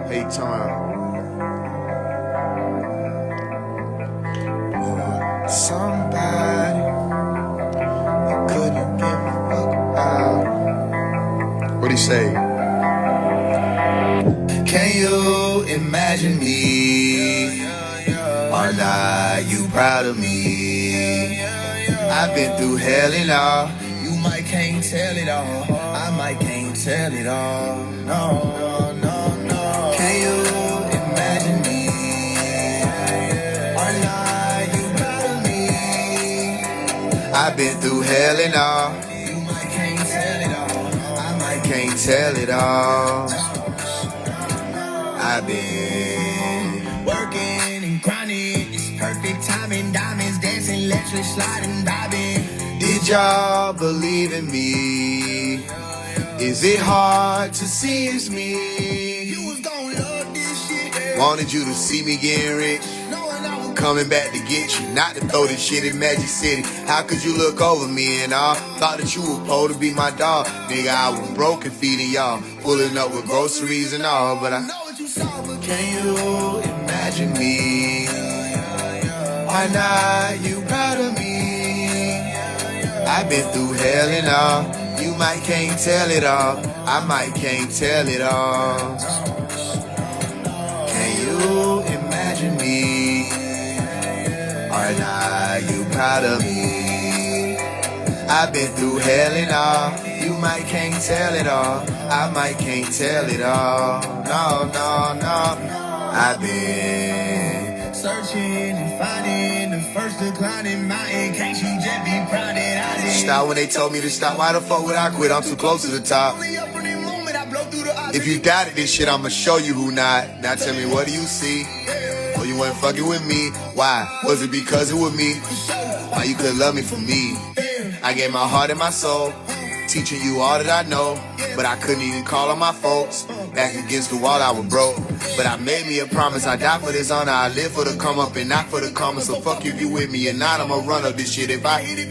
Hey, time. Somebody you couldn't give a fuck about. What'd he say? Can you imagine me? Or not you proud of me? I've been through hell and all. You might can't tell it all. I might can't tell it all. No, no, no, no. Can you imagine me? Or not you proud of me? I've been through hell and all. You might can't tell it all. I might can't tell it all. I've been Working and grinding, it's perfect timing. Diamonds dancing, electric sliding, bobbing. Did y'all believe in me? Is it hard to see it's me? You was gon' love this shit. Wanted you to see me getting rich, Knowing I was coming back to get you, not to throw this shit in Magic City. How could you look over me and all? Thought that you were supposed to be my dog. Nigga, I was broken feeding y'all, pulling up with groceries and all, but I know what you saw, but can you imagine me? Why not you proud of me? I've been through hell and all. You might can't tell it all. I might can't tell it all. Can you imagine me? Or not you proud of me? I've been through hell and all. You might can't tell it all. I might can't tell it all. No, no, no. I've been searching and finding the first declining mountain. Can't you just be proud that I did? stop when they told me to stop. Why the fuck would I quit? I'm too close to the top. Only up in the moment I blow through the odds. If you doubted this shit, I'ma show you who not. Now tell me, what do you see? Oh, you weren't fucking with me. Why? Was it because it was me? Why you couldn't love me for me? I gave my heart and my soul, teaching you all that I know. But I couldn't even call on my folks. Back against the wall, I was broke. But I made me a promise, I die for this honor. I live for the come up and not for the karma. So fuck if you with me or not, I'ma run up this shit. If I hit it,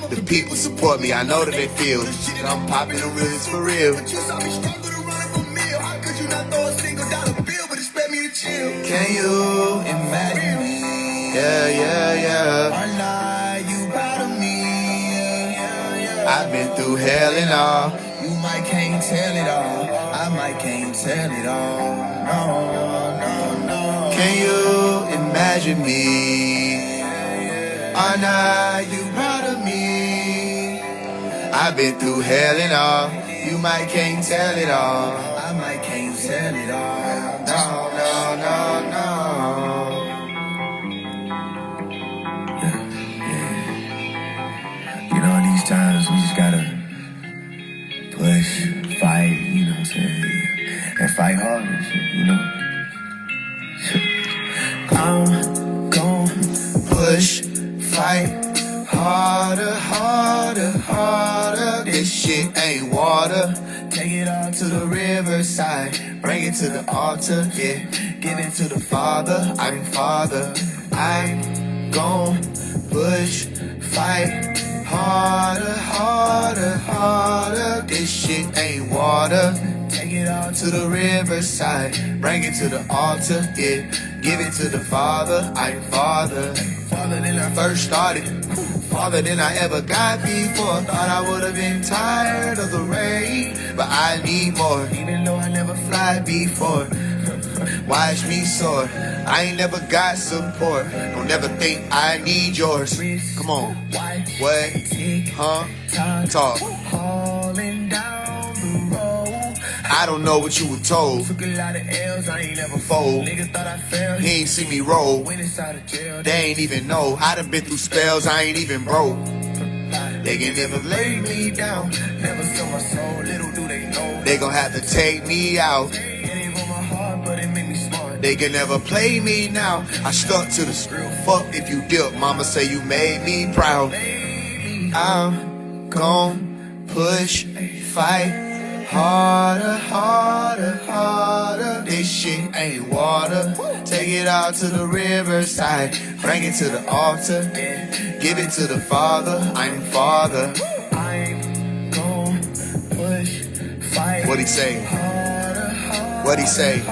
the people support me, I know that they feel that I'm popping the realest for real. You saw me struggle to run up a meal. How could you not throw a $1 bill, but expect me to chill? Can you imagine me? Yeah, yeah, yeah. Or lie, you proud of me? I've been through hell and all. You might can't tell it all. I might can't tell it all. No, no, no. Can you imagine me? Or not you proud of me? I've been through hell and all. You might can't tell it all. I might can't tell it all. No, no, no, no. You know, in these times, we just gotta push, fight, you know what I'm saying? And fight hard and shit, you know? I'm gon' Push, fight, harder, harder, harder. This shit ain't water. take it all To the riverside, bring it to the altar, yeah. Give it to the Father, I'm Father. I'm gon' push, fight, harder, harder, harder. This shit ain't water. take it all To the riverside, bring it to the altar, yeah. Give it to the Father, I'm Father. farther than I First started, farther than I ever got before. Thought I would have been tired of the rain, but I need more. even though I never Fly before, watch me soar. I ain't never got support. Don't never think I need yours. Come on. What? Huh? Talk. I don't know what you were told. Took a lot of L's, I ain't never fold. Niggas thought I failed. He ain't see me roll. Went inside of jail. They ain't even know. I done been through spells, I ain't even broke. They can never lay me down. Never sell my soul, little do they know. They gon' have to take me out. It ain't for my heart, but it made me smart. They can never play me now. I stuck to the script. Fuck if you dip. Mama say you made me proud. I'm gon' push, fight. Harder, harder, harder. This shit ain't water. Take it out to the riverside. Bring it to the altar. Give it to the Father. I'm Father. I'm gon' push, fight. What'd he say? What'd he say?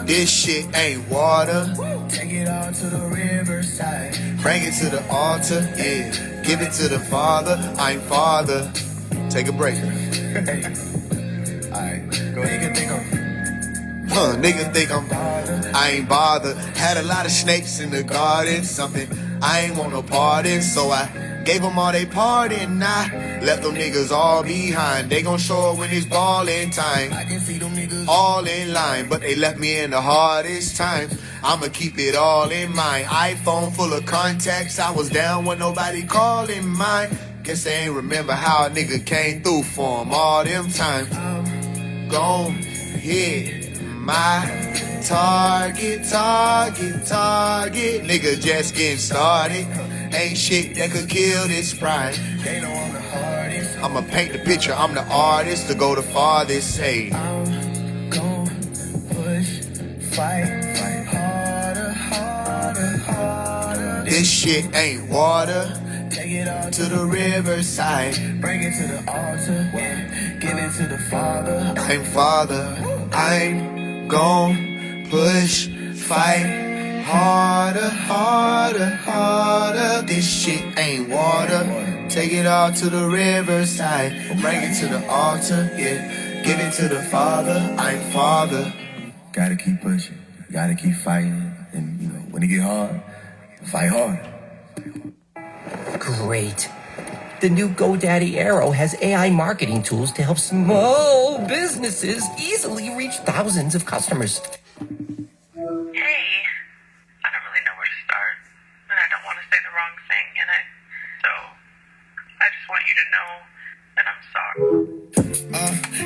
This shit ain't water. Take it out to the riverside. Bring it to the altar. Yeah. Give it to the Father. I'm Father. Take a break. Nigga think I'm I ain't bothered. Had a lot of snakes in the garden. Something I ain't want no part in. So I gave them all they part in. I left them niggas all behind. They gon' show up when it's ballin' time. I can see them niggas all in line, but they left me in the hardest times. I'ma keep it all in mind. iPhone full of contacts. I was down when nobody calling mine. Guess they ain't remember how a nigga came through for 'em all them times. Gon' hit my target. Nigga just getting started. Ain't shit that could kill this pride. They know I'm the hardest. I'ma paint the picture, I'm the artist to go the farthest. Hey, I'm gon' push, fight harder, harder, harder. This shit ain't water. Take it all to the riverside. Bring it to the altar. Give it to the Father. I'm Father. I'm gon' push, fight harder, harder, harder. This shit ain't water. Take it all to the riverside. Bring it to the altar. Yeah. Give it to the Father. I'm Father. Gotta keep pushing. Gotta keep fighting. And you know, when it get hard, fight hard. Great. The new GoDaddy Arrow has AI marketing tools to help small businesses easily reach thousands of customers. Hey, I don't really know where to start, and I don't want to say the wrong thing, so I just want you to know that I'm sorry.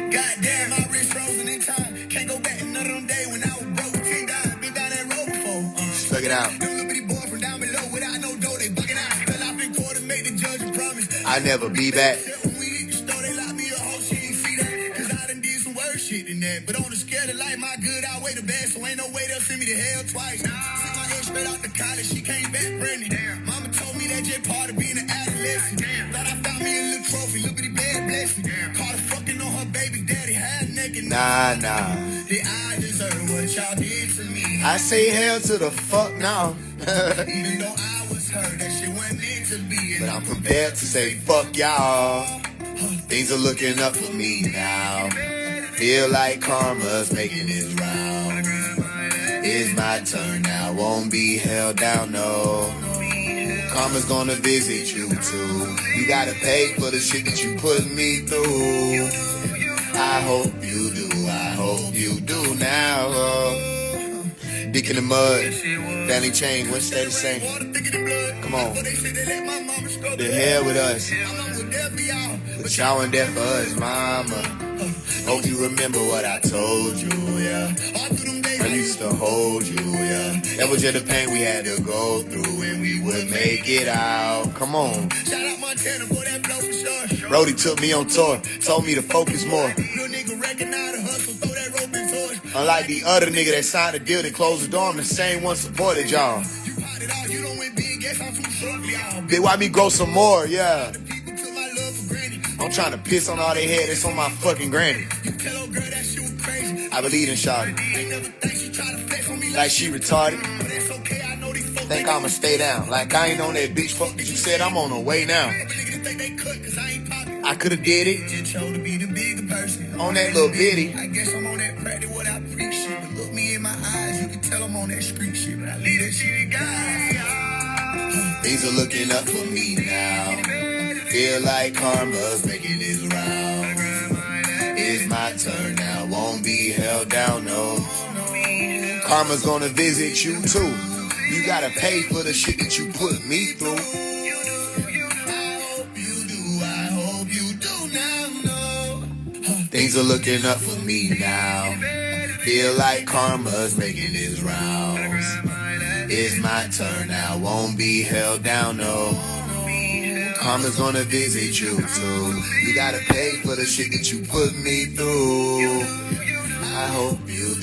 Goddamn, my wrist frozen in time. Can't go back another them day when I was broke. 10 guys been down that road before. Check it out. Them little bitty boys from down below without no dough, they bugging out. Fell off in court and made the judge a promise. I never be back. When we hit the store, they locked me a hoe, she ain't see that. Cause I done did some worse shit than that. But on the scale of life, my good outweigh the bad, so ain't no way they'll send me to hell twice. Sent my ex straight out to college, she came back pregnant. Mama told me that just part of being an adolescent. Thought I found me a little trophy, look at the bad blessing. Caught her fucking on her baby daddy, half naked. Nah. The I deserve what y'all did to me. I say hell to the fuck now. Even though I was hurt, that shit wasn't meant to be. But I'm prepared to say fuck y'all. Things are looking up for me now. Feel like karma's making its round. It's my turn now, won't be held down, no. Karma's gonna visit you too. You gotta pay for the shit that you put me through. I hope you do now. Dick in the mud, Danny Chain, what's stay the same? Come on. The hell with us. But y'all ain't there for us, mama. Hope you remember what I told you, yeah. I used to hold you, yeah. That was just the pain we had to go through, and we would make it out. Come on. Shout out Montana for that blow for sure. Brody took me on tour, told me to focus more. Unlike the other nigga that signed a deal that closed the door, I'm the same one supported y'all. Big, why me grow some more, yeah. I'm trying to piss on all they head, it's on my fucking granny. I believe in Shawty. Like she retarded. Think I'ma stay down. Like I ain't on that bitch, fuck that you said, I'm on the way now. I could've did it. On that little bitty. I guess I'm on that practice what I preach. Look me in my eyes, you can tell I'm on that street Things are looking up for me now. Feel like karma's making its round. It's my turn now, won't be held down, no. Karma's gonna visit you too. You gotta pay for the shit that you put me through. I hope you do now, no. Things are looking up for me now. Feel like karma's making its rounds. It's my turn now, won't be held down, no. Karma's gonna visit you too. You gotta pay for the shit that you put me through. I hope you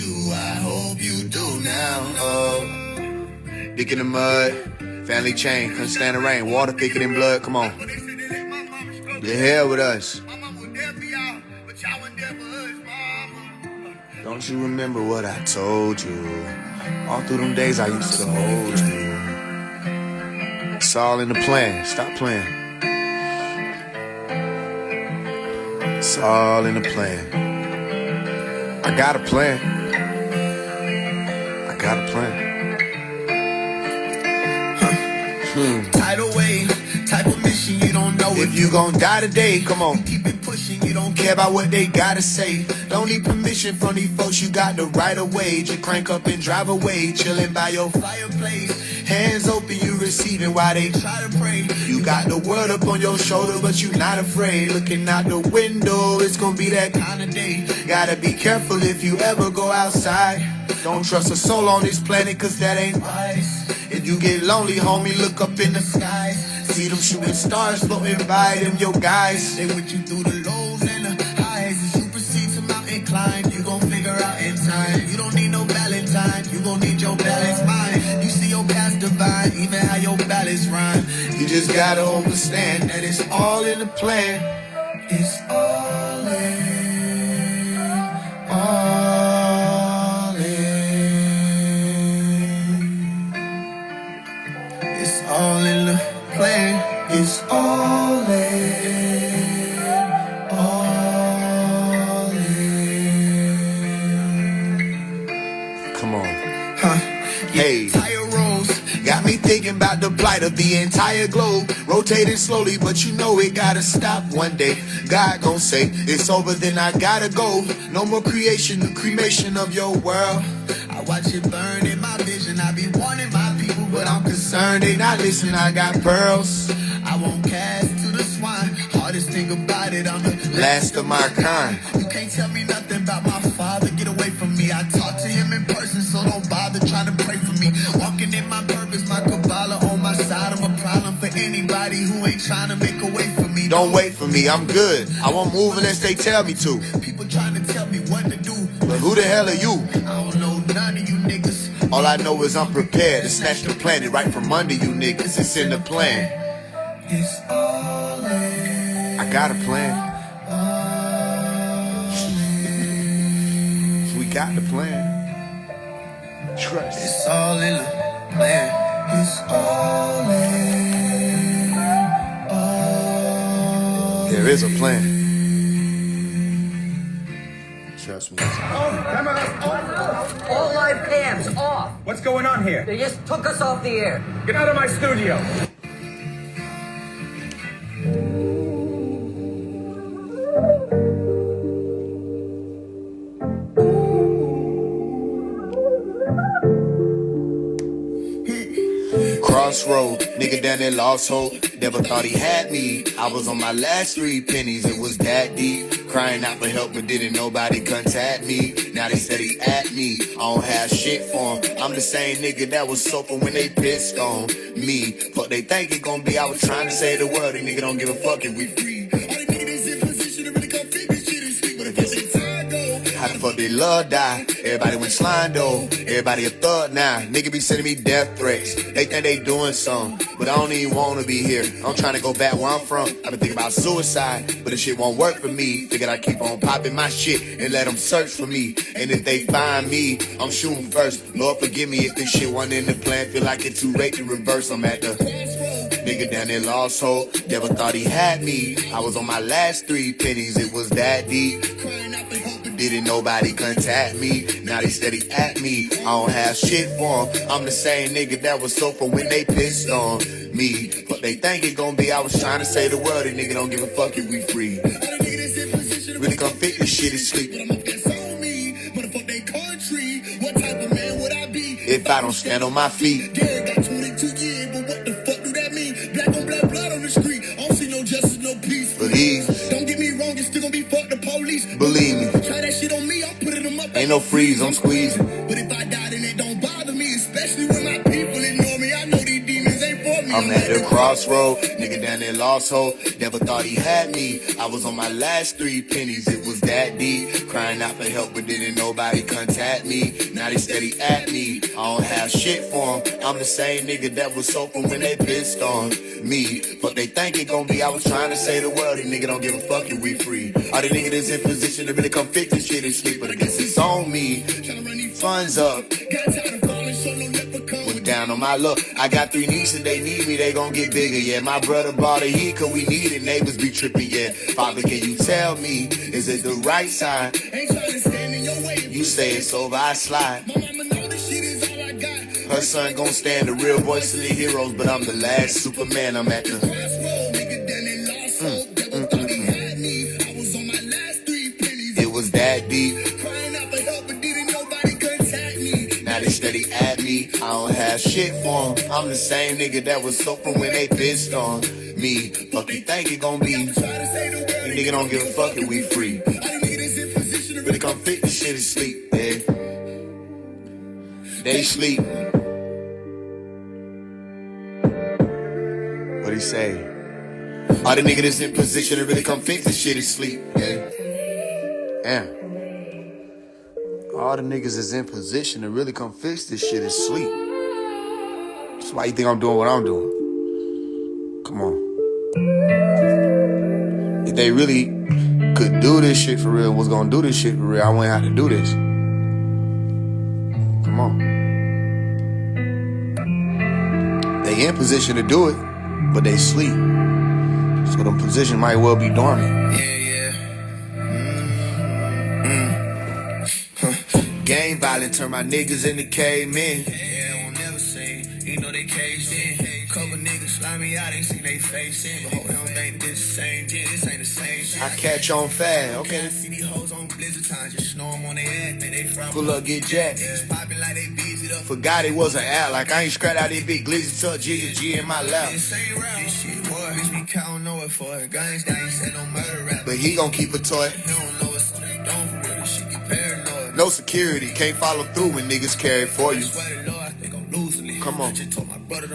do now, oh. Dick in the mud, family chain, couldn't stand the rain, water thicker than blood, come on. The hell with us. Don't you remember what I told you? All through them days I used to hold you. It's all in the plan, stop playing. It's all in the plan. I got a plan. I got a plan. Tidal wave, type of mission you don't know if you gon' die today. Come on, keep it pushing. You don't care about what they gotta say. Don't need permission from these folks. You got the right of way. Just crank up and drive away, chilling by your fireplace. Hands open, you receiving while they try to pray. You got the world up on your shoulder, but you not afraid. Looking out the window, it's gonna be that kind of day. Gotta be careful if you ever go outside. Don't trust a soul on this planet, cause that ain't wise. If you get lonely, homie, look up in the sky. See them shooting stars floating by, them your guys. They with you through the lows and the highs. As you proceed to mountain climb, you gon' figure out in time. You don't need no Valentine, you gon' need your balance mind. You see your past divine, even how your balance rhyme. You just gotta understand that it's all in the plan. It's all in, all in. It's all in the plan. It's all in, all in. Come on. Hey. Tire rolls got me thinking about the plight of the entire globe. Rotating slowly, but you know it gotta stop one day. God gon' say, it's over, then I gotta go. No more creation, the cremation of your world. I watch it burn in my vision. I be wanting my people, but I'm concerned they not listening. I got pearls I won't cast to the swine. Hardest thing about it, I'm the last of my kind. You can't tell me nothing about my father. Get away from me. I talk to him in person, so don't bother trying to pray for me. Walking in my purpose, my Kabbalah on my side. I'm a problem for anybody who ain't trying to make a way for me. Don't wait for me, I'm good. I won't move unless they tell me to. People trying to tell me what to do, but who the hell are you? I don't know none of you niggas. All I know is I'm prepared to snatch the planet right from under you niggas. It's in the plan. It's all in. I got a plan. We got the plan. Trust. It's all in the plan. It's all in. All there is a plan. Trust me. All live cams off. What's going on here? They just took us off the air. Get out of my studio. Crossroad, nigga down there lost hope. Never thought he had me. I was on my last 3 pennies, it was that deep. Crying out for help, but didn't nobody contact me. Now they said he at me. I don't have shit for him. I'm the same nigga that was soaking when they pissed on me. Fuck they think it gon' be. I was trying to save the world. They nigga don't give a fuck if we free. How the fuck did love die? Everybody went slime though. Everybody a thug now. Nigga be sending me death threats. They think they doing something, but I don't even wanna be here. I'm trying to go back where I'm from. I've been thinking about suicide, but this shit won't work for me. Figured I keep on popping my shit and let them search for me. And if they find me, I'm shooting first. Lord forgive me if this shit wasn't in the plan. Feel like it's too late to reverse. I'm at the nigga down there lost hope. Never thought he had me. I was on my last 3 pennies. It was that deep. Crying out for help. but didn't nobody contact me. Now they steady at me. I don't have shit for 'em. I'm the same nigga that was sober when they pissed on me. But they think it gon' be, I was trying to say the word, and nigga don't give a fuck if we free. Really come fit this shit is sleep. If I don't stand on my feet. Got 22 years, but what the fuck do that mean? Black on black blood on the street. I don't see no justice, no peace. Believe. Don't get me wrong, it's still gonna be fuck the police. Believe me. Try that shit on me, I'll put them up. Ain't no freeze, I'm squeezing. But if I die, then it don't bother me. Especially when my people ignore me. I know these demons ain't for me. I'm at the crossroad. Nigga down there lost hope. Never thought he had me. I was on my last 3 pennies. It was that deep. Crying out for help, but didn't nobody contact me. Now they steady at me. I don't have shit for 'em. I'm the same nigga that was sober when they pissed on me. But they think it gon' be, I was trying to say the world. These nigga don't give a fuck if we free. All the niggas that's in position to really come fix this shit and sleep. But I guess it's on me. Tryna run these funds up. Went down on my luck. I got 3 nieces, they need me, they gon' get bigger, yeah. My brother bought a heat, cause we need it. Neighbors be tripping, yeah. Father, can you tell me, is it the right side? You say it's over, I slide. Her son gon' stand the real voice of the heroes, but I'm the last Superman. I'm at the It was that deep. Now they steady at me. I don't have shit for 'em. I'm the same nigga that was sober when they pissed on me. Fuck you think it gon' be? Nigga don't give a fuck if we free. Really come fit this shit and sleep, yeah. They sleep. What he say? All the niggas that's in position to really come fix this shit is sleep, yeah. Damn. All the niggas is in position to really come fix this shit is sleep. That's why you think I'm doing what I'm doing. Come on. If they really could do this shit for real, was gonna do this shit for real, I wouldn't have to do this. Come on. They in position to do it, but they sleep. So the position might well be dormant. Gang violence turn my niggas into cavemen. Yeah, I won't never say, you know they caged in. Couple niggas slimy out, ain't seen they face in. But hold on, think this the same shit, this ain't the same shit. I catch on fast, okay. I see these hoes on blizzard times, just snow them on their ass, think they from. Pull up, get jacked. It's popping like they beat it up. Forgot it was an ad, like I ain't scratched out this big glizzy tuck, G in my lap. This ain't rap, this shit war, bitch, we countin' know it for it. Guns down, ain't said no murder rap. But he gon' keep a toy. He don't know it's so they don't for real, this shit get paranoid. No security, can't follow through when niggas carry for you. Come on,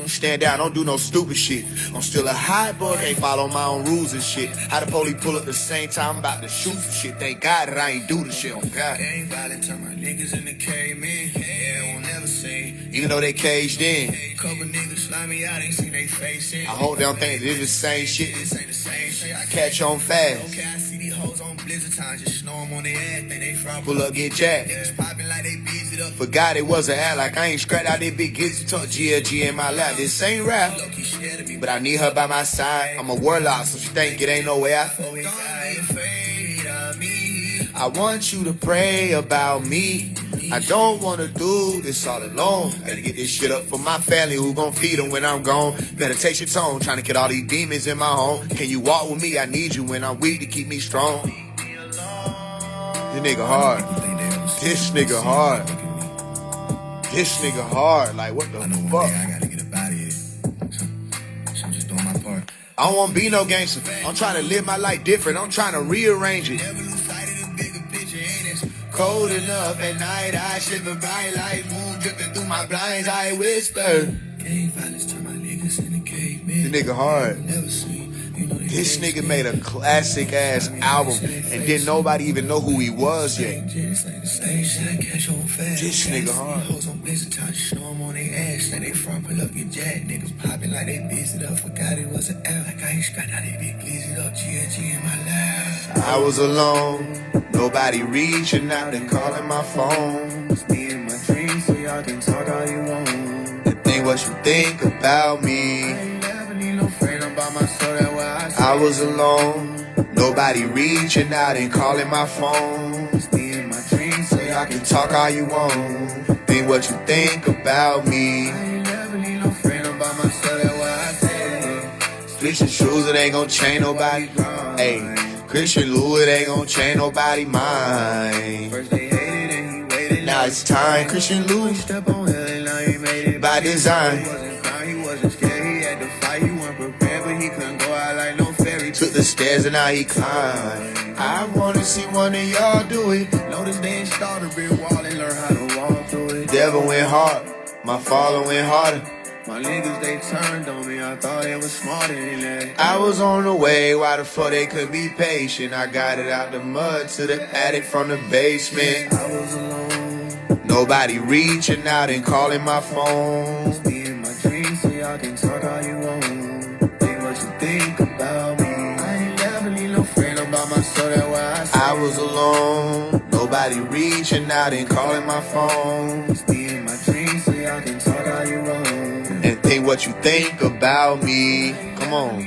stand down, don't do no stupid shit. I'm still a high boy, can't follow my own rules and shit. How the police pull up the same time, I'm about to shoot some shit. Thank God that I ain't do the shit on God. Gang violence turn my niggas into cavemen. Yeah, I won't never say. Even though they caged in. Couple niggas slimy out, ain't seen they face in. I hope they don't think this is the same shit. This ain't the same shit. I catch on fast. Okay, I see these hoes on blizzard times, just snow them on their ass, think they from. Pull up, get jacked. It's popping like they beat it up. Forgot it was an ad, like I ain't scratched out this big glizzy tuck, G in my lap. This ain't rap, but I need her by my side. I'm a warlock, so she think it ain't no way I. I want you to pray about me. I don't wanna do this all alone. Gotta get this shit up for my family who gon' feed them when I'm gone. Meditation tone, trying to kill all these demons in my home. Can you walk with me? I need you when I'm weak to keep me strong. This nigga hard. This nigga hard. This nigga hard. Like, what the fuck? I gotta get up out of here. So I'm just doing my part. I don't wanna be no gangster. I'm trying to live my life different. I'm trying to rearrange it. Cold enough at night, I shiver bright like moon dripping through my blinds. I whisper. Gang violence turn my niggas into cavemen. The nigga hard. This nigga made a classic ass album and didn't nobody even know who he was yet. This nigga hard. I was alone, nobody reaching out and calling my phone. It's me and my dreams, so y'all can talk all you want. And think what you think about me. I ain't never need no friend, I'm by myself, that's why I was alone, nobody reaching out and calling my phone. It's me y'all can talk all you want. Think what you think about me. I ain't never need no friend about myself, that's why I say. Switching shoes, it ain't gon' change nobody. Hey, Christian Louis, it ain't gon' change nobody mind. First they hated and he waited. Now it's time. Christian Louis step on hell and now he made it by design. He wasn't proud, he wasn't scared, he had to fight. He wasn't prepared, but he couldn't go out like no fairy. Took the stairs and now he climbed. I wanna see one of y'all do it. Notice they ain't start a brick wall and learn how to walk through it. Devil went hard, my father went harder. My niggas, they turned on me, I thought they was smarter than that. I was on the way, why the fuck they could be patient? I got it out the mud to the attic from the basement. I was alone, nobody reaching out and calling my phone. It's me and my dreams, so y'all can talk all you want. Think what you think about me. I ain't never need no friend about myself, that's why I say. I was alone, nobody reaching out and calling my phone. It's me and my dreams, so y'all can talk all you want. And think what you think about me. Come on.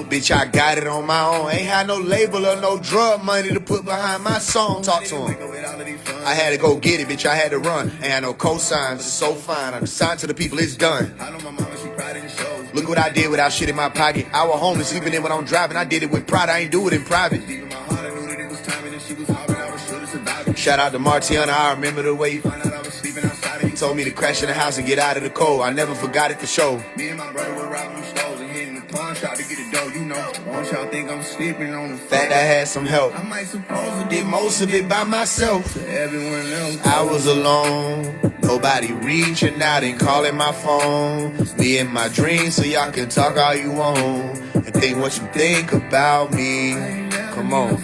Bitch, I got it on my own. Ain't had no label or no drug money to put behind my song. Talk to him. I had to go get it, bitch. I had to run. Ain't had no cosigns. It's so fine. I'm signed to the people. It's done. Look what I did without shit in my pocket. I was homeless, sleeping in when I'm driving. I did it with pride. I ain't do it in private. Shout out to Martiana. I remember the way he told me to crash in the house and get out of the cold. I never forgot it for sure. Me and my brother were robbing stores and hitting the pawn shop to get a dough, you know. Won't y'all think I'm sleeping on the fact I had some help? I might suppose I did most of it by myself. To everyone else, I was alone. Nobody reaching out and calling my phone. Me and my dreams, so y'all can talk all you want. And think what you think about me. Come on.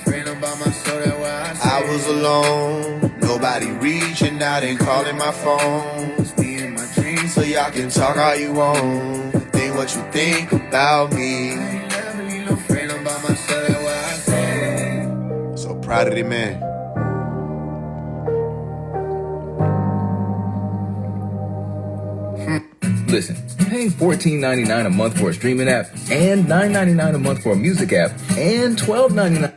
I was alone. Nobody reaching out and calling my phone. It's me and my dreams, so y'all can talk all you want. Think what you think about me. I ain't never need no friend about myself, that's what I say. So proud of the man. Listen, paying $14.99 a month for a streaming app and $9.99 a month for a music app and $12.99.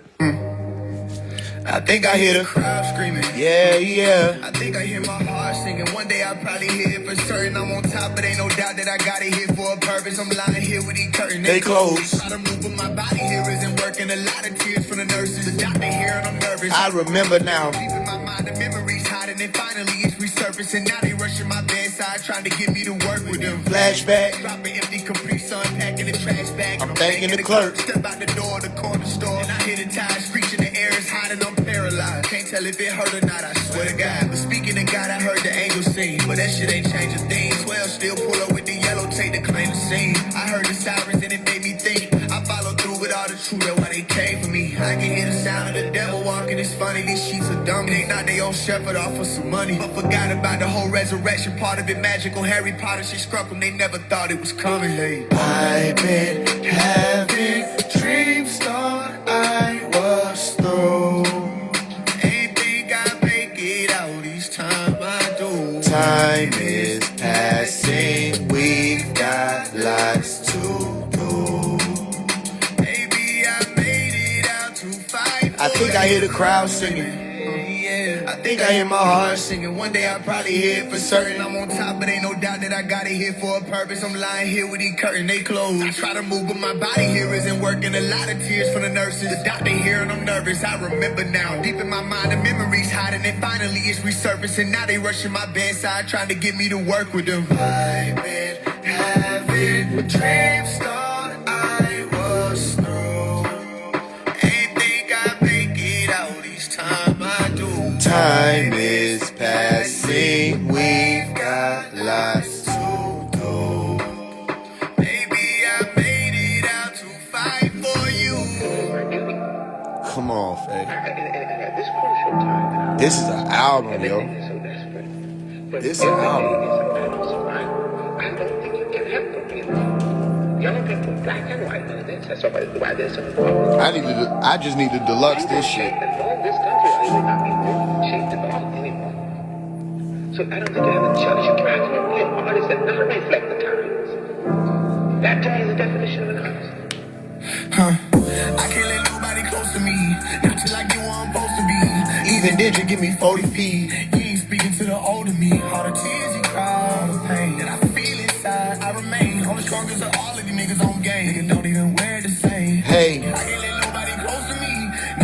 I think I hear the crowd screaming, yeah, yeah. I think I hear my heart singing. One day I'll probably hear it for certain. I'm on top, but ain't no doubt that I got it here for a purpose. I'm lying here with these curtains. They close. Try to move, but my body here isn't working. A lot of tears from the nurses. The doctor here and I'm nervous. I remember now. Deep in my mind, the memories hiding, and finally it's resurfacing. Now they rushing my bedside, trying to get me to work with them. Flashback. Dropping empty Capri Sun, packing the trash bag. I'm thanking the clerk. Step out the door of the corner store, and I hear the tires screeching. The air is hot and I'm paralyzed. Can't tell if it hurt or not, I swear to God. But speaking to God, I heard the angels sing. But that shit ain't changed a thing. 12 still pull up with the yellow tape to claim the scene. I heard the sirens and it made me think. I followed through with all the truth, that's why they came for me. I can hear the sound of the devil walking, it's funny, these sheets are dumb. They thought they own shepherd off for some money, but forgot about the whole resurrection part of it. Magical Harry Potter shit struck them, they never thought it was coming. Hey. I've been having dreams, thought I was through. Time is passing, we've got lots to do. Maybe I made it out to fight. I think I hear the crowd singing. I think I hear my heart singing. One day I'll probably hear it for certain. I'm on top, but ain't no doubt that I got it here for a purpose. I'm lying here with these curtains, they closed. I try to move, but my body here isn't working. A lot of tears from the nurses. The doctor here and I'm nervous. I remember now. Deep in my mind, the memories hiding, and finally it's resurfacing. Now they rushing my bedside, trying to get me to work with them. I've been having dreams, thought I was through. Ain't think I'd make it out each time I do. Time is passing, we've got lots to do. Maybe I made it out to fight for you. Come on, Faye. This is an album, yo. This is an album. I don't think you can help them. Y'all can put black and white on this. That's why there's some problem. I just need to deluxe this shit. This country is not being shaped at all anymore. So I don't think you have a choice. You try to be an artist that doesn't reflect the times. That to me is the definition of an artist. I can't let nobody close to me. Not till I get where I'm supposed to did you give me 40 feet? You ain't speaking to the older me. All the tears you cry, all the pain that I feel inside, I remain. I'm the strongest of all of you niggas on game. Niggas don't even wear the same. Hey, I can't let nobody close to me.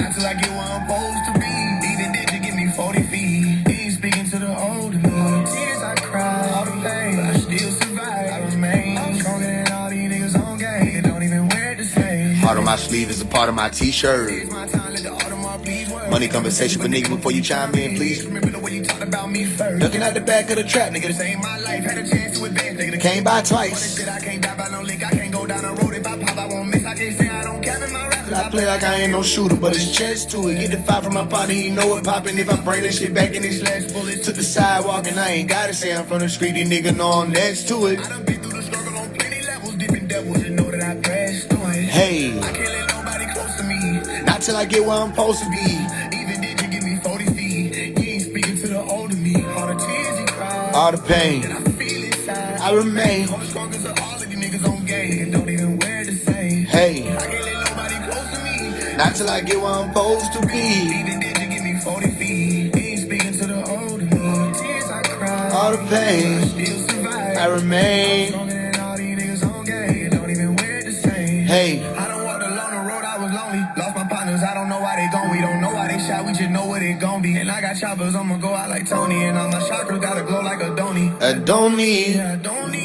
Not till I get where I'm supposed to be. Even did you give me 40 feet? You ain't speaking to the older me. All the tears I cry, all the pain, but I still survive, I remain. I'm stronger than all these niggas on game. Niggas don't even wear the same. Heart on my sleeve is a part of my t-shirt. Money conversation for nigga before you chime in, please. Remember the way you talked about me first. Looking at the back of the trap, nigga. This ain't my life. Had a chance to advance, nigga. Came by twice. I can't die by no lick. I can't go down the road. If I pop, I won't miss. I can't say I don't cap in my rap. I play like I ain't no shooter, but it's chest to it. Get the five from my partner, he know it poppin'. If I bring this shit back in this last bullet to the sidewalk, and I ain't gotta say I'm from the street, these niggas know I'm next to it. I done been through the struggle on plenty levels, different devils, and know that I passed through it. Hey, I can't let nobody close to me. Not till I get where I'm supposed to be. All the pain that I feel inside, I remain. I'm the strongest of all of you niggas on game. Don't even wear the same. Hey, I can't let nobody close to me. Not till I get where I'm supposed to be. Even did you give me 40 feet? Ain't speaking to the older me. All the tears I cry, all the pain, I still survive, I remain. I'm stronger than all these niggas on game. Don't even wear the same. Hey, I done walked along the road, I was lonely. Lost my partners, I don't know why they gone. We don't know why they shot, we just know what it gon' be. And I got choppers, I'ma go out like Tony. And all my chakras gotta glow like a Donnie. I don't need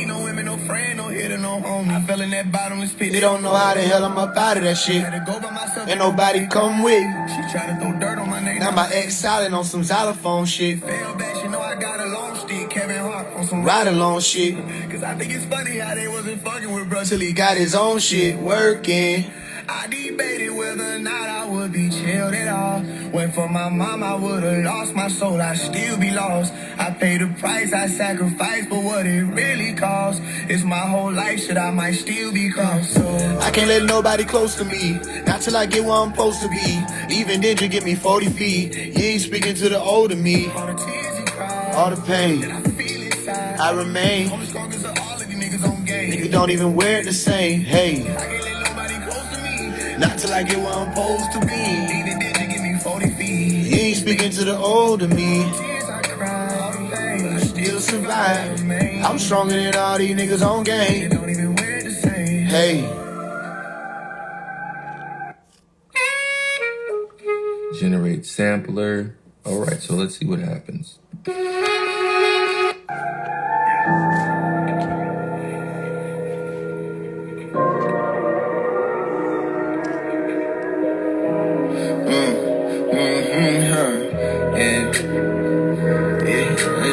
no women, no friend, no hitter, no homie. I fell in that bottomless pit. They don't know how the hell I'm up out of that shit. Had to go by myself, and nobody come with. She tried to throw dirt on my name. Now my ex solid on some xylophone shit. Fell back, she know I got a long stick. Kevin Hart on some ride along shit. Cause I think it's funny how they wasn't fucking with bro till he got his own shit working. I debated whether or not I would be chilled at all. Went for my mom, I would've lost my soul, I'd still be lost. I paid the price, I sacrificed, but what it really cost is my whole life, shit, I might still be crossed. So I can't let nobody close to me, not till I get where I'm supposed to be. Even then, you give me 40 feet, you ain't speaking to the older me. All the tears you cry, all the pain that I feel inside, I remain. I'm the strongest of all of you niggas on game. Niggas don't even wear it the same, hey. I can't let nobody close to me, not till I get where I'm supposed to be. Even then, you give me 40 feet. You ain't speaking to the older me. Tears I cry, all the pain, but I still survive. I'm stronger than all these niggas on game. They don't even wear the same. Hey. Generate sampler. All right, so let's see what happens.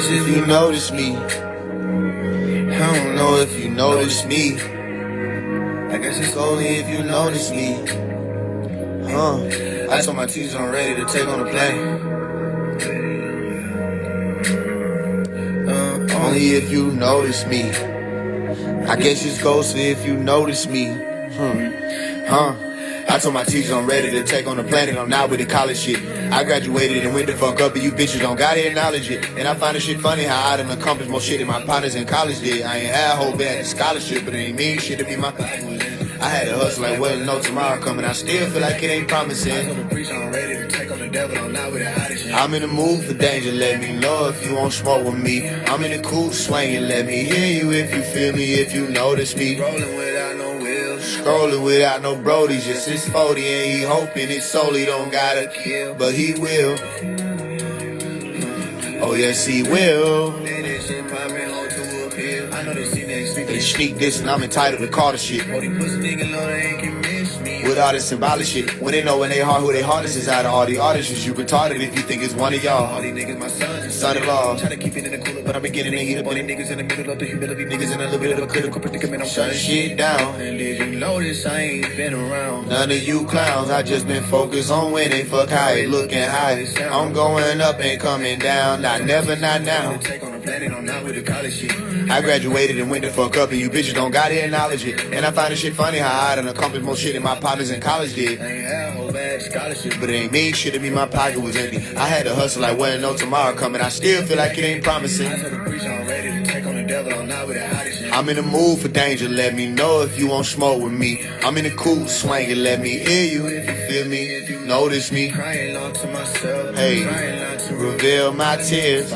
If you notice me, I don't know if you notice me. I guess it's only if you notice me. I told my teachers I'm ready to take on the plane. Only if you notice me. I guess it's ghostly if you notice me. I told my teachers I'm ready to take on the planet. I'm not with the college shit. I graduated and went the fuck up, and you bitches don't gotta acknowledge it. And I find the shit funny how I done accomplished more shit than my partners in college did. I ain't had a whole bad scholarship, but it ain't mean shit to be my I had to hustle like well, no tomorrow coming. I still feel like it ain't promising. I'm ready to take on the devil. I'm not with the hottest shit. I'm in the mood for danger. Let me know if you won't smoke with me. I'm in the cool swinging. Let me hear you if you feel me. If you notice me. Rolling without no wheels. Scrolling without no brodies. Just his 40 and he hoping it solely don't gotta kill, but he will. Oh yes he will. They sneak this and I'm entitled to call the shit. With all this symbolic shit. When they know in their heart who they hardest is out of all the artists. You retarded if you think it's one of y'all. All these niggas my son-in-law. Try to keep it in the cooler, but I'm beginning to heat up on these niggas in the middle of the humility. Niggas in a little bit of a critical predicament. I'm shutting shit down. And if you notice, I ain't been around none of you clowns. I just been focused on winning. Fuck how it looking high. I'm going up and coming down. Not never, not now. I'm not with the college shit. I graduated and went the fuck up, and you bitches don't gotta acknowledge it. And I find the shit funny how I done accomplished more shit than my partners in college did. I ain't had a whole bad scholarship, but it ain't mean shit to me. My pocket was empty. I had to hustle like wasn't no tomorrow coming. I still feel like it ain't promising. I told the preacher I'm ready to take on the devil. I'm not with the hottest shit. I'm in the mood for danger, let me know if you won't smoke with me. I'm in the cool swinging, let me hear you if you feel me, if you notice me. Hey, reveal my tears.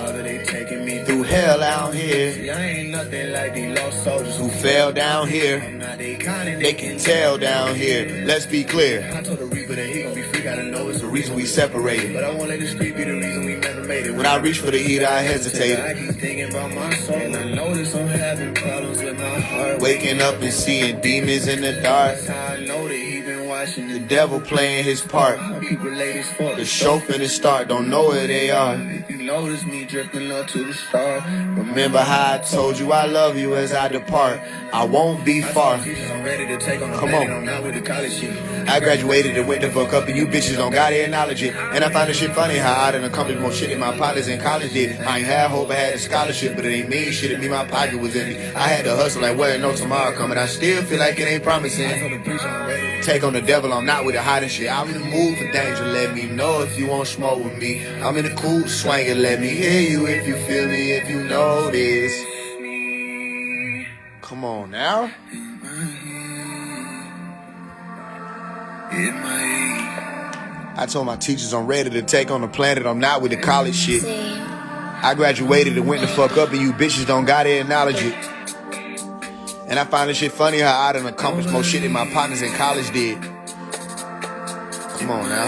Through hell out here. See, I ain't nothing like these lost soldiers who fell down here. They can tell down here. Let's be clear. I told the Reaper that he gon' be free. Gotta know it's the reason we separated. But I won't let the street be the reason we never made it. When I reached for the heat, I hesitated. I keep thinking about my soul. And I notice I'm having problems with my heart. Waking up and seeing demons in the dark. That's how I know that he been watching the devil playing his part. The show finna start. Don't know where they are. If you notice me drifting up to the stars. Remember how I told you I love you as I depart. I won't be far. Come on. I graduated and went the fuck up and you bitches don't gotta acknowledge it. And I find the shit funny how I done accomplished more shit than my partners in college did. I ain't had hope I had a scholarship, but it ain't mean shit. It mean my pocket was empty. I had to hustle like well, no tomorrow coming. I still feel like it ain't promising. Take on the devil, I'm not with the hiding shit. I'm in the mood for danger, let me know if you won't smoke with me. I'm in the cool swinging, let me hear you if you feel me, if you know this. Come on now. I told my teachers I'm ready to take on the planet, I'm not with the college shit. I graduated and went the fuck up and you bitches don't gotta acknowledge it. And I find this shit funny how I done accomplished more shit than my partners in college did. Come on now.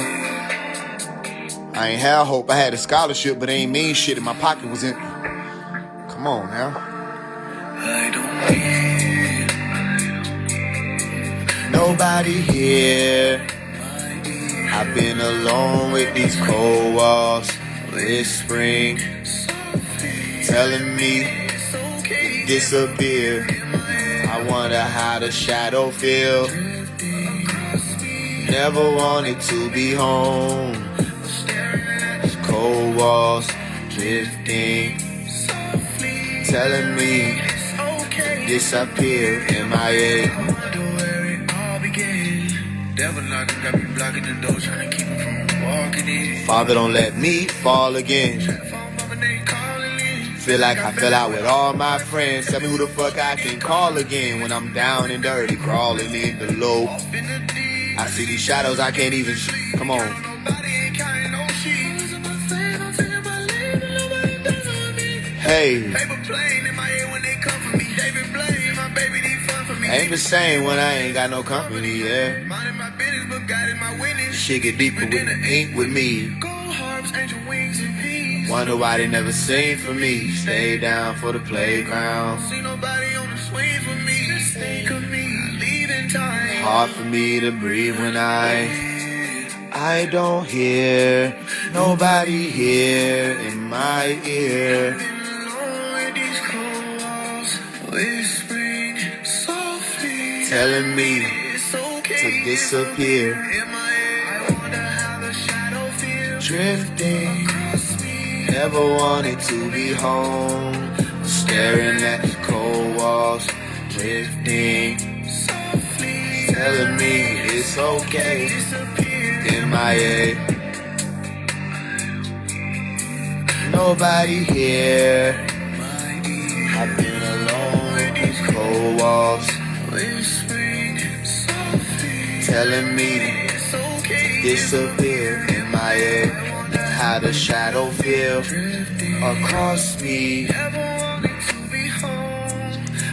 I ain't had hope, I had a scholarship, but it ain't mean shit and my pocket was empty. Come on now. I don't need nobody here. I've been alone with these cold walls, whispering, telling me to disappear. I wonder how the shadow feels. Never wanted to be home. Cold walls drifting, telling me disappear. MIA. Devil knocking, got me blocking the door, trying to keep me from walking in. Father, don't let me fall again. Feel like I fell out with all my friends. Tell me who the fuck I can call again when I'm down and dirty, crawling in the low. I see these shadows, I can't even come on. Hey, ain't the same when I ain't got no company, yeah. Shit get deeper when the ink with me. Wonder why they never sing for me. Stay down for the playground. Hard for me to breathe when I don't hear nobody here in my ear. Telling me to disappear. Drifting, never wanted to be home. Staring at the cold walls, drifting, telling me it's okay. MIA. Nobody here. I've been alone with these cold walls, telling me to disappear. MIA. How the shadow feels across me.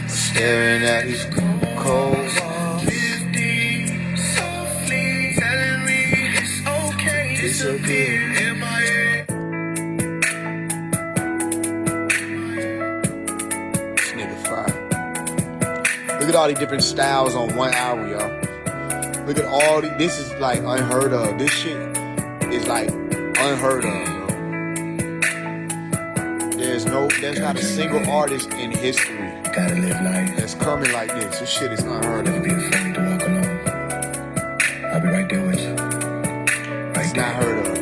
Staring at these cold walls. Disappear. This nigga fire. Look at all these different styles on one album, y'all. Look at all these. This is like unheard of. This shit is like unheard of, bro. There's not a single artist in history that's coming like this. This shit is unheard of. Never be afraid to walk alone. I'll be right there with you. It's not heard of.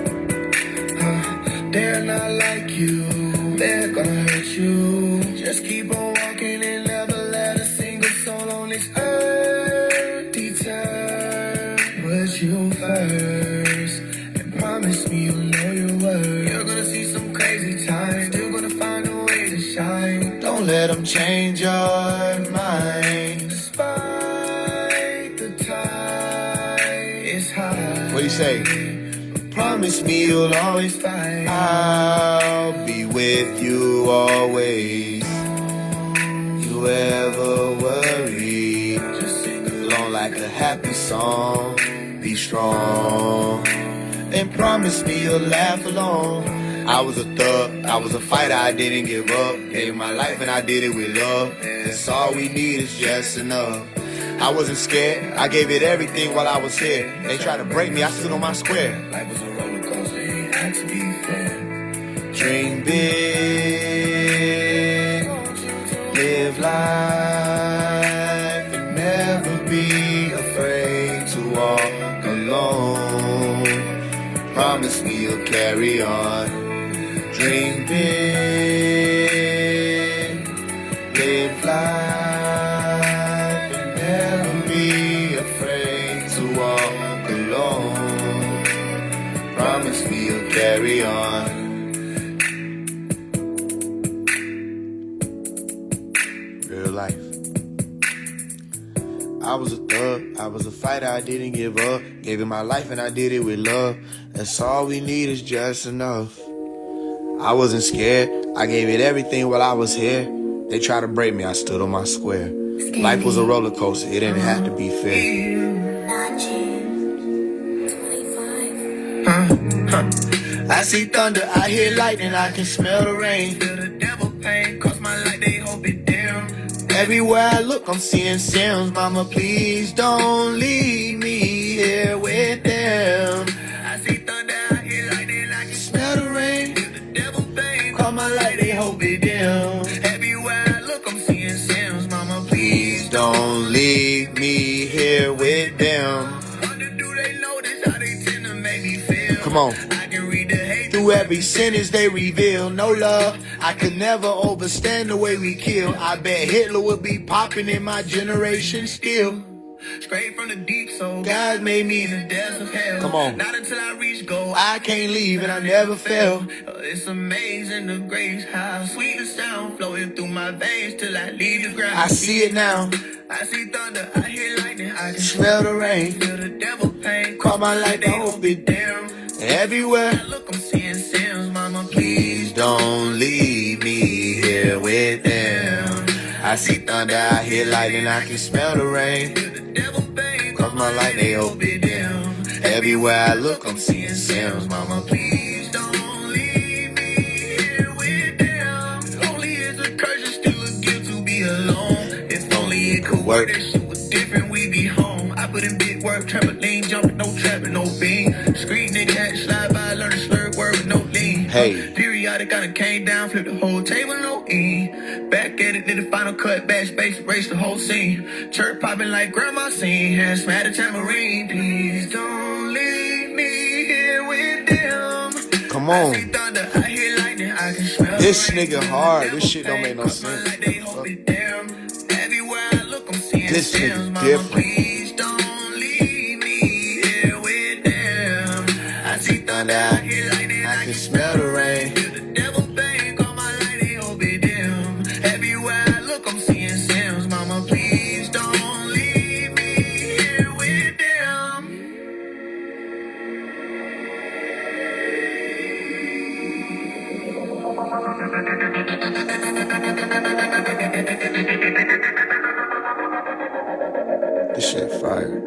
They're not like you. They're gonna hurt you. Just keep on walking and never let a single soul on this earth deter. Put you first and promise me you'll know your worth. You're gonna see some crazy times. Still gonna find a way to shine. Don't let them change your mind. we say, promise me you'll always find I'll be with you always. You ever worry, just sing along like a happy song. Be strong and promise me you'll laugh along. I was a thug, I was a fighter, I didn't give up. Gave my life and I did it with love. That's all we need is just enough. I wasn't scared, I gave it everything while I was here. They tried to break me, I stood on my square. Life was a roller coaster, it had to be fair. Dream big, live life, and never be afraid to walk alone. Promise me you'll carry on. Dream big, live life, and never be afraid to walk alone. Promise me you'll carry on. Real life. I was a thug, I was a fighter, I didn't give up. Gave it my life and I did it with love. That's all we need is just enough. I wasn't scared, I gave it everything while I was here. They tried to break me, I stood on my square. Life was a roller coaster, it didn't have to be fair. I see thunder, I hear lightning, I can smell the rain. Feel the devil pain, cause my light, they hope it dim. Everywhere I look, I'm seeing Sims. Mama, please don't leave me here with them. I see thunder, I hear lightning, I can smell the rain. Feel the devil pain, cause my light, they hope it dim. Everywhere I look, I'm seeing Sims. Mama, please don't leave me here with them. Wonder, do they notice how they tend to make me feel? Come on. Through every sentence they reveal, no love. I could never overstand the way we kill. I bet Hitler would be popping in my generation still. Straight from the deep soul, God made me in the depths of hell. Come on. Not until I reach goal, I can't leave and I never fail. It's amazing the grace, how sweet the sound flowing through my veins till I leave the ground. I see it now. I see thunder, I hear lightning, I can smell the rain. Feel the devil pain, call my light, they hope it down. Everywhere I look, I'm seeing Sims. Mama, please don't leave me here with them. I see thunder, I hear lightning, I can smell the rain. Cause my light, they hope it dim. Everywhere I look, I'm seeing Sims. Mama, please don't leave me here with them. Lonely is a curse, it's still a gift to be alone. If only it could work, that shit was different, we'd be home. I put in big work, trampoline, jumping, no trapping, no beam. Screen nigga had to slide by, learn a slur word with no lean. Hey. Periodic, I done came down, flipped the whole table, no E. Back at it, did the final cut, backspace, erased the whole scene. Chirp popping like grandma seen, hands smack the tambourine. Please don't leave me here with them. Come on. I see thunder, I hear lightning, I can smell this nigga hard, this shit don't make no sense. Everywhere I look, I'm seeing this nigga different. Thunder, I hear lightning, I can smell the rain. Feel the devil pain, call my light, they hope it dim. Everywhere I look, I'm seeing Sims. Mama, please don't leave me here with them. This shit fire.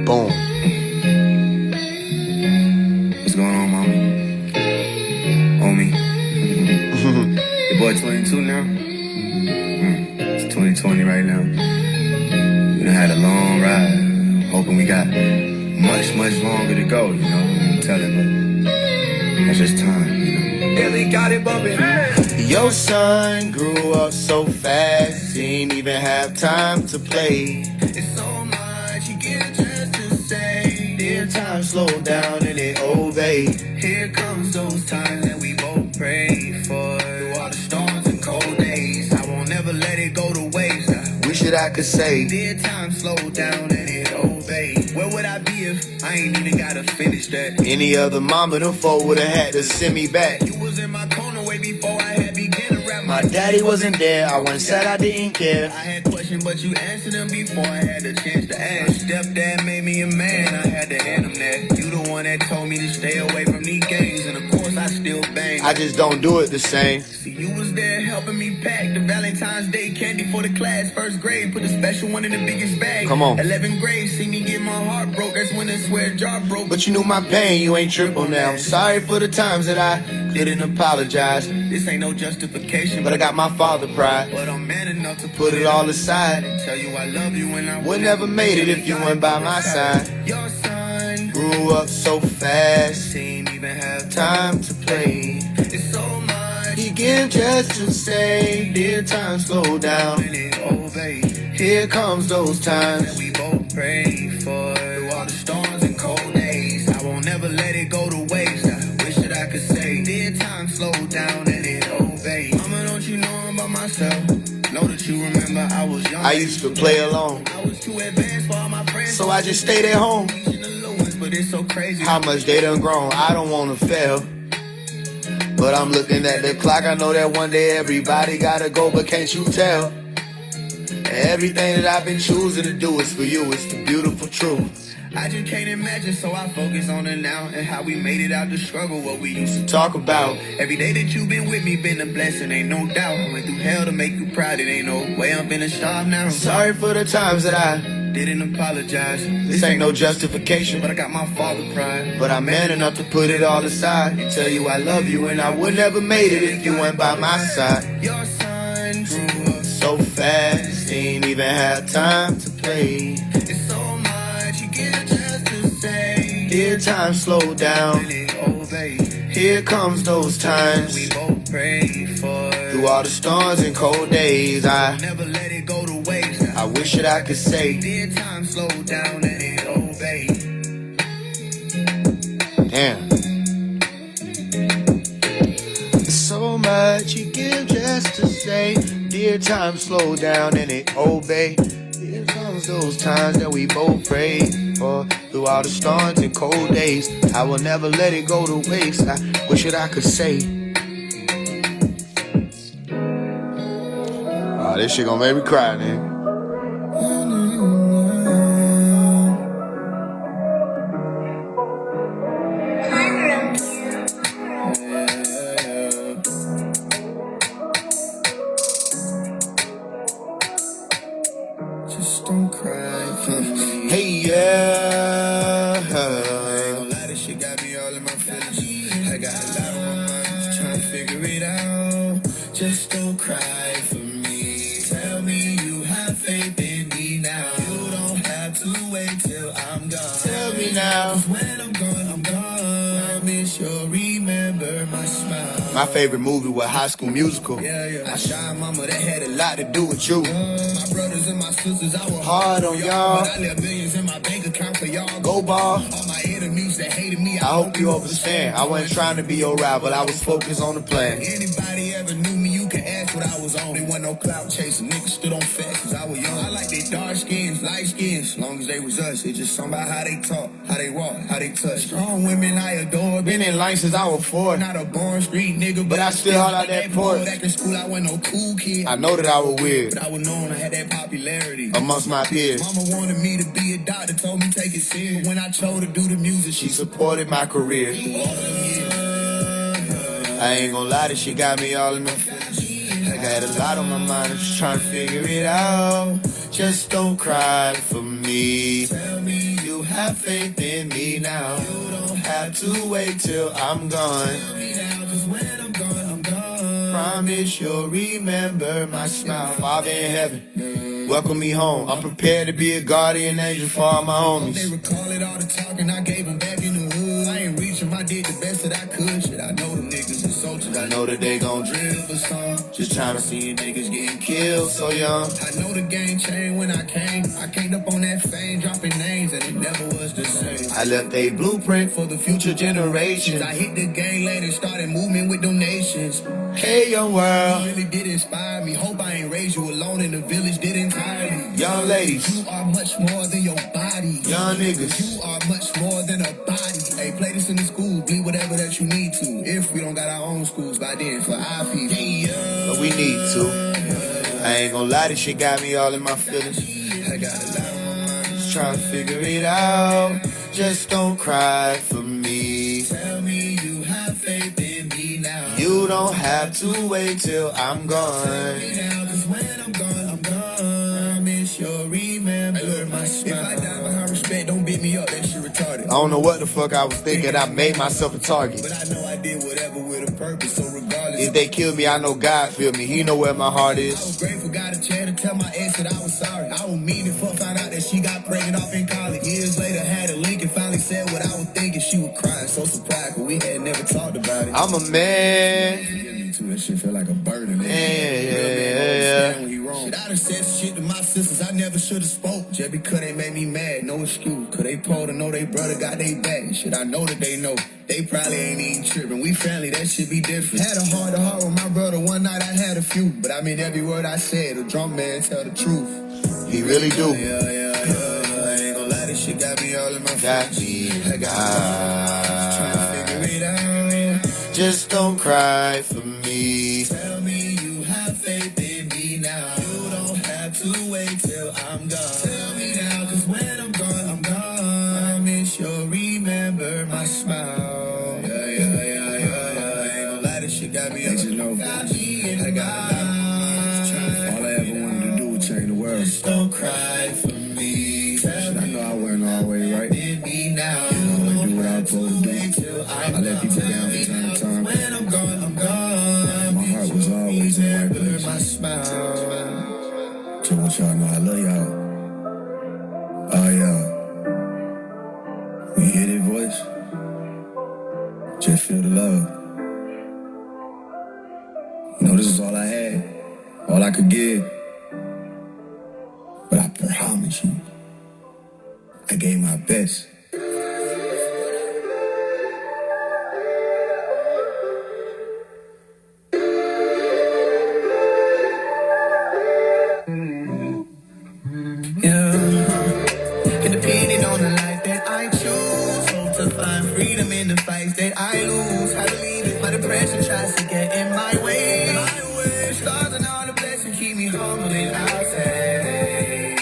Boom. What's going on, mama? On me. Your boy 22 now? It's 2020 right now. We done had a long ride. Hoping we got much, much longer to go, you know? I'm telling you. That's just time, you know? Really got it bumping. Your son grew up so fast, he ain't even have time to play. It's so much he get just to say. Dear time slow down and it obey. Here comes those times that we both pray for. Through all the storms and cold days, I won't ever let it go to waste. I wish that I could say, dear time slow down and it obey. obey. Where would I be if I ain't even gotta finish that? Any other mama, them folk would've had to send me back. You was in my corner way before I had begun to rap. My daddy wasn't there, I once said I didn't care. I had questions, but you answered them before I had the chance to ask. Stepdad made me a man, I had to hand him that. You the one that told me to stay away from these gangs, and of course I still bang. I just don't do it the same. See, you was there helping me pack the Valentine's Day candy for the class. First grade, put a special one in the biggest bag. Come on. 11th grade, see me get my heart broke. That's when the swear jar broke. But you knew my pain, you ain't triple now. I'm sorry for the times that I didn't apologize. This ain't no justification, but I got my father pride. But I'm man enough to put it all aside and tell you I love you when I would never made it if you weren't by my side. Your son grew up so fast, didn't even have time to play. It's so much he give just to say, dear time slow down and it obey. Here comes those times that we both pray for, through all the storms and cold days. I won't never let it go to waste. I wish that I could say, dear time slow down and it obey. Mama, don't you know I'm by myself? Know that you remember I was young. I used to play alone. I was too advanced for all my friends, so I just stayed at home. But it's so crazy how much they done grown. I don't wanna fail, but I'm looking at the clock. I know that one day everybody gotta go, but can't you tell? Everything that I've been choosing to do is for you. It's the beautiful truth. I just can't imagine, so I focus on it now and how we made it out the struggle, what we used to talk about. Every day that you've been with me been a blessing, ain't no doubt. I went through hell to make you proud, it ain't no way I'm finna stop now. Sorry for the times that I didn't apologize. This ain't no justification, but I got my father pride. But I'm man enough to put it all aside and tell you I love you, and I would never made it if you weren't by my side. Your son grew up so fast, didn't even have time to play. It's so much you get just to say, dear time slow down and it obey. Here comes those times we both pray for, through all the storms and cold days. I never let it go to waste. I wish that I could say, dear time slow down and it obey. Damn. So much you give just to say, dear time slow down and it obey. Here comes those times that we both prayed for, through all the storms and cold days. I will never let it go to waste. I wish that I could say. Oh, this shit gonna make me cry, nigga. Just don't cry for me. Hey, yeah. I ain't gonna lie, this shit got me all in my feelings. I got a lot on my mind, trying to figure it out. Just don't cry for me. Tell me you have faith in me now. You don't have to wait till I'm gone. Tell me now, 'cause when I'm gone, I'm gone. Promise you'll remember my smile. My favorite movie was High School Musical. I shot mama, that had a lot to do with you. My brothers and my sisters, I was hard on y'all, but I left billions in my bank account for y'all. Go ball. All my enemies that hated me, I hope you understand. I wasn't trying to be your rival, I was focused on the plan. Anybody ever knew me, you can ask what I was on. There wasn't no clout chasing, niggas stood on facts cause I was young. I like they dark skins, light skins, as long as they was us. It's just something about how they talk, how they walk, how they touch. Strong women I adore, been in line since I was 4. Not a born street nigga, but I still haul out that porch. Back in school I wasn't no cool kid. I know that I was weird, but I was known I had that popularity amongst my peers. Mama wanted me to be a doctor, told me take it serious. When I chose to do the music, she supported my career. I ain't gonna lie, this shit got me all in the feelings. I got a lot on my mind, I'm just trying to figure it out. Just don't cry for me. Tell me you have faith in me now. You don't have to wait till I'm gone. Tell me now, 'cause when I'm gone, I'm gone. Promise you'll remember my smile. Father in heaven, welcome me home. I'm prepared to be a guardian angel for all my homies. They recall it all the talking I gave them back in the hood. I ain't reaching, I did the best that I could. Shit, I know them niggas and soldiers. I know that they gon' drill for some. Just trying to see niggas getting killed so young. I know the game changed when I came. I came up on that fame, dropping names, and it never was the same. I left a blueprint for the future generations. I hit the game late and started movement with donations. Hey, young world. You really did inspire me. Hope I ain't raised you alone in the village, did entirely. Young ladies. You are much more than your body. Young niggas. You are much more than a body. Hey, play this in the school, be whatever that you need to. If we don't got our own schools by then for our people. But we need to. I ain't gonna lie, this shit got me all in my feelings. I got a lot on my mind, just trying to figure it out. Just don't cry for me. Tell me you have faith in me now. You don't have to wait till I'm gone. Tell me now, 'cause when I'm gone, I'm gone. I miss your remember my smile. If I die behind respect, don't beat me up, that shit retarded. I don't know what the fuck I was thinking, I made myself a target. But I know I did whatever with a purpose, so regardless. If they kill me, I know God feel me, he know where my heart is. I was grateful, got a chance to tell my ex that I was sorry. I was mean and fuck, found out that she got pregnant off in college. Years later, had a link and finally said what I was thinking. She was crying, so surprised, but we had never talked about it. I'm a man. That shit feel like a burden, man. Yeah. When he wrong. Shit, I done said shit to my sisters I never should've spoke. Just because they made me mad, no excuse. Cause they told to know they brother got they back. Shit, I know that they know. They probably ain't even tripping. We family, that shit be different. Had a heart to heart with my brother. One night I had a few. But I mean every word I said, the drum man tell the truth. He really do. Yeah. I ain't gonna lie, this shit got me all in my feelings. I got trying to figure it out. Just don't cry for me. Tell me you have faith in me now. You don't have to wait till I'm gone. Tell me now, 'cause when I'm gone, I'm gone. I miss your remember my smile. Yeah. I ain't gonna lie, this shit got me up. I got a lot. All I ever wanted to do was change the world. Just don't cry for me. Shit, I know I wasn't always right. I only do what I was supposed to do. I let people down from time to time. When I'm gone, my heart was always in the right place. My smile. Just want y'all to know I love y'all. Oh yeah. When you hear that voice, just feel the love. You know, this is all I had, all I could give. But I promise you, I gave my best. Depending on the life that I choose, hope to find freedom in the fights that I lose. I believe it, my depression tries to get in my way. Stars and all the blessings keep me humble, and I'll say,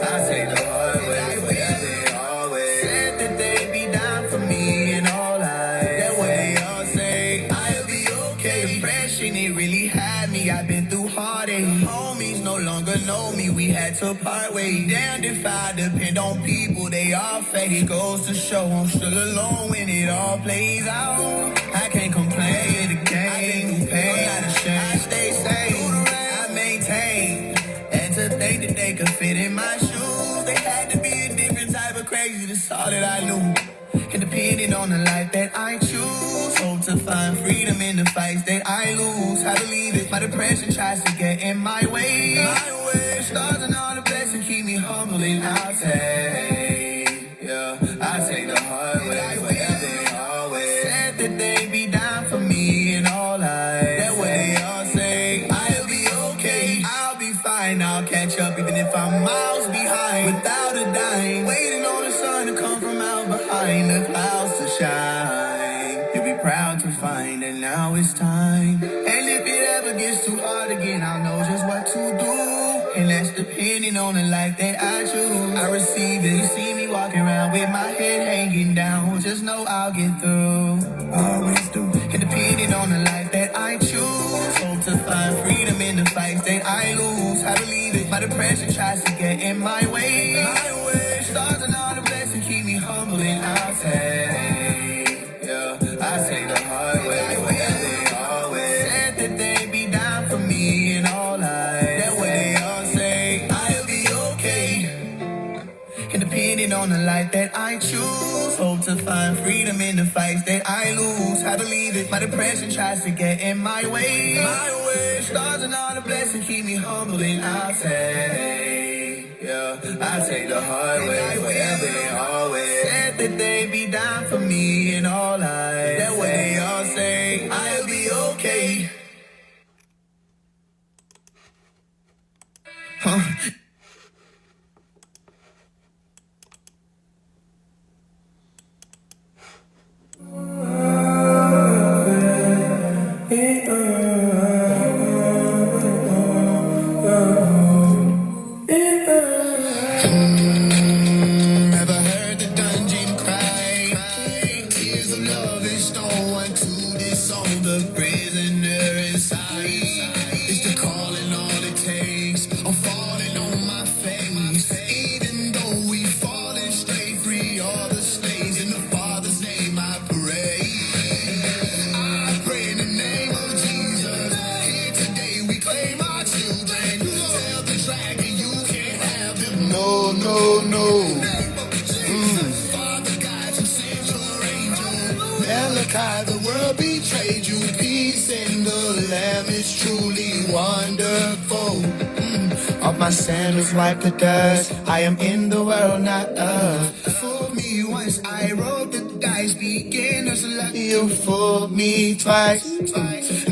I'll take the hard way, forever always. Said that they'd be down for me and all life. That way I'll say, I'll be okay. Depression, it really had me. I've been through heartache. Homies no longer know me. We had to part ways. Damned if I depend on people, they all fake. It goes to show I'm still alone when it all plays out. I can't complain, the game through pain. I'm not ashamed. I stay safe, I maintain. And to think that they could fit in my shoes, they had to be a different type of crazy. That's all that I knew. And depending on the life that I choose, hope to find freedom in the fights that I lose. I believe it, my depression tries to get in my way. Stars and all the blessings keep me humble, and I'll take the hard way, forever always. Said that they'd be down for me and all life. That way I'll say, I'll be okay, I'll be fine, I'll catch up even if I'm miles behind. Without a dime, waiting on the sun to come from out behind the clouds to shine. You'll be proud to find that now it's time. And if it ever gets too hard again, I'll know just what to do. And that's depending on the life that I choose. I receive it. You see me walking around with my head hanging down. Just know I'll get through. Always do. And depending on the life that I choose, hope to find freedom in the fights that I lose. I believe it. My depression tries to get in my way. Stars and all the blessings keep me humble, and I'll take the hard way, forever always. Said that they'd be down for me and all life. That way I'll say, I'll be okay. And depending on the life that I choose. Hope to find freedom in the fights that I lose. I believe it, my depression tries to get in my way. Stars and all the blessings keep me humble, and I'll take, I'll take the hard way forever and always. Said that they be down for me in all life. That what they all say, I'll be okay. Never heard the dungeon cry. Tears of love and stone to disown the prisoner inside. It's the calling all it takes. I'm falling on my face. Even though we fallen straight free, all the slaves in the Father's name I pray. I pray in the name of Jesus. Here today we claim our children. Tell the dragon you can't have them. No, no, no. Father God, you sent your angel. Malachi, the world betrayed you. Peace in the Lamb is truly wonderful. Off my sandals wipe the dust. I am in the world, not of. For me once I rolled the dice. Beginners like you fooled me twice.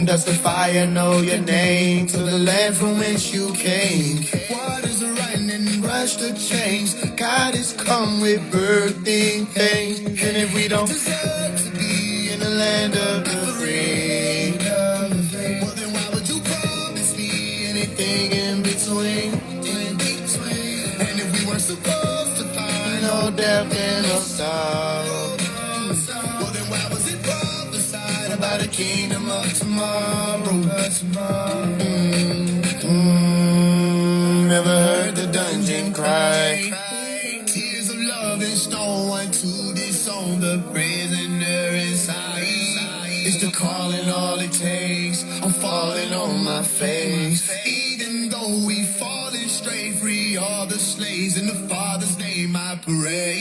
Does the fire know your name? To the land from which you came. Waters are running, rush the change. God has come with birthing pains. And if we don't deserve to be in the land of the free, well then why would you promise me anything in between? And if we weren't supposed to find no depth and no sorrow, well then why was it prophesied about a kingdom of tomorrow? Never heard the dungeon cry. Tears of love and stone to disown the prisoner inside. It's the calling all it takes. I'm falling on my face. Even though we fallen straight free, all the slaves in the Father's name I pray.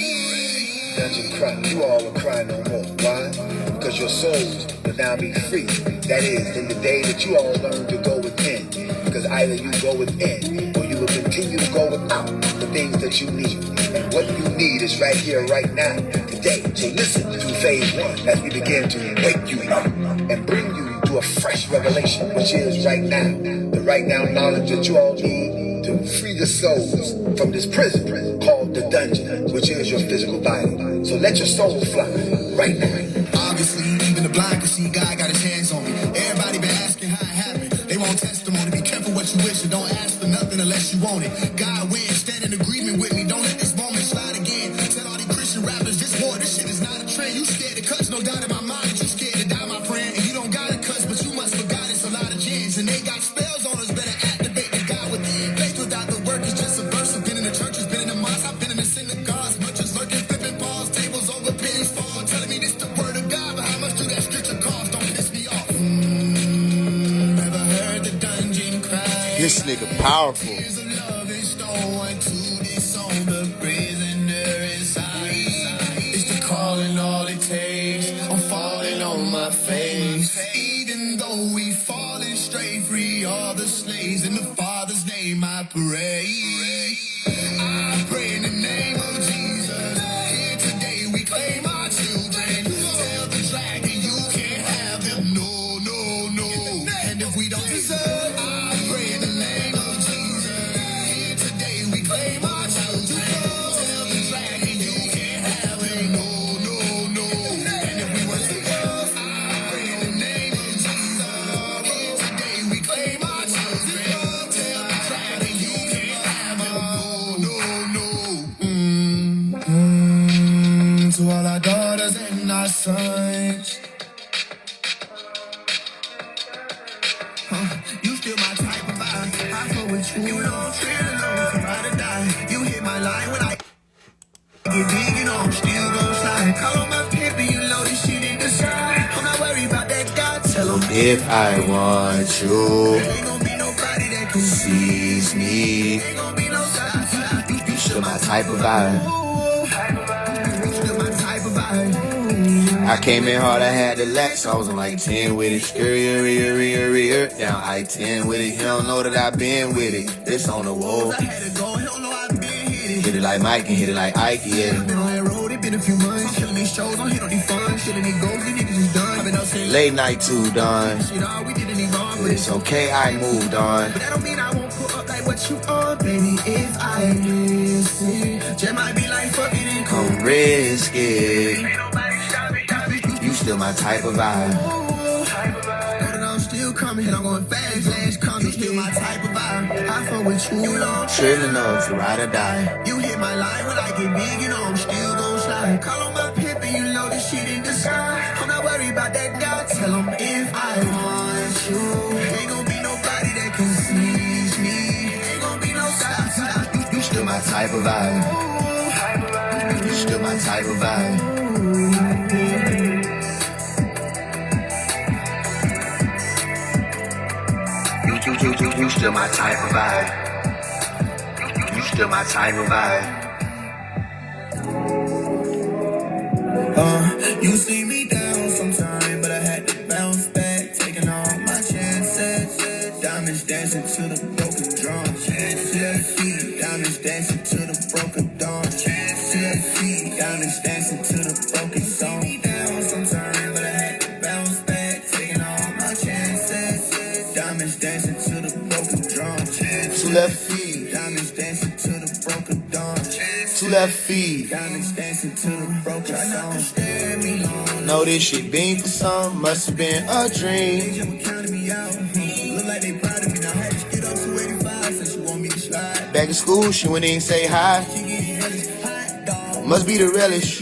Dungeon cry, you all will cry no more. Why? Because your souls will now be free. That is, in the day that you all learn to go within. Because either you go within, or you will continue to go without the things that you need. And what you need is right here, right now, today. So listen to Phase 1 as we begin to wake you up and bring you to a fresh revelation, which is right now. The right now knowledge that you all need to free the souls from this prison called the dungeon, which is your physical body. So let your soul fly right now. Obviously, even the blind can see God got his hands on me. Everybody been asking how it happened. They want testimony. Be careful what you wish and don't ask for nothing unless you want it. God wins, stand in agreement with me. Don't let this moment slide again. Tell all these Christian rappers this war, this shit is not a trend. You scared to cuss, no doubt in my mind that you scared to die, my friend. And you don't gotta cuss, but you must forgot it's a lot of gins. And they got spells on us, better activate the God within. Faith without the work is just subversive. Been in the churches, been in the mosque, I've been in the synagogues. Much as lurking, flipping balls, tables over pins fall. Telling me this the word of God, but how much do that scripture cost? Don't piss me off. Never heard the dungeon cry. This nigga powerful. Tears of love and stone to disown the prisoner inside. It's the calling all it takes. I'm falling on my face. Even though we fallen straight free, all the slaves in the Father's name I pray. I pray in the name of Jesus. Here today we claim our children. Tell the dragon you can't have them. No, no, no. And if we don't deserve, I pray in the name of Jesus. Here today we claim our children. Tell the dragon you can't have them. No, no, no. And if we were supposed, I pray in the name of Jesus. Here today we claim our children. Tell the dragon you can't have them. No, no, no. To all our daughters and our sons. You still my type of vibe. I fuck with you. You don't feel alone. If I to die, you hit my line when I get big, you know I'm still gon' slide. Call on my paper, you know this shit in the side. I'm not worried about that God. Tell them If I want you, ain't gon' be nobody that can seize me. Ain't gon' be no side. You still my type of vibe. I came in hard, I had the Lex, I was on like 10 with it. Down I-10 with it. He don't know that I been with it. This on the wall. Hit it like Mike and hit it like Ike, yeah. Been on that road, it been a few months. I'm killing these shows, I'm hitting on these funds. Killing these goals, these niggas is done. I've been up saying Late night too done. shit, all we did any wrong. But it's okay, I moved on. But that don't mean I won't put up like what you are, baby. If I miss it, just might be like fucking and Come risk it. You still my type of vibe. know that I'm still coming, and I'm going fast coming. Still my type of vibe. I fuck with you long. Trill enough to ride or die. You hit my line when I get big, you know I'm still gon' slide. Call on my pimp and you know the shit in the sky. I'm not worried about that guy. Tell him if I want you, ain't gon' be nobody that can sneeze me. Ain't gon' be no stop. You still my type of vibe. You still my type of vibe. You still my type of vibe. You still my type of vibe. You see me down sometime, but I had to bounce back, taking all my chances. Diamonds dancing to the broken drum. Chance to their feet, diamonds dancing to the broken dawn. Chance to their feet, diamonds dancing to the broken song. Me down sometime, but I had to bounce back, taking all my chances. Diamonds dancing to the broken drum. Chance Two left feet, diamonds dancing to the broken dawn. two left feet. Diamonds dancing to the broken song. Know this shit been for some, must have been a dream. Counting me out. Look like they proud of me now. Had to get up 285 since she want me to slide. Back in school, she wouldn't even say hi. Must be the relish,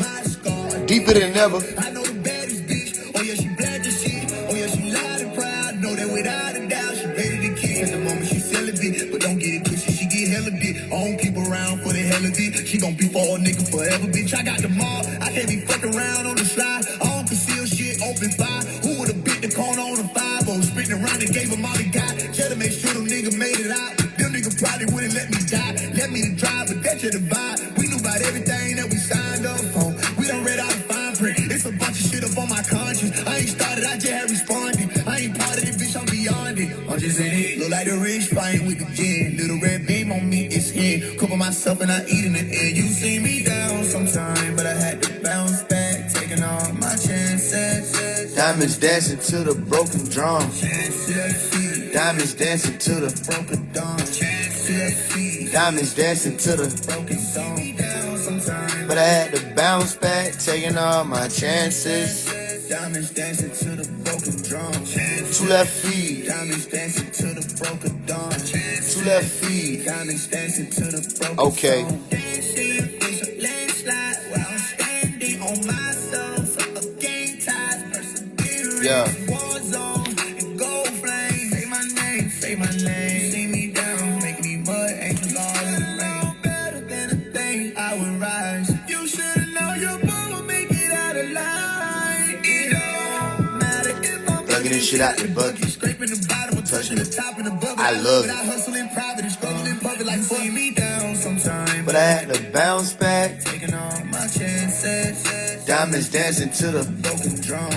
deeper than ever. I know the baddest bitch. Oh yeah, she black as shit. Oh yeah, she loud and proud. Know that without a doubt, she ready to kill. At the moment she sell a bit, but don't get it twisted. She get hella dick. I don't keep around for the hell of it. She gon' be for a nigga forever, bitch. I got the mall. I can't be fucking around on the slide. I don't conceal shit, open fire. Who would've bit the corner on the 5-0? Sprinting around and gave him all he got. Try to make sure them niggas made it out. Them niggas probably wouldn't let me die. Let me to drive, but that's your divide. We knew about everything that we signed up for. We done read out the fine print. It's a bunch of shit up on my conscience. I ain't started, I just had responded. I ain't part of it, bitch, I'm beyond it. I'm just in it. Look like the rich fighting with the gin. Little red beam on me, it's him. Cook on myself and I eat in the air. You see me down sometime, but I had to bounce back, taking all my chances. Diamonds dancing to the broken drum. Chance to their feet, Diamonds dancing to the broken dawn. Chance to their feet, diamonds dancing to the. broken song. Me down sometime, But I had to bounce back, taking all my chances. diamonds dancing to the broken drum. Chance Two left feet, diamonds dancing to the broken dawn. Chance two left feet. diamonds dancing to the broken Okay. song. Dancing, it's a landslide while I'm standing on my soul. So a game ties, perseverance. Yeah. War zone and gold flame. Say my name, say my name. See me down, make me mud, angels all in the rain. Better than a thing, I would rise. You should've known your boy would make it out alive. It don't matter if I'm Plugging this shit out the bucket. scraping the bottom or touching the top in the bucket. I love But it. I hustle in private and struggle in public like see me down sometime. But I had to bounce back. Taking all my chances. Diamonds dancing to the. Broken drum.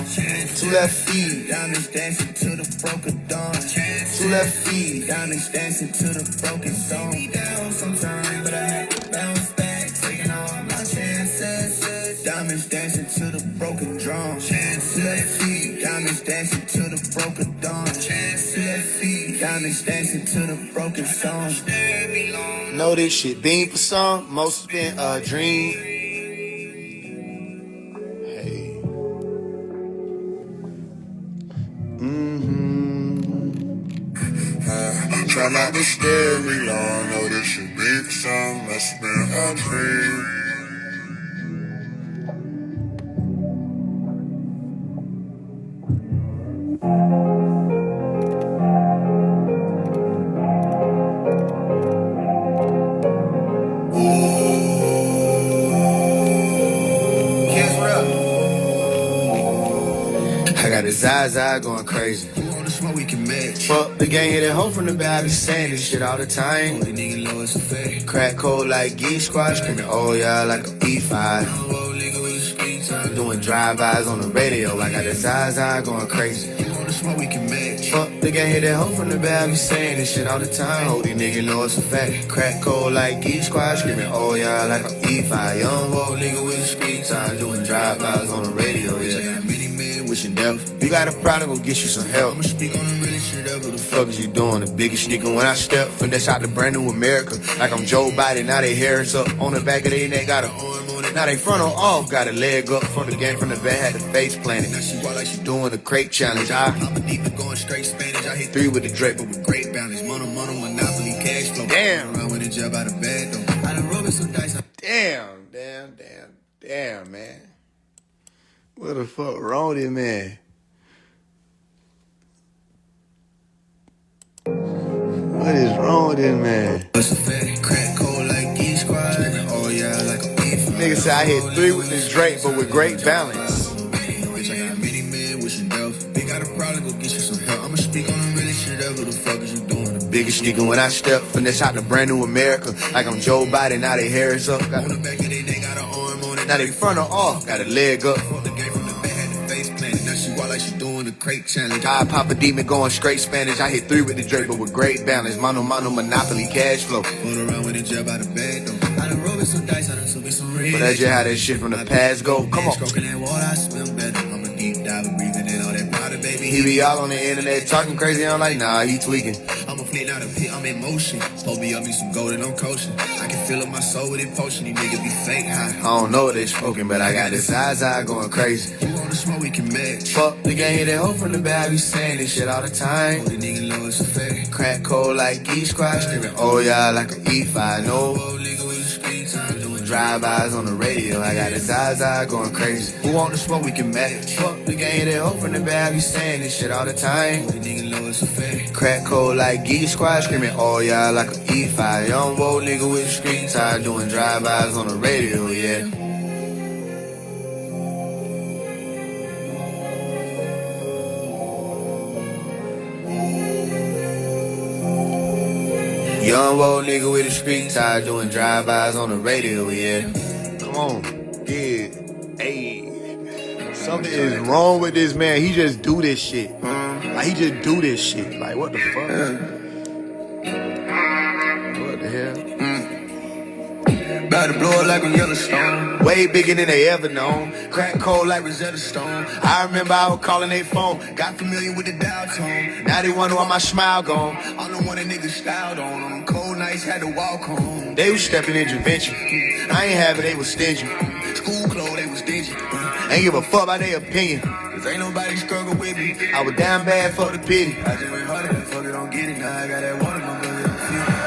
Two left feet, Diamonds dancing to the broken dawn. two left feet. Diamonds dancing to the broken song. Me down sometime, but I had to bounce back. Taking all my chances. Diamonds dancing to the broken drum. Chance to their feet. Diamonds dancing to the broken dawn. Chance to their feet. Diamonds dancing to the broken song. Know this shit been for some, most has been a dream. Hey. Try not to stare me long. Know this shit been for some, must have been a dream. Kids, what up? I got the Zaza going crazy. Who on the smoke we can match? Fuck the gang hit it home from the back. I be saying this shit all the time. The nigga know it's a fake. Crack cold like geese squash, screaming, oh yeah, like a E5. Old nigga with a screen time. time, doing drive-bys on the radio. I got the Zaza going crazy. You want the smoke, we can match. Fuck, they can't hit that hoe from the back. I be saying this shit all the time. Hope these niggas know it's a fact. Crack cold like Geek Squad, screaming, oh yeah, like I'm E5. Young old nigga with the street time, doing drive-bys on the radio, yeah. Many men wishing death. You got a problem, go get you some help. I'ma speak on the really shit up. What the fuck is you doing? The biggest nigga when I step. Finesse out the brand new America. Like I'm Joe Biden, now they hair is up. On the back of their neck, got an arm on it. Now they frontal off, got a leg up. From the game, from the back, had the face planted. Now she walk like she doing the crate challenge. I pop a deep and going straight Spanish. I hit 3 with the Drake, but with great balance. Mono, monopoly, cash flow. Damn. Around with a jump out of bed, though. I done rubbing some dice. Damn, man. What the fuck wrong with this man? What is wrong with this man? Crack cold like Geek Squad. Oh yeah, like a beef. Nigga said I hit 3 with this Drake, but with great balance. Bitch, I got many men wishing death. They got a problem, go get you some help. I'ma speak on the really shit up. What the fuck is you doing? The biggest nigga when I step. Finesse out the brand new America. Like I'm Joe Biden, now they hair is up. Got on the back of they got an arm on it. Now they frontal off, got a leg up. From the game, from the back, had the face planted. Now she walk like she doing the crate challenge. I pop a demon going straight Spanish. I hit 3 with the Drake, but with great balance. Mono, monopoly, cash flow. Put around with a jab out of bed, though. I done rolled some dice, I done took me some red. But that's just how that shit from the past go. Come on. Stroking that water, I swim better. I'm a deep diver, breathing in all that powder, baby. He be all on the internet talking crazy. I'm like, nah, he tweaking. I'm a flit out of pit, I'm in motion. Supposed be up me some gold and I'm coaching. I can fill up my soul with it potion. These niggas be fake high. I don't know what they smoking, but I got this Zaza going crazy. You want the smoke, we can match. Fuck, they can't hit that hoe from the back. I be saying this shit all the time. The nigga know it's a fake. Crack cold like Geek Squad, screaming, oh yeah, like an E5. No nigga with the street time, doing drive-bys on the radio. I got the Zaza going crazy. Who want the smoke, we can match. Fuck, they can't hit that hoe from the back. I be saying this shit all the time. The nigga know it's a fake. Crack cold like Geek Squad, screaming, oh yeah, like an E5. Young old nigga with the street time, doing drive-bys on the radio, yeah. Young old nigga with a street tie, doing drive-bys on the radio, yeah. Come on, yeah, hey. Something is wrong with this man. He just do this shit. Like, he just do this shit. Like, what the fuck? What the hell? About to blow it like on Yellowstone. Way bigger than they ever known. Crack cold like Rosetta Stone. I remember I was calling their phone. Got familiar with the dial tone. Now they wonder why my smile gone. I'm the one that niggas styled on. On cold nights had to walk home. They was stepping intervention. I ain't have it, they was stingy. School clothes, they was stingy. Ain't give a fuck about their opinion. Cause ain't nobody struggle with me. I was down bad for the pity. I just went harder than fuck it, don't get it. Now I got that water, my brother.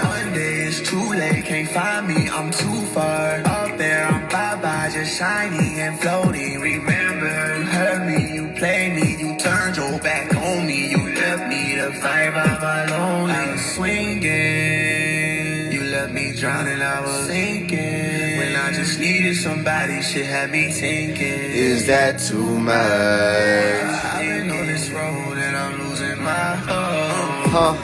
One day it's too late, can't find me, I'm too far. Up there, I'm bye-bye, just shining and floating. Remember, you hurt me, you played me, you turned your back on me. You left me to fight by my lonely. I was swinging, you left me drowning, I was sinking. When I just needed somebody, shit had me thinking, is that too much? I've been on this road and I'm losing my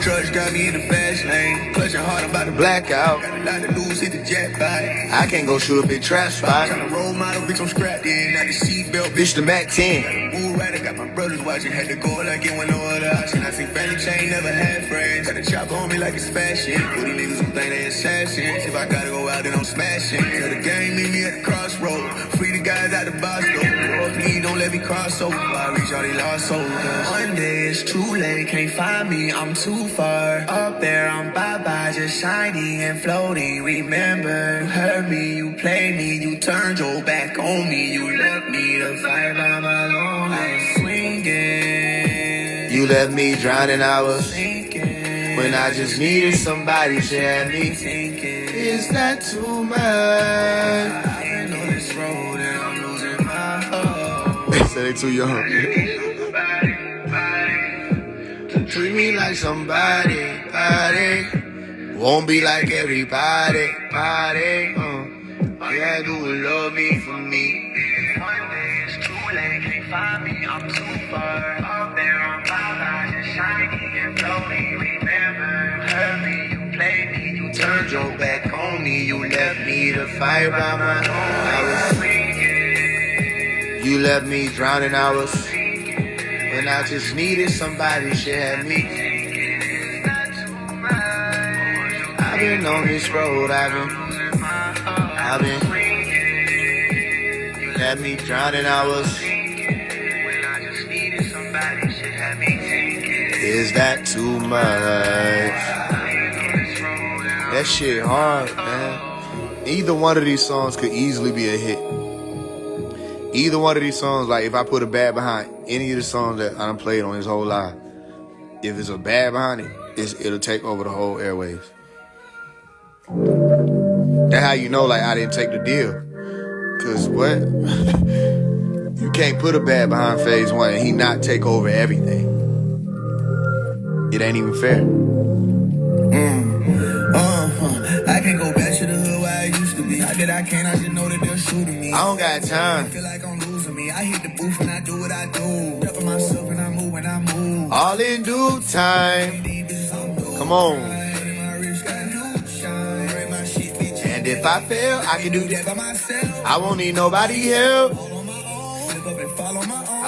Trucks got me in the fast lane. Clutching hard, I'm about to black out. Got a lot to lose, hit the jackpot. I can't go shoot a big trap spot. Tryna roll model, bitch, I'm strapped in. Not the seatbelt, bitch, the Mac 10. Got a rider, got my brothers watching. Had to go like it went no other option. I see family chain, never had friends. Got a chop on me like it's fashion. For these niggas who think they assassins. If I gotta go out, then I'm smashing. Till the game meet me at the crossroad. Free the guys out the box, though. Please don't let me cross over. I reach all these lost souls. One day it's too late, can't find me, I'm too far. Up there, I'm bye-bye, just shining and floating. Remember, you hurt me, you played me, you turned your back on me. You left me to fight by my lonely. I was swinging. You left me drowning, I was sinking. When I just needed somebody to have me thinking, is that too much? I've been on this road and I'm losing my hope. They say they too young. Treat me like somebody, won't be like everybody, All you gotta do is love me for me. One day it's too late, can't find me, I'm too far. Up there, I'm bye-bye, just shining and floating. Remember, you hurt me, you played me, you turned your back on me. You left me to fight by my own. I was swinging. You left me drowning hours when I just needed somebody should have me. I've been on this road, I've been. You left me drowning hours. Is that too much? That shit hard, man. Either one of these songs could easily be a hit. Either one of these songs, like if I put a bad behind any of the songs that I done played on this whole live, if it's a bad behind it, it'll take over the whole airwaves. That's how you know, like, I didn't take the deal. Cause what? You can't put a bad behind Phase 1 and he not take over everything. It ain't even fair. I can't go back to the hood where I used to be. How did I can't, I just know that they're shooting me. I don't got time. I feel like I'm losing me. I hit the booth and I do what I do. Jumping myself and I move when I move. All in due time. Come on. And if I fail, I can do that by myself. I won't need nobody help. I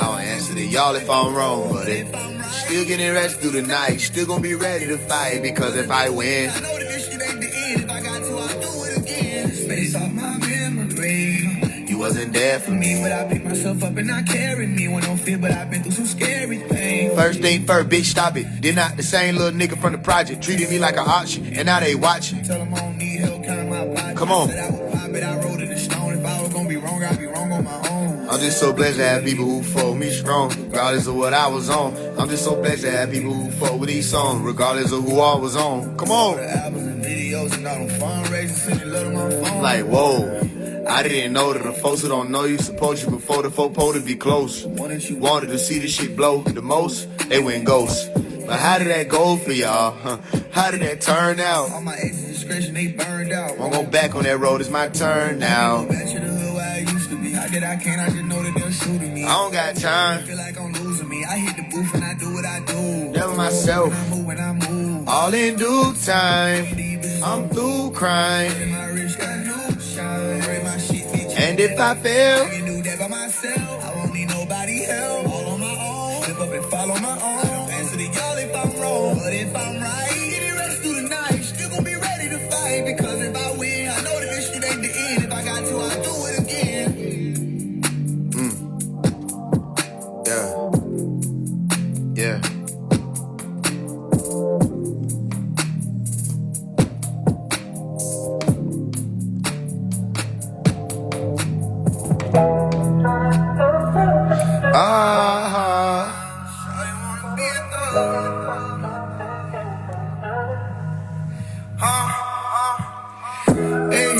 don't answer to y'all if I'm wrong, but if still getting rest through the night, still gonna be ready to fight, because if I win, I know that this shit ain't the end. If I got to, I'll do it again. Space off my memory. you wasn't there for me. But I pick myself up and I carry me. When no fear, but I've been through some scary things. First thing first, bitch, stop it. Then not the same little nigga from the project treated me like an auction, and now they watching. Tell them I don't need help, count my pocket. Come on. I said I would pop it, I wrote it in stone. If I was gonna be wrong, I'd be wrong on my own. I'm just so blessed to have people who fold me strong, regardless of what I was on. I'm just so blessed to have people who fuck with these songs, regardless of who I was on. Come on. The albums and videos and all them fundraisers, sending love to my phone. Like, whoa. I didn't know that the folks who don't know you support you before the folk to be close. Wanted to see the shit blow the most, they went ghost. But how did that go for y'all? How did that turn out? All my exes discretion, they burned out. Won't go back on that road, it's my turn now. Back to the hood where I used to be. How did I can't, I just know that they're shooting me. I don't got time. I feel like I'm losing me. I hit the booth and I do what I do. Never myself. I move when I move. All in due time. I'm through crying. My wrist got no shine. My shit be And if I fail, I can do that by myself. I won't need nobody help. All on my own. Slip up and follow my own. I don't answer to y'all if I'm wrong. But if I'm right, get it rest through the night. Still gonna be ready to fight. Because if I win, I know that this shit ain't the end. If I got to, I'll do it again. Yeah. Hey,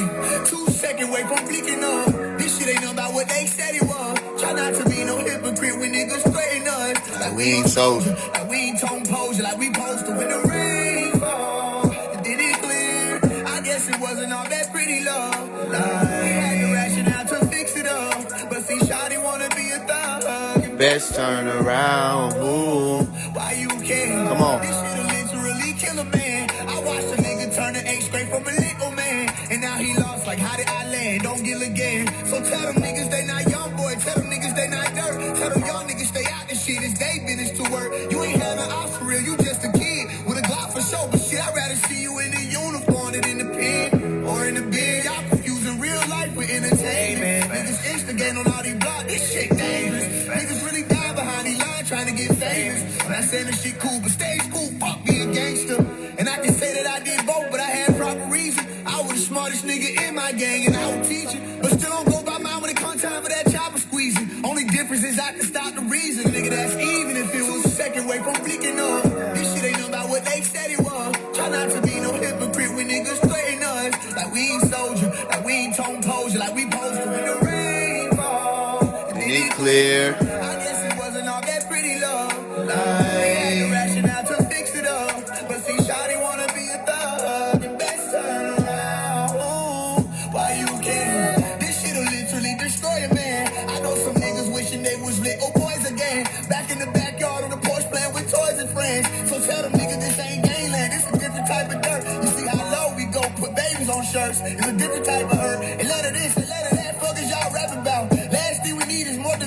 2 seconds away from bleaking up. This shit ain't nothing about what they said it was. Try not to be no hypocrite when niggas straighten us. Like we ain't soldier. Like we ain't tone posing, like we posed to when the rain fall. And then it clear. I guess it wasn't all that pretty love. Like, we had the rationale to fix it up. But see, Shawty wanna be a thug. Best turn around. Ooh. Why you care? Come on. This shit'll literally kill a man. I watched a nigga turn to 8 straight from a little man. And now he lost, like how did I land? Don't get again. So tell them niggas they not young boy. Tell them niggas they not dirt. Tell them young niggas stay out this shit. It's they business to work. You ain't having ops for real. You just a kid with a Glock for show. But shit, I'd rather see you in the uniform than in the pen or in the bed. Y'all confusing real life with entertainment. Niggas instigate on all these blocks. This shit dangerous. Niggas really die behind these lines trying to get famous. I'm not saying this shit cool, but stay cool. Fuck being gangster. And I can say that I did both, but I had proper reason. I was the smartest nigga in my gang and I was teaching. But still don't go by mine when it comes time for that chopper squeezing. Only difference is I can stop the reason. Nigga, that's even if it was a second way from bleaking up. This shit ain't nothing about what they said it was. Try not to be no hypocrite when niggas straighten us. Like we ain't soldier, like we ain't tone posing, like we posted when the rain fall. And then It clear. I guess it wasn't all that pretty love. Like, we had the rationale to fix it up. But see, Shawty wanna be a thug. And best turn around. Ooh, why you care? This shit'll literally destroy a man. I know some niggas wishing they was little boys again. Back in the backyard on the porch playing with toys and friends. So tell them niggas this ain't gangland. This a different type of dirt. You see how low we go, put babies on shirts. It's a different type of hurt. And none of this and none of that fuck is y'all rapping about. Last thing we need is more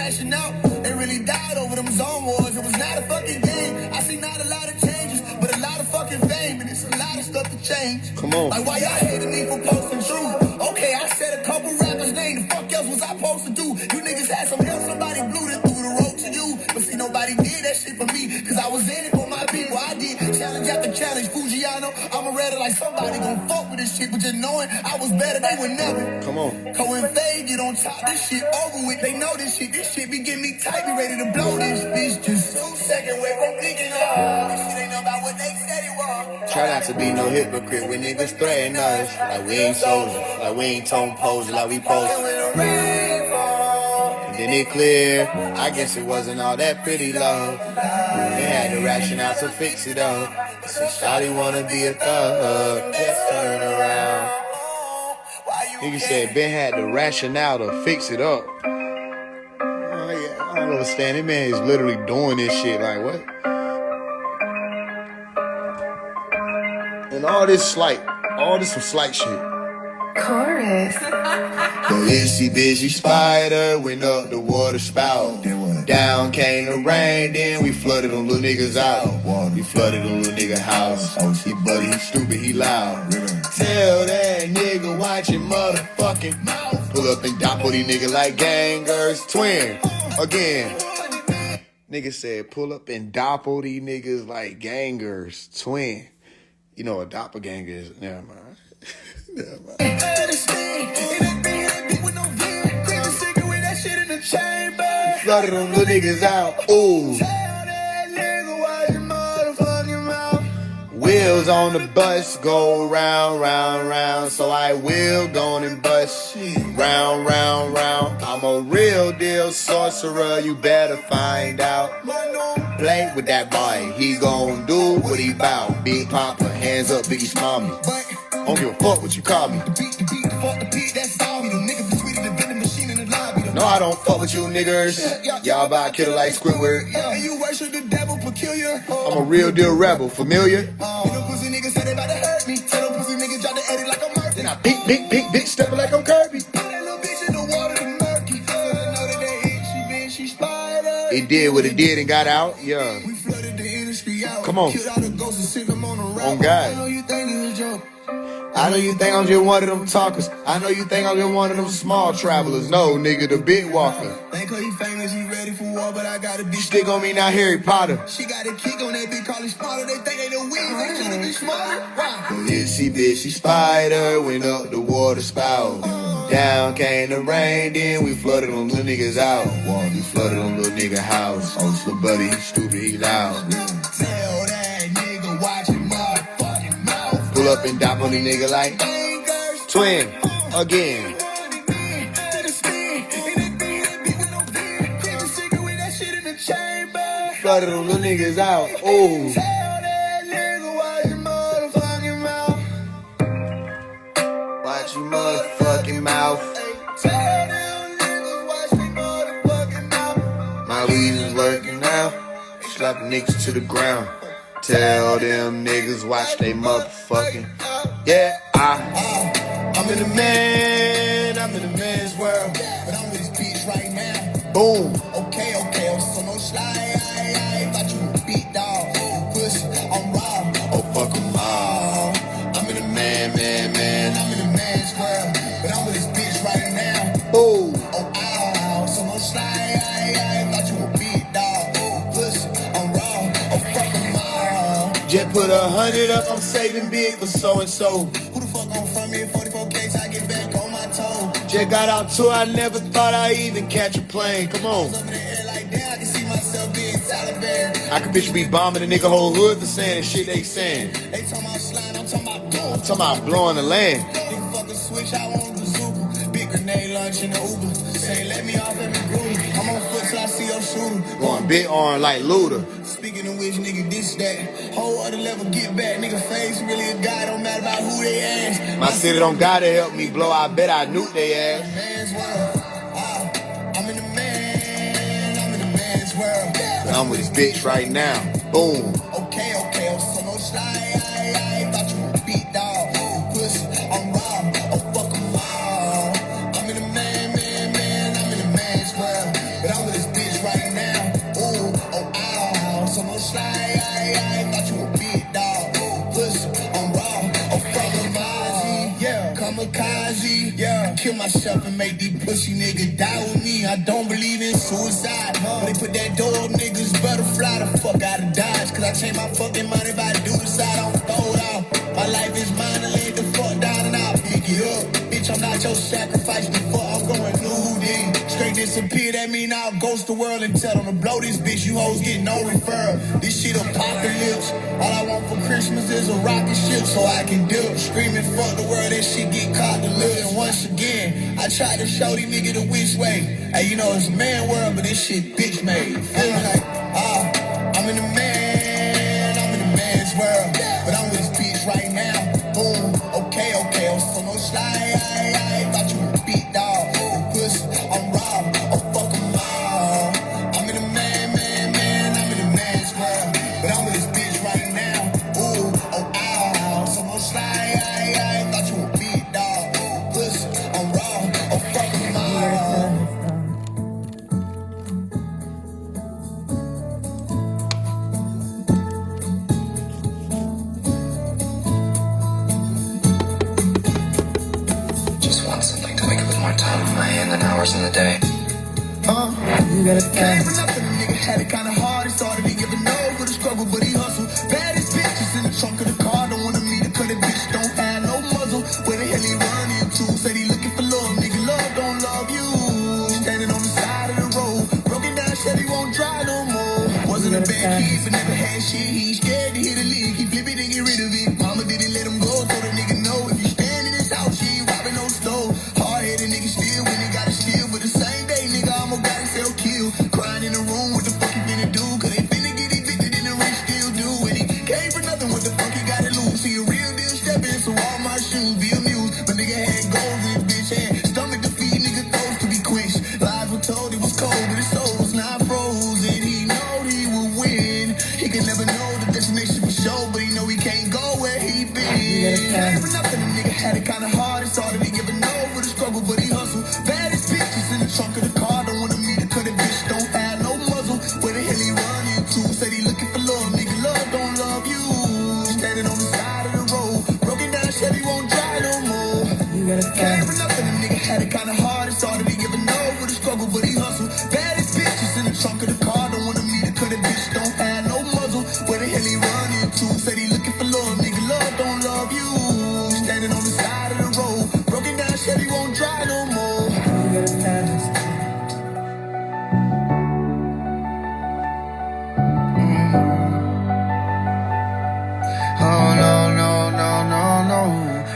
crashing out. They really died over them zone wars. It was not a fucking game. I see not a lot of changes, but a lot of fucking fame, and it's a lot of stuff to change. Come on. Like why y'all hating me for posting truth? Okay, I said a couple rappers' name. The fuck else was I supposed to do? You niggas had some help, somebody blew it through the road to you. But see, nobody did that shit for me, cause I was in it for my people. I did challenge after challenge. Fujiano, I'm ready like somebody gon' fuck with this shit, but just knowing I was better, they would never. Come on. Go and fade, get on top, this shit over with. They know this shit be getting me tight, be ready to blow this bitch. Just 2 seconds away from thinking, this shit ain't about what they said it was. Try not to be no hypocrite when niggas threaten us. Like we ain't soldiers, like we ain't tone posers, like we posers. And then it clear, I guess it wasn't all that pretty love. They had to ration out to fix it up. See, shawty wanna be a thug, just turn around. Nigga said Ben had to ration out to fix it up. Oh, yeah, I don't understand. That man is literally doing this shit. Like what? And all this some slight shit. Chorus. The itsy bitchy spider went up the water spout. Down came the rain, then we flooded them little niggas out. We flooded them little nigga house. He buddy, he stupid, he loud. Tell that nigga watch your motherfucking mouth. Pull up and dop on these niggas like gangers. Twin, again. Nigga said pull up and dopple these niggas like gangers. Twin. You know what doppelganger is? Never mind. Never mind. Flooded them little niggas out. Ooh. Wheels on the bus go round, round, round. So I wheeled on and bust round, round, round. I'm a real deal sorcerer, you better find out. Play with that boy, he gon' do what he bout. Big Papa, hands up, Biggie Smalley. Don't give a fuck what you call me. No, I don't fuck with you niggas. Y'all about to kill like Squidward. You worship the devil peculiar. I'm a real deal rebel, familiar? Them pussy niggas say they about to hurt me. Tell them pussy niggas try to edit like I'm Murphy. Then I big, stepping like I'm Kirby. Put that little bitch in the water to murky. So they know that they itchy bitch, she spider. It did what it did and got out, yeah. We flooded the industry out. Come on. Killed all the ghosts and sick them on the road. On God. I know you think it's a joke. I know you think I'm just one of them talkers. I know you think I'm just one of them small travelers. No, nigga, the big walker. Think he famous, he ready for war, but I got a bitch stick on me, not Harry Potter. She got a kick on that bitch, call it smarter. They think they the weed, they should've been smarter. Wow. Itsy bitchy spider went up the water spout. Down came the rain, then we flooded them little niggas out. We flooded them little nigga house. Oh, so buddy, he stupid, he loud. Tell that nigga watch him motherfucking mouth. Pull up and dop on the nigga like Twin, again. Flooded them little niggas out. Ooh. Watch your motherfucking mouth. My weed is working now. Slap niggas to the ground. Tell them niggas watch they motherfucking. Yeah, I'm in the man's world. But I'm with this bitch right now. Boom. Okay, I'm so no slide. I thought you were beat dog. Pussy, I'm raw. Oh, fuck 'em all. I'm in the man. I'm in the man's world. But I'm with this bitch right now. Boom. Oh, so no slide. I thought you were beat dog. Pussy, I'm raw. Oh, fuck 'em all. Just put 100 up, I'm saving big for so-and-so. Who the fuck gon' front me at 44K till I get back on my toe? Just got out tour, I never thought I'd even catch a plane. Come on. I can see myself being Taliban. I can picture me bombing a nigga whole hood for saying the shit they saying. They talking about slime, I'm talking about blowing. I'm talking about blowing the land. Nigga fucking switch, I want bazooka. Big grenade launch in the Uber. Say let me off every groove. I'm on foot till I see your shooter. Going big on like Luda. Speaking of which, nigga, this that. Whole other level, get back. Nigga, Faise really a guy, don't matter about who they ass. My city don't gotta help me blow, I bet I nuke they ass. Man's world. I'm in the man's world. But I'm with this bitch right now. Boom. Okay, so no slide. I thought you were beat dog. Pussy, I'm raw. Oh, fuck 'em all. I'm in the man. I'm in the man's world. But I'm with this kill myself and make these pussy niggas die with me. I don't believe in suicide. But they put that door up, niggas better fly the fuck out of Dodge. Cause I change my fucking mind if I do decide I'm throwed off. My life is mine, I lay the fuck down and I'll pick it up. Bitch, I'm not your sacrifice, the fuck I'm going new then. Straight disappear, that mean I'll ghost the world and tell them to blow this bitch. You hoes get no referral. This shit apocalypse. All I want for Christmas is a rocket ship so I can dip. Screaming fuck the world, that shit get caught the lid. And once again, I tried to show these niggas the which way. Hey, you know it's a man world, but this shit bitch made. Feel like, I'm in the man's world. But I'm with this bitch right now. Boom, okay, on some more slide. Thought you were beat dog. Pussy, I'm raw, I'll fuck 'em all. I'm in the I'm in the man's world. But I'm with this bitch right now. Ooh, some more slide. Thought you were beat dog. Pussy, I'm raw, I'll fuck 'em all. Just want something to wake up with more time on my hand than hours in the day. You gotta came for nothing, a nigga had it kinda hard. He started to give a no for the struggle, but he hustled. Baddest bitches in the trunk of the car. Don't wanna meet her cause that bitch don't have no muzzle. Where the hell he run into? Said he looking for love, nigga, love don't love you. Standing on the side of the road, broken down, said he won't drive no more. Wasn't a bad kid, but never had shit. He scared to hit a lick, he flip it and get rid of it. Mama didn't let him go, told the nigga no. If you stand in his house, you ain't robbing no store. Hard-headed nigga still when he gotta steal, but the same day, nigga, almost got himself killed. Crying in the room, what the fuck he finna do? Cause they finna get evicted and the rich still do. And he came for nothing, what the fuck he gotta lose? See a real deal stepping, so all my shoes be amused. But nigga had goals in his bitch hand. Stomach to feed, nigga throats to be quenched. Lies were told it was cold, but his soul was not frozen. He knowed he would win. He could never know the destination for sure, but he know he can't go where he been. Came for nothing, a nigga had it kinda hard. It's hard to be giving over the struggle, but he hustled. Baddest bitches in the trunk of the car. Don't wanna meet her cause that bitch don't have no muzzle. Where the hell he run into? Said he looking for love, nigga, love don't love you. Standing on the side of the road, broken down, said he won't drive no more. Came for nothing, a nigga had it kinda hard. It's hard to be giving over the struggle, but he hustled. Baddest bitches in the trunk of the car. Don't wanna meet her cause that bitch don't have no muzzle. Where the hell he run into? Said he looking for love, nigga, love don't love you. Standing on the side of the road, broken down, said he won't drive no more. Oh no.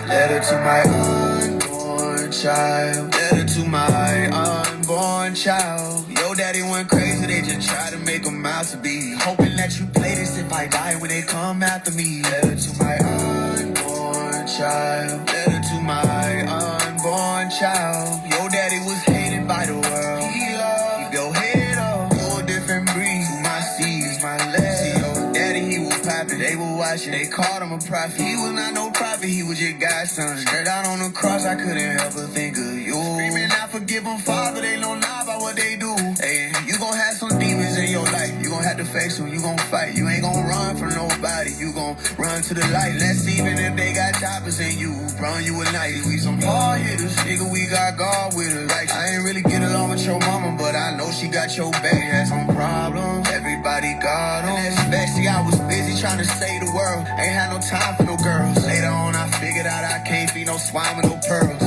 Letter to my unborn child. Letter to my unborn child. Yo, daddy went crazy, they just tried to make him out to be. Hoping that you play this if I die when they come after me. Letter to my unborn child. Letter to my unborn child. Yo, daddy was hated by the world. Keep your head up, you're a different breed. My seeds, my legs. See, yo, daddy, he was popping, they were watching, they called him a prophet. He was not no prophet, he was your God's son. Straight out on the cross, I couldn't help but think of you. Screaming, I forgive them, Father, they don't lie about what they do. Hey, you gon' have some demons in your life, you gon' have to face them, you gon' fight. You ain't gon' run from nobody, you gon' run to the light. Let's even if they got choppers in you, run you a night. We some hard hitters, nigga, we got God with us. Like, I ain't really get along with your mama, but I know she got your baby, had some problems. Everybody got them. And especially I was busy trying to save the world. Ain't had no time for no girls. Later on I figured out I can't feed no swine with no pearls.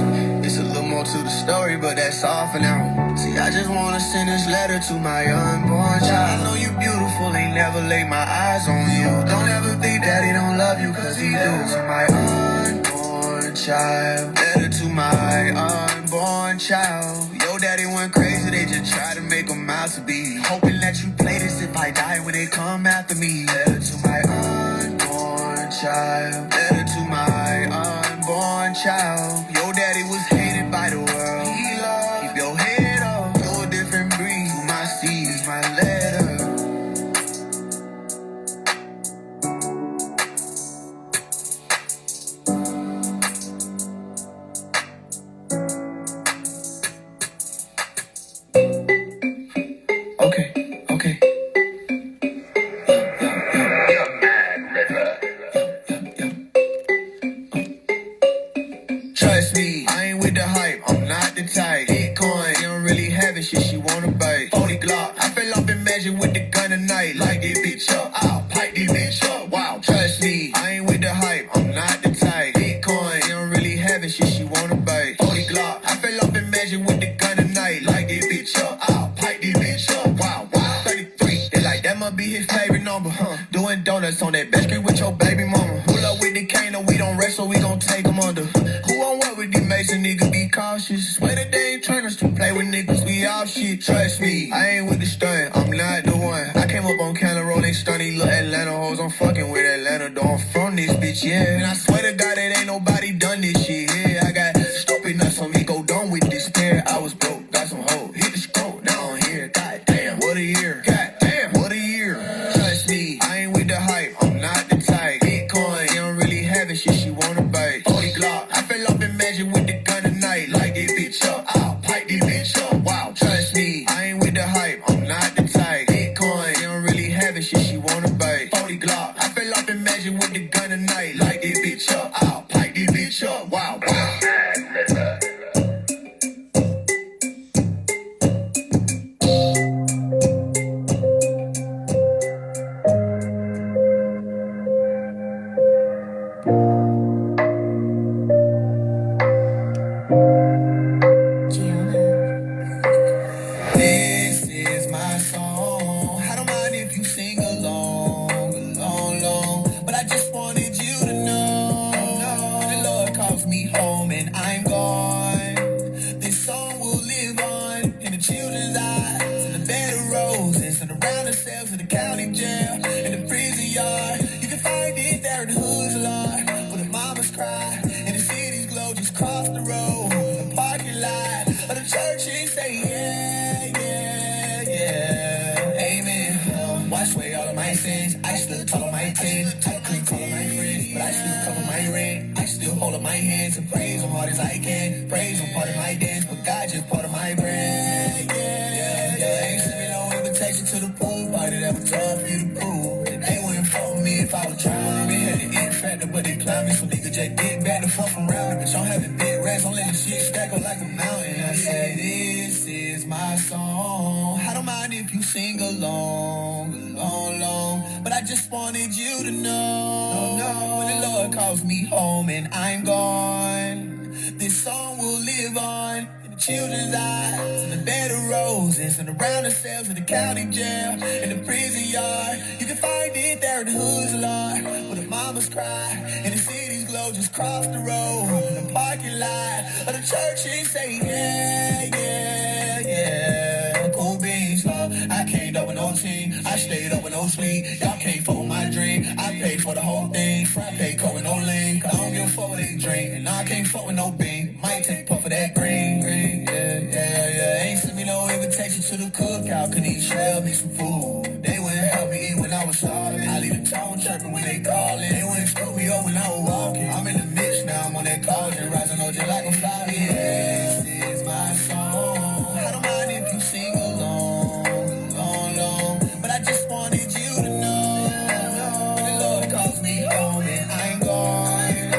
It's a little more to the story, but that's all for now. See, I just wanna send this letter to my unborn child. I know you beautiful, ain't never laid my eyes on you. Don't ever think daddy don't love you, cause he do. To my unborn child. Letter to my unborn child. Yo, daddy went crazy, they just tried to make him out to be. Hoping that you play this if I die when they come after me. Letter to my unborn child. Letter to my unborn child. Yo, daddy was hated by the world. Keep your head up, you're a different breed. My seeds, my letter. Okay. type. Bitcoin, you don't really have it, shit she wanna bite. 40 Glock, I fell off in magic with the gun tonight. Light this bitch up, I'll pipe this bitch up. Wow, trust me, I ain't with the hype, I'm not the type. Bitcoin, you don't really have it, shit she wanna bite. 40 Glock, I fell off in magic with the gun tonight. Light this bitch up, I'll pipe this bitch up. Wow, wow, 33, they like that must be his favorite number, huh? Doing donuts on that best street with your baby mama. Pull up with the cane, we don't rest, so we gon' take them under. Who on what with these Mason niggas, be cautious. Swear that they ain't trying us to play with niggas, we all shit. Trust me, I ain't with the stunt, I'm not the one. I came up on Canada Road, they stunty little Atlanta hoes. I'm fucking with Atlanta, though I'm from this bitch, yeah. And I swear to God that ain't nobody done this shit, yeah. I got stupid nuts on me, go done with this pair. I was broke, got some hoes, hit the scope, now I'm here. God damn, what a year. God damn, what a year. Trust me, I ain't with the hype, I'm not the type. Bitcoin, you don't really have it, shit she wanna bite. 40 Glock, I fell off in magic with the gun tonight. Light this bitch up, I'll pipe this bitch up. Wow, trust me, I ain't with the hype, I'm not the type. Bitcoin, you don't really have it, shit she wanna bite. 40 Glock, I fell off in magic with the gun tonight. Light this bitch up, I'll pipe this bitch up. Wow, wow. This is my song. I don't mind if you sing along. But I just wanted you to know the Lord calls me home and I'm gone. This song will live on in the children's eyes, in the bed of roses, and around the cells of the county jail, in the prison yard. You can find it there in the hoods, Lord, where the mamas cry, and the city's glow just cross the road, the parking lot of the church and say amen. Wash away all of my sins. I still talk on my tears. I couldn't call my friends, but I still cover my rent. I still hold up my hands and praise them hard as I can. Praise them part of my dance, but God just part of my brand. Ain't send me no invitation to the pool party that was tough for you to prove. And they wouldn't fuck with me if I was trying. They had the it factor, but they climbed me, so nigga just get back to fuck around. Bitch, I'm having big racks, I'm letting shit stack up like a mountain. I said, this is my song. I don't mind if you sing along. But I just wanted you to know when the Lord calls me home and I'm gone, this song will live on in the children's eyes, in the bed of roses, and around the cells of the county jail, in the prison yard. You can find it there in the hoods, Lord, where the mamas cry, and the city's glow just cross the road, in the parking lot of the church and say cool beans, I came up with no team, I stayed up with no sleep. Y'all can't fuck with my dream, I paid for the whole thing. Front pay coat with no lean, cause I don't give a fuck what they drink. And I can't fuck with no bean, might take a puff of that green. Ain't send me no invitation to the cookout, couldn't eat shell, me some food. They wouldn't help me eat when I was starving. I leave the tone chirping when they callin'. They wouldn't scoop me up when I was walking. I'm in the mix now, I'm on that cauldron, rising up just like a fly. This is my song. I don't mind if you sing along. But I just wanted you to know the Lord calls me home and I'm gone.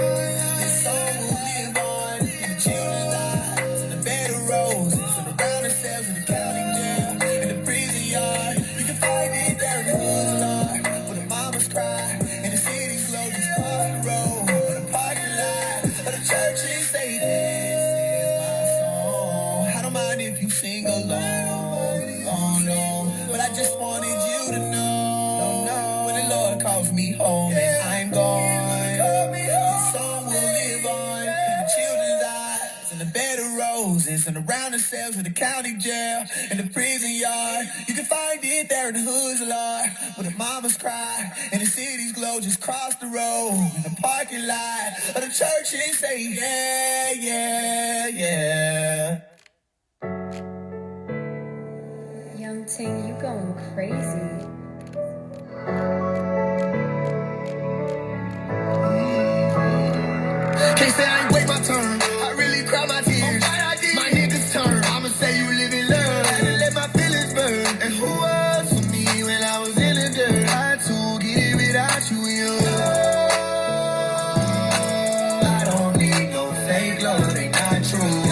This song will live on in the children's eyes, in the bed of roses, and around the cells of the county jail, in the prison yard. You can find it there in the woods, Lord, where the mamas cry, and the city's glow just cross the road, in the parking lot of the church and say, this is my song. I don't mind if you sing along. But I just wanted you to know when the Lord calls me home and I'm gone, this song will live on in the children's eyes, in the bed of roses, and around the cells of the county jail, in the prison yard. You can find it there in the hoods, Lord, where the mamas cry, and the city's glow just cross the road, in the parking lot of the church and say, Young Ting, you going crazy. Can't say I ain't wait my turn. I really cry my tears. My niggas turn. I'ma say you live in love. Had to let my feelings burn. And who was for me when I was in the dirt? Had to get it without you in your love. I don't need no fake love, they not true.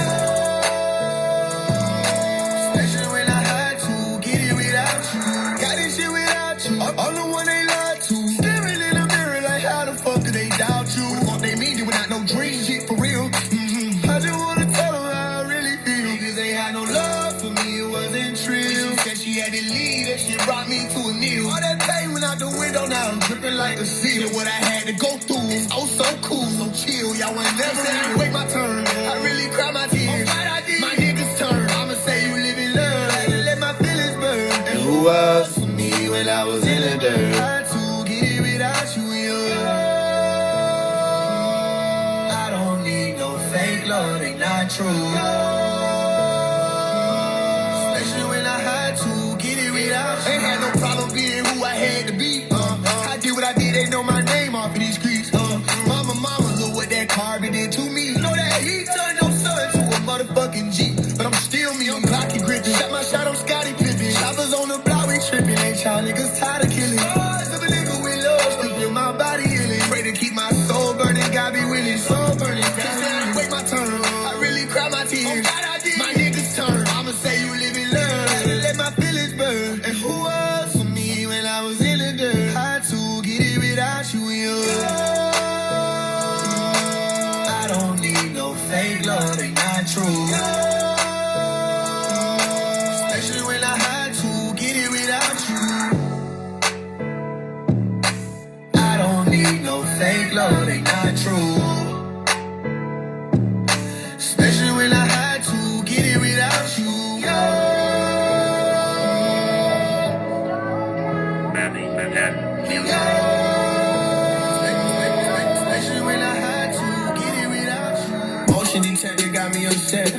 had no love for me, it wasn't true. She said she had to leave, that shit brought me to a kneel. All that pain went out the window, now I'm dripping like a seal. What I had to go through is oh so cool, so chill. Y'all would never even wait my turn. I really cried my tears. My niggas turn. I'ma say you live in love, had to let my feelings burn. And who was for me when I was in the dirt? I had to get it without you in your I don't need no fake love, they not true. Especially when I had to get it without you. Ain't had no problem being who I had to be. I did what I did, they know my name off of these streets. Mama, look what that Carby did to me. Know that he turned your son to a motherfucking G. But I'm still me, I'm Glocky gripping. Shot my shot, I'm Scotty Pippen. Choppers on the block, we tripping. Ain't y'all niggas tired of killing. Eyes of a nigga with love, still feel my body healing. Pray to keep my soul burning, God be willing. Soul burning, God wait my turn. I really cry my tears. My niggas turn. I'ma say you live in love, had to let my feelings burn. And who was for me when I was in the dirt? Had to get it without you in your I don't need no fake love, they not true. Especially when I had to get it without you. I don't need no fake love, they not true. Especially when I had to get it without you. Especially when I had to get it without you. Motion detector got me upset,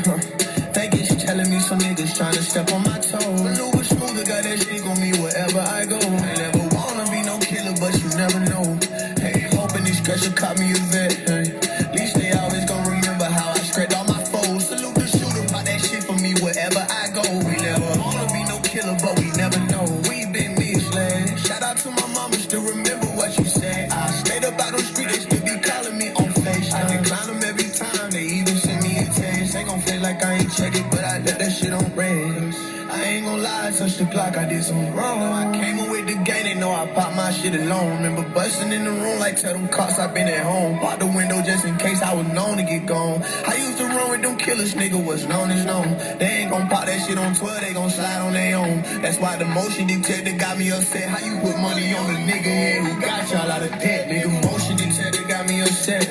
Think it's telling me some niggas tryna step on my toes. Maneuver smoother, got that shit on me wherever I go. I never wanna be no killer, but you never know. Hey, hoping these guys caught me a vet, hey. At least they always gon' remember how I scratched all my foes. Salute the shooter, pop that shit for me wherever I go. We never wanna be no killer, but we never know. We been misled. Shout out to my mama, still remember what you said. I stayed up out on the street, they still be calling me on face. I decline them every time, they even send me a text. They gon' feel like I ain't check it, but I let that shit on red. I ain't gon' lie, I touched the clock, I did something wrong. I came up with the game, they know I popped my shit alone. Remember busting in the room like tell them cops I been at home. Pop the window just in case I was known to get gone. I used to run with them killers, nigga, what's known is known. They ain't gon' pop that shit on 12, they gon' slide on their own. That's why the motion detector got me upset. How you put money on the nigga head who got y'all out of debt, nigga? Motion detector got me upset,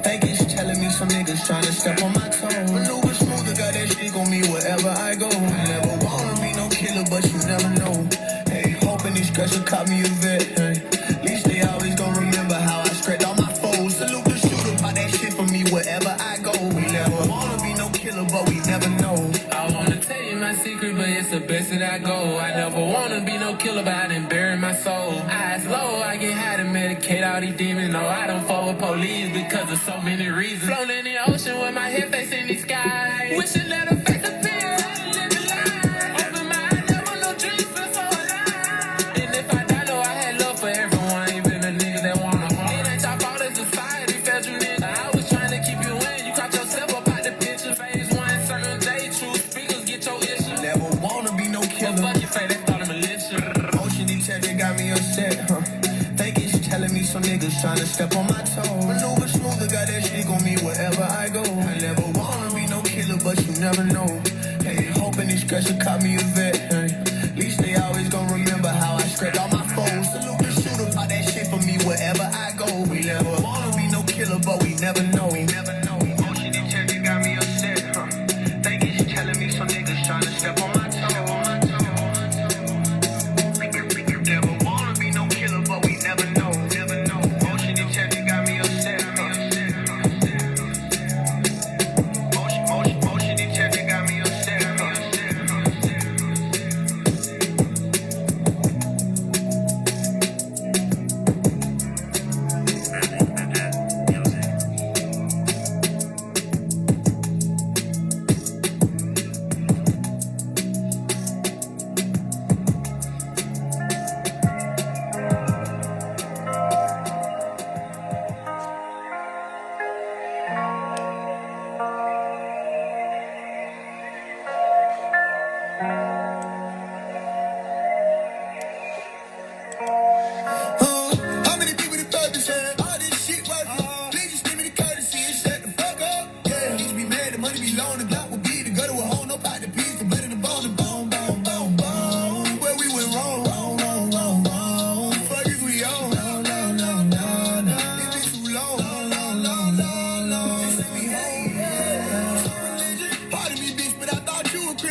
Think it's telling me some niggas tryna step on my toes. Maneuver smoother, got that shit on me wherever I go. I never wanna be no killer, but you never know. Hey, hoping these guys will caught me a vet, hey. At least they always gon' remember how I scratched all my foes. Salute the shooter, pop that shit for me wherever I go. We never wanna be no killer, but we never know. I wanna tell you my secret, but it's the best that I go. I never wanna be no killer, but I done bury my soul. Eyes low, I get high to medicate all these demons. No, I don't fall with police because of so many reasons. Floating in the ocean with my head facing the sky. Wishing that a face appear, live a lie. Open my eyes, never no dreams, feel so alive. And if I die, know I had love for everyone, even the niggas that wanna harm. It ain't your fault, it's society, felt you nigga. I was trying to keep you in, you caught yourself up out the picture. Phase 1, certain day, true speakers get your issue. Never wanna be no killer. Fuck your face, they thought I'm a militia. Motion detector got me upset, Think it's telling me some niggas tryna step on my toes. Maneuver smoother, got that shit on me wherever I go. I never wanna be no killer, but you never know. Hey, hoping these guys will caught me a vet, hey. At least they always gon' remember how I scratched all my foes. Salute the shooter, pop that shit for me wherever I go. We never wanna be no killer, but we never know. We never know. Motion detector got me upset, Think it's telling me some niggas tryna step on my toes. Never wanna be no killer, but we never know. Never know. Motion detector got me upset. Motion detector got me upset. How many people the purpose had? All this shit worth it. Please just give me the courtesy and shut the fuck up. Yeah, need to be mad, the money be low, the block will be the gutter with home, no pot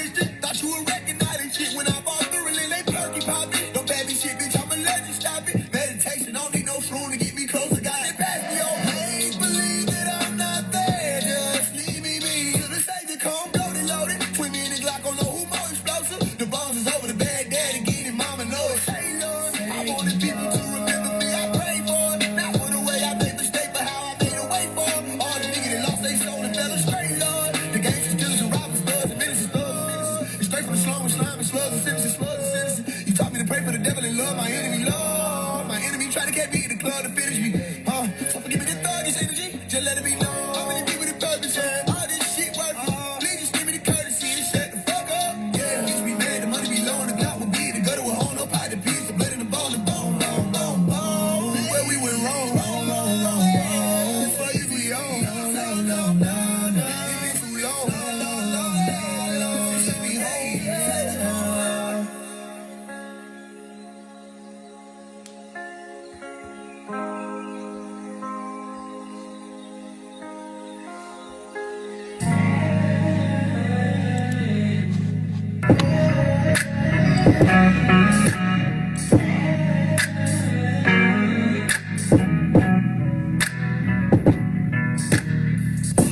Christian. Thought you would recognize this shit when I bought through and they perky poppin'. Don't bad me shit, bitch, I'm allergic, stop it. Meditation, don't need no shroom to get me closer. God, it passed me over. Please believe that I'm not there. Just leave me be. To the Savior, come loaded, loaded. Twin me in the Glock, don't know who more explosive. The bones is over the bad daddy, get it, mama know it. Hey, Lord, I wanted people to remember me. I pray for it. Not for the way I made mistake, but how I made a way for it. All the niggas that lost their soul and fell straight, Lord. The gangsters, killers, and robbers, thugs, and ministers, thugs, and ministers. It's straight from the slum and slime and slugs and sentences, slugs and sentences. You taught me to pray for the devil and love my enemy, Lord. My enemy tried to catch me in the club to finish me. So forgive me the thuggish energy. Just let it be known. How many people the purpose and all this shit worth it. Please just give me the courtesy and shut the fuck up. Yeah, bitch be mad, the money be low and the Glock will be the gutter with hole, no pot, the piece, the blood in the bone, bone. Where we went wrong. The fuck is we on? No. It been too long. Send me home.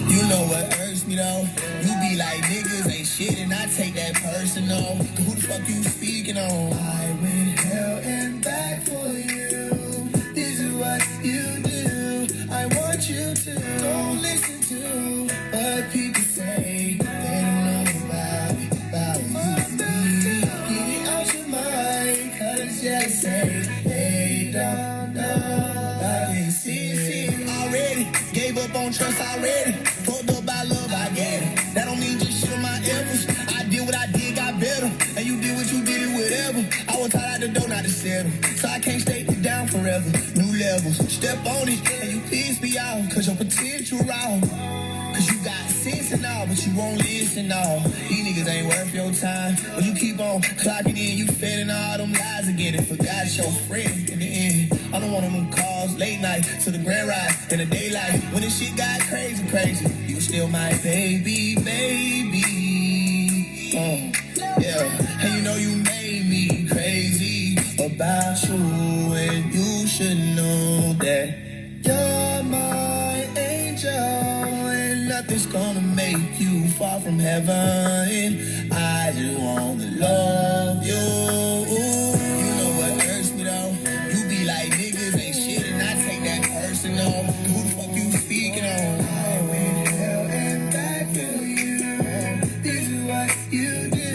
You know what hurts me though? You be like niggas ain't shit and I take that personal. Who the fuck you speaking on? I went hell and back for you. This is what you do. I want you to don't listen to what people say. They don't know about you. Get it out your mind, cause just say they don't know about it. See, already gave up on trust already. Fucked up by love, I get it. That don't mean just shit on my efforts. I did what I did, got better. And you did what you did, whatever. I was taught out the door not to settle. So I can't stay down forever. New levels, step on it, and you piss me off. Cause your potential raw. Cause you got sense and all, but you won't listen all. These niggas ain't worth your time. But you keep on clocking in, you failing all them lies again. And forgot it's your friend in the end. I don't want them calls late night to the grand ride in the daylight. When this shit got crazy, you still my baby. Yeah, and you know you made me crazy about you, and you should know that you're my angel, and nothing's gonna make you fall from heaven. I just wanna love you. You know what hurts me though? You be like niggas ain't shit, and I take that personal. Who the fuck you speaking on? I went hell and back for you. This is what you do.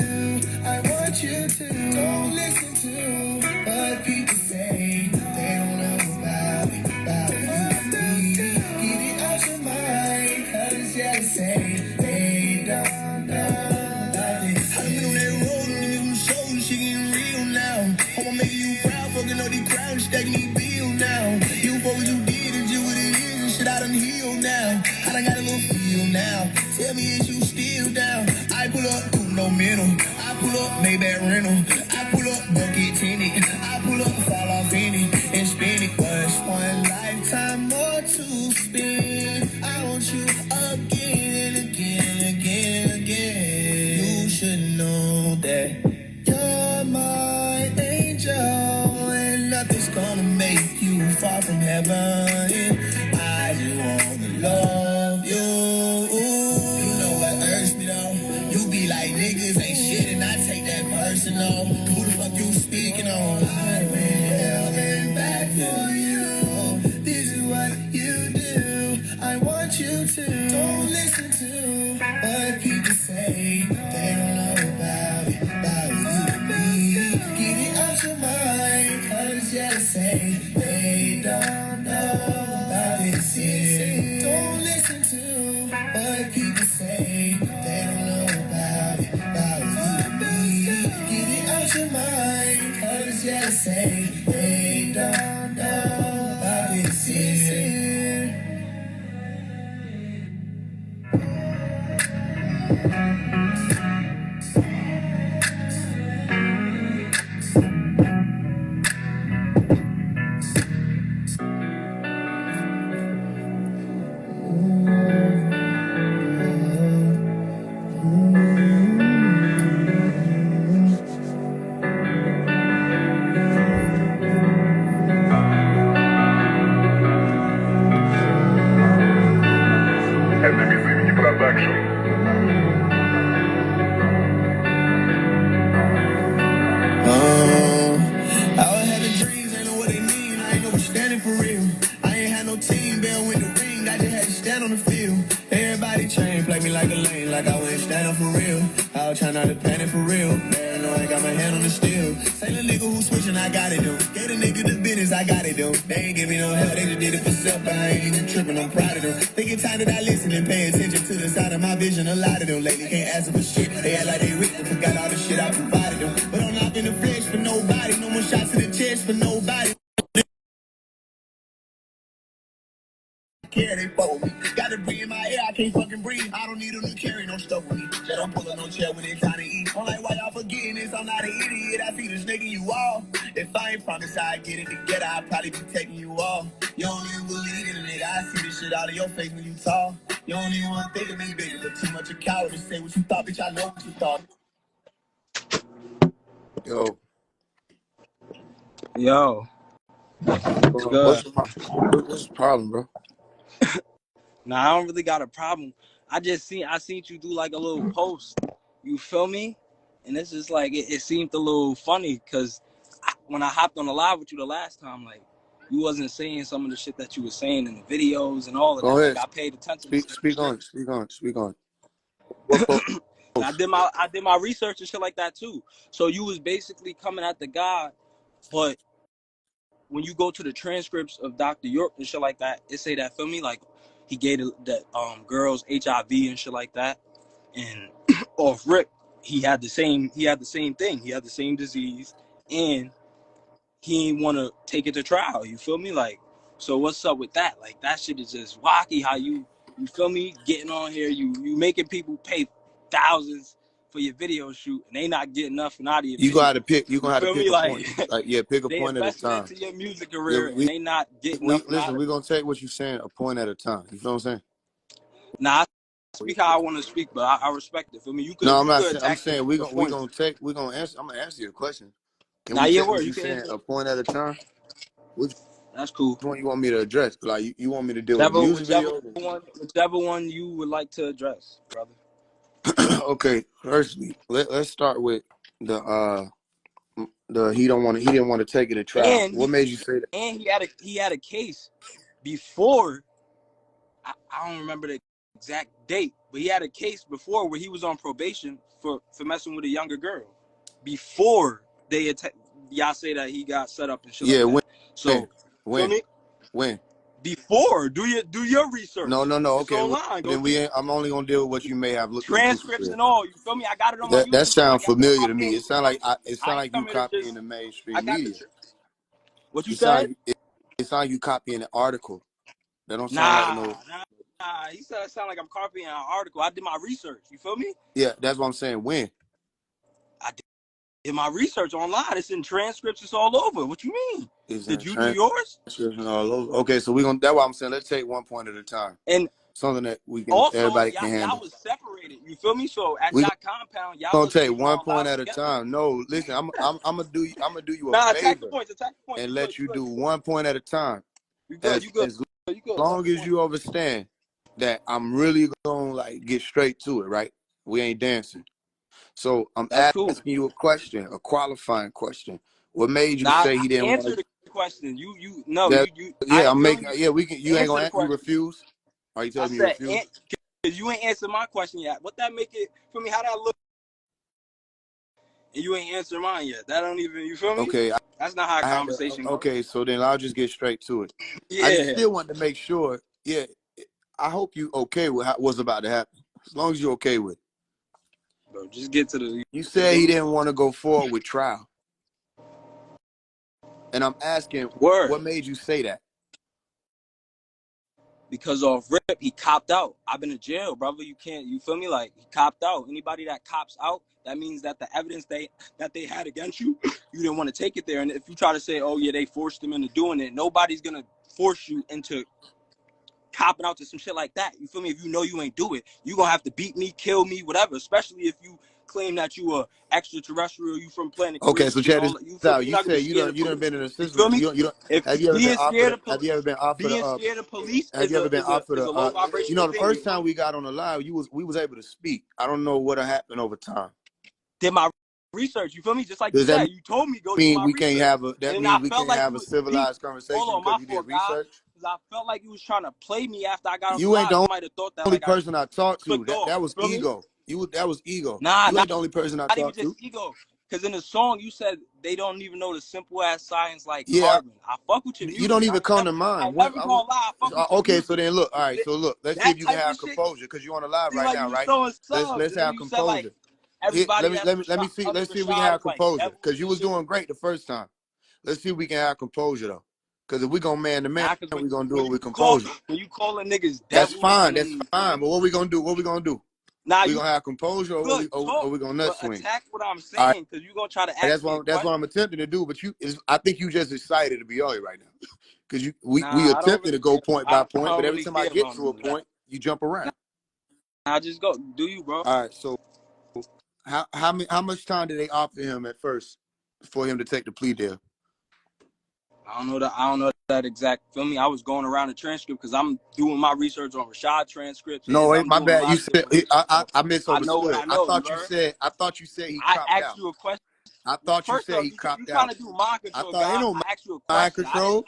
I want you to don't listen to what people say. They don't know about you. Get it out your mind, cause just say they don't know about it. I've been on that road, on them shoulders, shit getting real now. I'ma make you proud, fucking up these crowds, stacking these bills now. You for what you did and just what it is, and shit I done healed now. I done got a little feel now. Tell me is you still down? I pull up, no mental. I pull up, Maybach rental. I pull up, bucket tinted. I pull up, fall off in it and spin it. What's one lifetime more to spend? I want you again and again. You should know that you're my angel, and nothing's gonna make you fall from heaven. I just wanna love you. You know what hurts me though? You be like niggas ain't shit, and I take that personal. Who the fuck you speaking on? I went hell and back for you. This is what you do. I want you to don't listen to what people say. They don't know about you. Get it out your mind, cause just say they don't know about this. Don't listen to what people say. They don't know about you. Get it out your mind, cause just say dog, try not to panic for real. Paranoid, got my hand on the steel. Say the nigga who switching, I got it though. Get a nigga the business, I got it though. They ain't give me no help, they just did it for self, but I ain't even tripping, I'm proud of them. They get tired of that listen and pay attention to the side of my vision. A lot of them lately can't ask for shit. They act like they rich and forgot all the shit I provided them. But I'm not in the flesh for nobody, no more shots to the chest for nobody. Care they fuck with me. Gotta breathe in my air, I can't fucking breathe. I don't need them to carry no stuff with me. Just don't pull up no chair when they trying to eat. I'm like, why y'all forgetting this? I'm not an idiot. I see the snake in you all. If I ain't promised I get it together, I'll probably be taking you off. You don't even believe in a nigga. I see this shit out of your face when you talk. You don't even want to think of me bigger. Look too much a coward to say what you thought, bitch. I know what you thought. Yo, Yo, it's good. what's the problem, bro? Nah, I don't really got a problem. I seen you do like a little post. You feel me? And it's just like it seemed a little funny because when I hopped on the live with you the last time, like you wasn't saying some of the shit that you were saying in the videos and all of Go that. ahead. Like I paid attention to Speak shit. on it. What post? And I did my research and shit like that too. So you was basically coming at the guy, but when you go to the transcripts of Dr. York and shit like that, it say that, feel me, like he gave that girls HIV and shit like that, and off rip he had the same thing. He had the same disease, and he ain't want to take it to trial. You feel me? Like, so what's up with that? Like that shit is just wacky. How you feel me? Getting on here, you making people pay thousands for your video shoot, and they not getting nothing out of your You video. gonna have to Feel pick me? a point. Like Like pick a they point at a invested time. into your music Yeah, career, and they not getting nothing out listen. of We're it. gonna take what you're saying a point at a time. You feel what I'm saying? Nah, I speak how I want to speak, but I respect it. Feel me? You No, could I'm not saying. I'm attack saying the points. we're gonna answer. I'm gonna answer your question. Can Nah, we yeah, take word. what You you're can saying answer. a point at a time? Which That's cool. one you want me to address? Like you want me to deal with the music video? Whichever one you would like to address, brother. Okay. Firstly, let's start with the he didn't want to take it to trial. And What made you say that? and he had a case before. I don't remember the exact date, but he had a case before where he was on probation for messing with a younger girl. Before y'all say that he got set up and shit like that. So feel me? When? Before, do your research. No. It's Okay, well, online. Go then I'm only gonna deal with what you may have looked into for transcripts real. and all. You feel me? I got it on my That YouTube channel. sounds familiar to me. It sounds like you coming to copying just. the I mainstream got media. what you It sounds said? it sounds like you copying an article. That don't sound like Nah. no. He said it sound like I'm copying an article. I did my research. You feel me? Yeah, that's what I'm saying. When? I did my research online. It's in transcripts. It's all over. What you mean? Did you do yours? Okay, so that's why I'm saying let's take one point at a time. And something that also, everybody can handle. y'all was separated. You feel me? So at We y'all compound, y'all gonna wasn't take even one on point live at a together. time. No, listen, I'm gonna do you a Nah, attack the favor points. and You let good, you do 1 point at a time. You good. As long as you understand that I'm really gonna like get straight to it, right? We ain't dancing. So I'm asking you a question, a qualifying question. What made you say he didn't want answer to? the question. You Yeah, I'm making. Yeah, we can. You ain't answer the gonna. You question. refuse? Are you I telling me you said, refuse? because you ain't answered my question yet. What that make it for me? How that look? And you ain't answered mine yet. That don't even. You feel me? Okay. That's not how a conversation goes. Okay, so then I'll just get straight to it. Yeah. I just still want to make sure. Yeah, I hope you okay with what's about to happen. As long as you're okay with it. Bro, just get to the. You said he didn't want to go forward with trial. And I'm asking, what made you say that? Because off rip, he copped out. I've been in jail, brother. You feel me? Like, he copped out. Anybody that cops out, that means that the evidence that they had against you, you didn't want to take it there. And if you try to say, oh yeah, they forced him into doing it, nobody's gonna force you into copping out to some shit like that. You feel me? If you know you ain't do it, you gonna have to beat me, kill me, whatever. Especially if you claim that you are extraterrestrial, you from planet Okay, Greece. so check this out. You say you done been in a You system. feel me? If Have you ever been offered? Have you ever been offered? being scared of police Have you ever been offered is a low vibrational the thing. first time we got on the live, we was able to speak. I don't know what happened over time. Did my research, you feel me? Just like Does you that said, you told me go do mean my we research. can't have a? That and means I we felt can't like have a civilized conversation hold on, my because you fault, did guys. research. Because I felt like you was trying to play me after I got on the You ain't live. the You might have thought that only like I person I talked to. clicked off. That was Feel me? ego. That was ego. Nah, You ain't the only person I not even talked just to. ego. Because in the song, you said they don't even know the simple ass science like Yeah, carbon. I fuck with your you don't music. even come to I mind. never gonna lie. I fuck with your Okay, so music. then look. All right, so look. Let's see That if you can type have of shit. composure because you're on the live Seem right like now, you was right? throwing subs, Let's and then have you said like composure. Here, everybody that's let me see. under Let's see if we can have Rashad is like composure devils because you and was shit. doing great the first time. Let's see if we can have composure though. Because if we gonna man to man, Nah, because we gonna do when it with you call composure. niggas That's devils fine. and That's then fine. But what we gonna do? What we gonna do? nah, We you gonna have composure, or good or talk, we gonna nut but swing? attack what I'm All right. saying because you gonna try to ask me a That's question. what I'm attempting to do. But I think you just excited to be on here right now. Because we Nah, I don't attempted really to go care. point I by point, but don't every really time I care get about to a none of that. point, you jump around. Nah, just go. Do you, bro? All right. So how much time did they offer him at first for him to take the plea deal? I don't know that exact. Feel me? I was going around the transcript because I'm doing my research on Rashad transcripts and No, I'm my doing a bad. lot You of said different research. So I I know what misunderstood. I know. You heard? I thought you said he I copped asked out. you a question. I thought you First said off, he you copped trying out. to do mind I control, thought ain't God. no I asked you a mind question. control.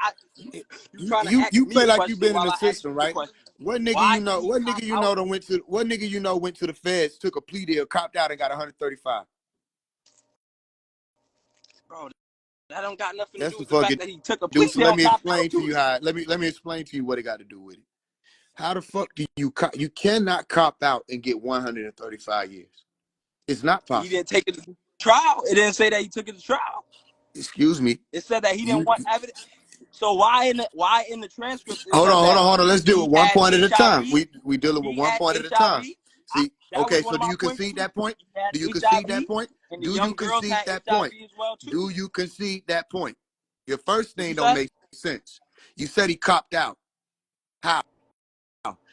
You trying to ask You me play a like you question been in while the I ask system, you a right? question. What nigga Why you know? did he What cop nigga you out? know that went to? What nigga you know went to the feds, took a plea deal, copped out, and got 135? Bro, that don't got nothing to That's do the with the fact fucking that he took a plea dude. So deal let and me copped explain out to to you it. how. Let me explain to you what it got to do with it. How the fuck do you cannot cop out and get 135 years? It's not He possible. didn't take it to trial. It didn't say that he took it to trial. Excuse me. It said that he didn't You want evidence. So why in the transcripts it hold says that on. Let's deal he with one had point at a HIV? time. We dealing with He one had point at a HIV. time. See, That was okay. one So of do my you points concede too. that point? He had Do you concede that HIV, point? and the Do you young girls concede had that HIV point? as well too. Do you concede that point? Your first What you thing don't say? make sense. You said he copped out. How?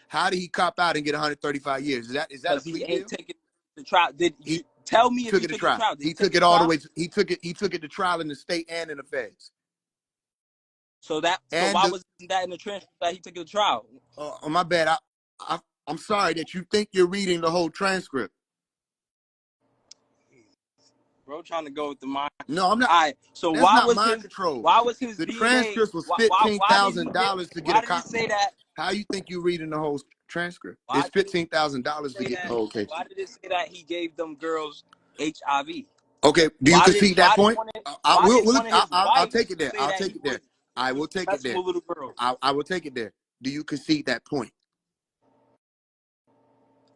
How did he cop out and get 135 years? Is that a Because he plea ain't deal? taking the trial. He Tell me if took he it to took it to trial. trial? Did He he take took it it to all the trial? way. He took it to trial in the state and in the feds. So And why wasn't that in the transcript that he took it to trial? my bad. I'm sorry that you think you're reading the whole transcript. Bro, trying to go with the mind. No, I'm not. All right. So That's not mind control. why was his The DNA? transcript was Why did he get? $15,000 to get Why a did it copy. say that? How you think you reading the whole transcript? Why It's did it $15,000 to say get the that? whole case. Why did it say that he gave them girls HIV? Okay, do you concede that point? Why did one of his I'll wives take it there. say I'll that take he it there. I was will take it messing there. with little girls? I will take it there. Do you concede that point?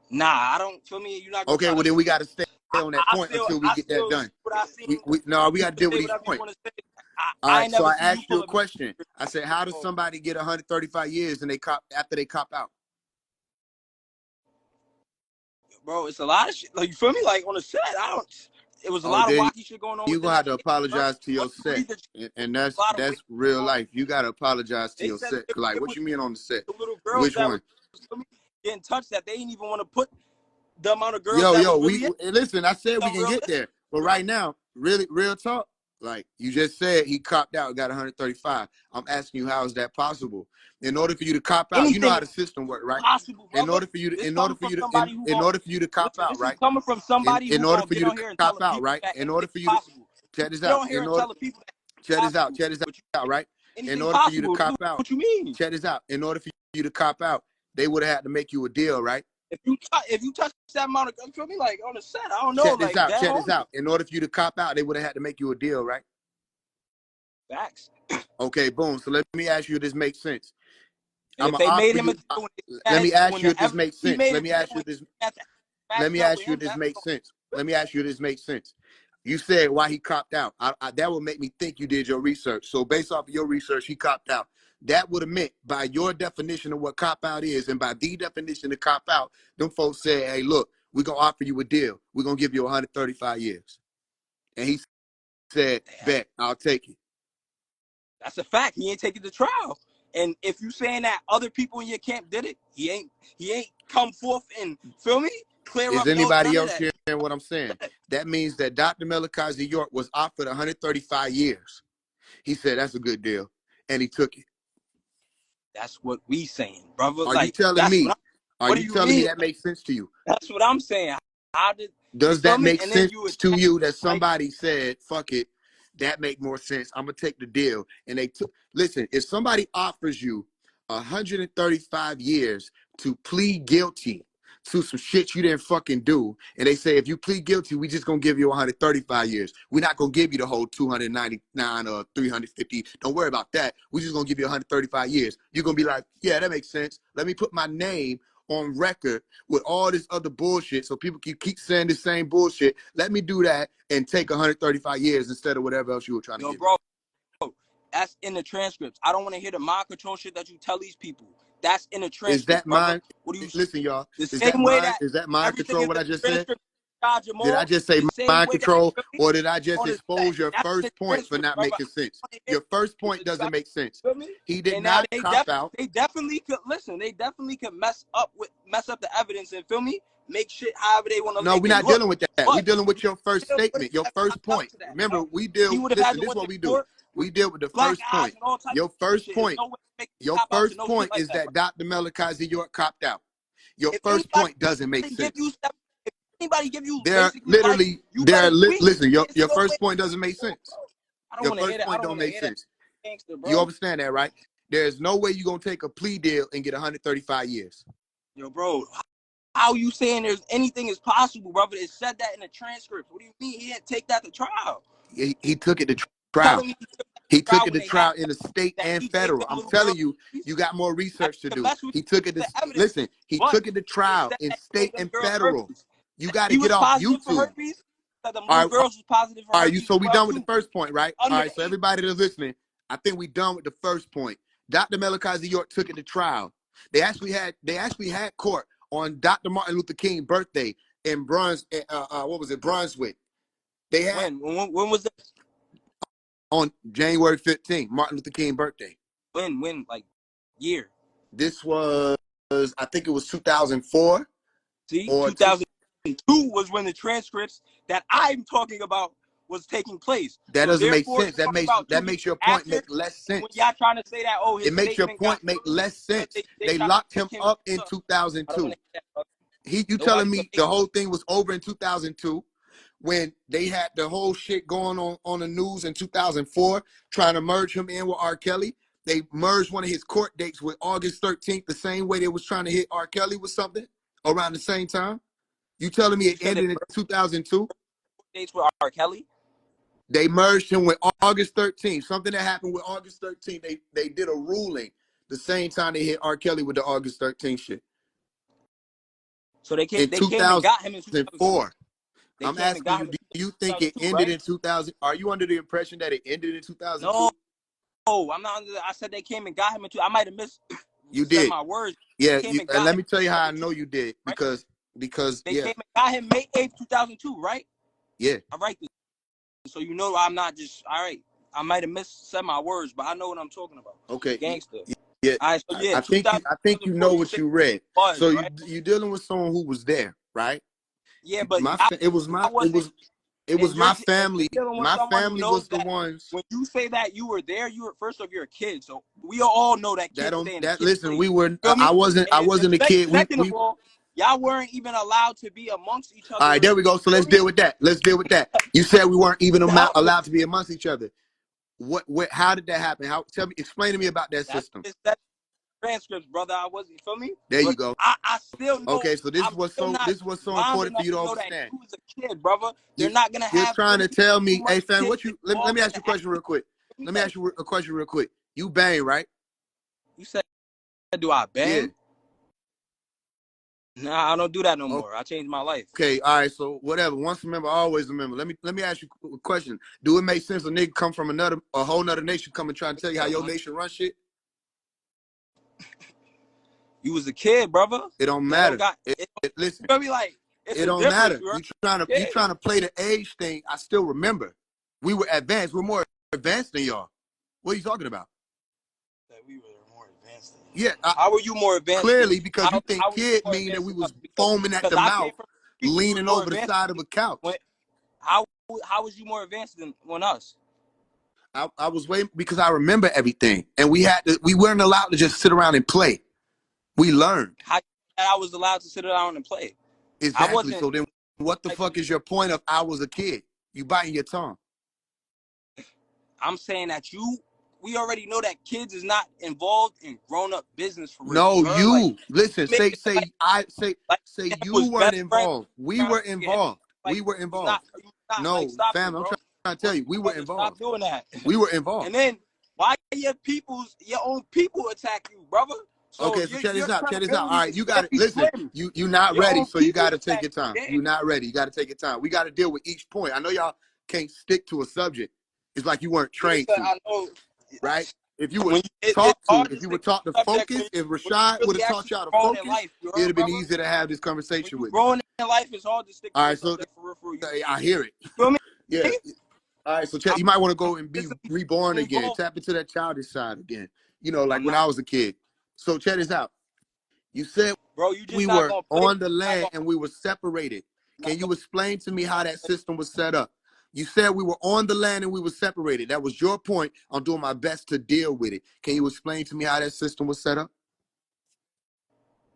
Nah, I don't. Feel me? You're not gonna Okay, try well to. then we got to stay on that point until we I get that still done. what I seen. No, we You got to can deal with say these whatever you points. want to say. All I right, ain't so never I seen you asked you pull a up. question. I said, how does somebody get 135 years and after they cop out? Bro, it's a lot of shit. Like, you feel me? Like on the set, it was a Oh, lot of then wacky shit going on you're within gonna have that to case, bro. apologize to your Once you set, read the, and a lot of that's rape real going on. life. You gotta apologize to They your said set. Like, it what was you mean on the set? the little girls Which that was one? getting touched that they didn't even want to put the amount of girls that Yo, was really listen. I said we can get unrealistic. there, but right now, really, real talk. Like you just said, he copped out, got 135. I'm asking you, how is that possible? In order for you to cop out, you know Anything how is the system works, right? possible, In brother. order for you to, This coming from somebody who in gonna order for you to cop listen. out, This is right? coming from somebody In who order gonna for get you to on here and tell cop the out, people right? that In order for anything's you to possible. check this Get out. on here and tell the people that Check this out. possible. Check this But out, right? In anything order for you to possible. cop out, What you mean? check this out. In order for you to cop out, they would have had to make you a deal, right? If you touch that amount of, you feel me? Like on the set, I don't know, Check this like out. dead Check this on. out. In order for you to cop out, they would have had to make you a deal, right? Facts. Okay, boom. So let me ask you if this makes sense. And I'm if gonna they made offer him a you. deal Let me ask when you the if this makes he sense. made a Let me deal ask you when if this. he had to Let match me up ask with you if him, this that's makes sense. Let me ask you if this makes sense. You said why he copped out. That would make me think you did your research. So based off of your research, he copped out. That would have meant, by your definition of what cop out is, and by the definition of cop out, them folks said, hey, look, we're going to offer you a deal. We're going to give you 135 years. And he said, bet, I'll take it. That's a fact. He ain't taking the trial. And if you saying that other people in your camp did it, he ain't come forth and, feel me, clear Is up anybody none of else that. hearing what I'm saying? That means that Dr. Melikazi York was offered 135 years. He said, that's a good deal. And he took it. That's what we saying, brother. Are you Like, telling that's me? what do you mean? That makes sense to you? That's what I'm saying. How did you Does feel that me? make And then sense you to attack, you that like, somebody said, fuck it, that make more sense. I'm gonna take the deal. And they took, listen, if somebody offers you 135 years to plead guilty to some shit you didn't fucking do, and they say if you plead guilty, we just gonna give you 135 years. We're not gonna give you the whole 299 or 350. Don't worry about that. We're just gonna give you 135 years. You're gonna be like, yeah, that makes sense. Let me put my name on record with all this other bullshit so people can keep saying the same bullshit. Let me do that and take 135 years instead of whatever else you were trying to give. Bro, that's in the transcripts. I don't want to hear the mind control shit that you tell these people. That's in the transcript. Is that brother. mind? What do you listen, y'all? The is same that way mind? that Is that mind control? What I just said? Did I just say mind control, or did I just expose your first point for not making sense? Your first point doesn't make sense. He did not cop out. They definitely could listen. They definitely could mess up the evidence and feel me, make shit however they want to. No, we're not dealing with that. We're dealing with your first statement, your first point. Remember, we deal. Listen, this is what we do. We deal with the first point. Your first point. Your first point is that Dr. Melikazi York copped out. Your first point doesn't make sense. Anybody give you they're literally listen, your first point doesn't make sense. Your first point don't make sense. You understand that, right? There's no way you're gonna take a plea deal and get 135 years. Yo, bro, how you saying there's anything is possible, brother? It said that in the transcript. What do you mean he didn't take that to trial? He took it to trial. He took it to trial in the state and federal. I'm telling you, you got more research to do. He took it to listen. He took it to trial in state and federal. You got to get off YouTube. All right, so we done with the first point, right? All right, so everybody that's listening, I think we done with the first point. Dr. Melikazi York took it to trial. They actually had court on Dr. Martin Luther King's birthday in Brunswick. They had when was this? On January 15th, Martin Luther King's birthday. When like year? This was, I think it was 2004. See, 2002 was when the transcripts that I'm talking about was taking place. That doesn't make sense. That makes your point make less sense. When y'all trying to say that, it makes your point make less sense. They locked him up in 2002. You telling me the whole thing was over in 2002 when they had the whole shit going on the news in 2004 trying to merge him in with R. Kelly. They merged one of his court dates with August 13th the same way they was trying to hit R. Kelly with something around the same time. You telling me it ended in 2002? Dates with R. Kelly? They merged him with August 13th. Something that happened with August 13th. They did a ruling the same time they hit R. Kelly with the August 13th shit. So they came and got him in 2004. I'm asking you, do you think it ended in 2000? Are you under the impression that it ended in 2002? No, I'm not. I said they came and got him in 2000. I might have missed. You did. My words. Yeah, and let me tell you how I know you did because they came and got him May 8th, 2002, right? Yeah. All right. So you know I'm not just all right. I might have said my words, but I know what I'm talking about. Okay. Gangster. Yeah. All right, so yeah, I think you know what you read. So you're dealing with someone who was there, right? Yeah, but it was my family. My family was the ones. When you say that you were there, first off, you're a kid, so we all know that. Listen, we were. I wasn't a kid. Second of all, y'all weren't even allowed to be amongst each other. All right, there we go. So let's deal with that. You said we weren't even allowed to be amongst each other. How did that happen? Explain to me about that system. Transcripts, brother. I wasn't, feel me? There you go. I still know. Okay, so this was so important for you to understand. You was a kid, brother. They're not gonna have. You're trying to tell me, hey fam, what you? Let me ask you a question real quick. You bang, right? You said, do I bang? Yeah. Nah, I don't do that no more. I changed my life. Okay, all right. So whatever. Once a member, always a member. Let me ask you a question. Do it make sense a nigga come from a whole nother nation come and try to tell you how your nation run shit? You was a kid, brother. It don't matter. Listen. It don't matter. You trying to play the age thing. I still remember. We were advanced. We're more advanced than y'all. What are you talking about? That we were more advanced than you. Yeah. How were you more advanced? Clearly, because you think kid mean that we was foaming at the mouth, leaning over the side of a couch. How was you more advanced than us? I was waiting because I remember everything, and we weren't allowed to just sit around and play. We learned. How I was allowed to sit down and play. Exactly. So then what the fuck is your point of I was a kid? You biting your tongue. I'm saying that we already know that kids is not involved in grown-up business for real. No, heard? Like, listen, make it say it you was weren't best friends involved. We trying to were get him. involved. Like, We were you involved. not like, No, stop fam, it, I'm bro. trying to tell you, we were Stop involved. doing that. We were involved. And then why your own people attack you, brother? So Okay, so check this out. Check this out. All credibility right, is you got it. very Listen, slim. you're not Your ready, own so you people got to take attack your time. you, yeah. You're not ready. You got to take your time. We got to deal with each point. I know y'all can't stick to a subject. It's like you weren't trained to, I know, right? If you when would it's talk to, hard if you stick would talk to subject focus, if when you Rashad would really have taught actually y'all to growing in focus, life. You it'd heard, have been brother? easier to have this When conversation you with me. growing in life, it's hard to stick All to a right, so subject for real. I hear it. You feel me? Yeah. All right, so check, you might want to go and be reborn again. involved. Tap into that childish side again. You know, like I'm when not, I was a kid. So check this out. You said bro. You just we not were gonna play. on the land and we were separated. Can you explain to me how that system was set up? You said we were on the land and we were separated. That was your point. I'm doing my best to deal with it. Can you explain to me how that system was set up?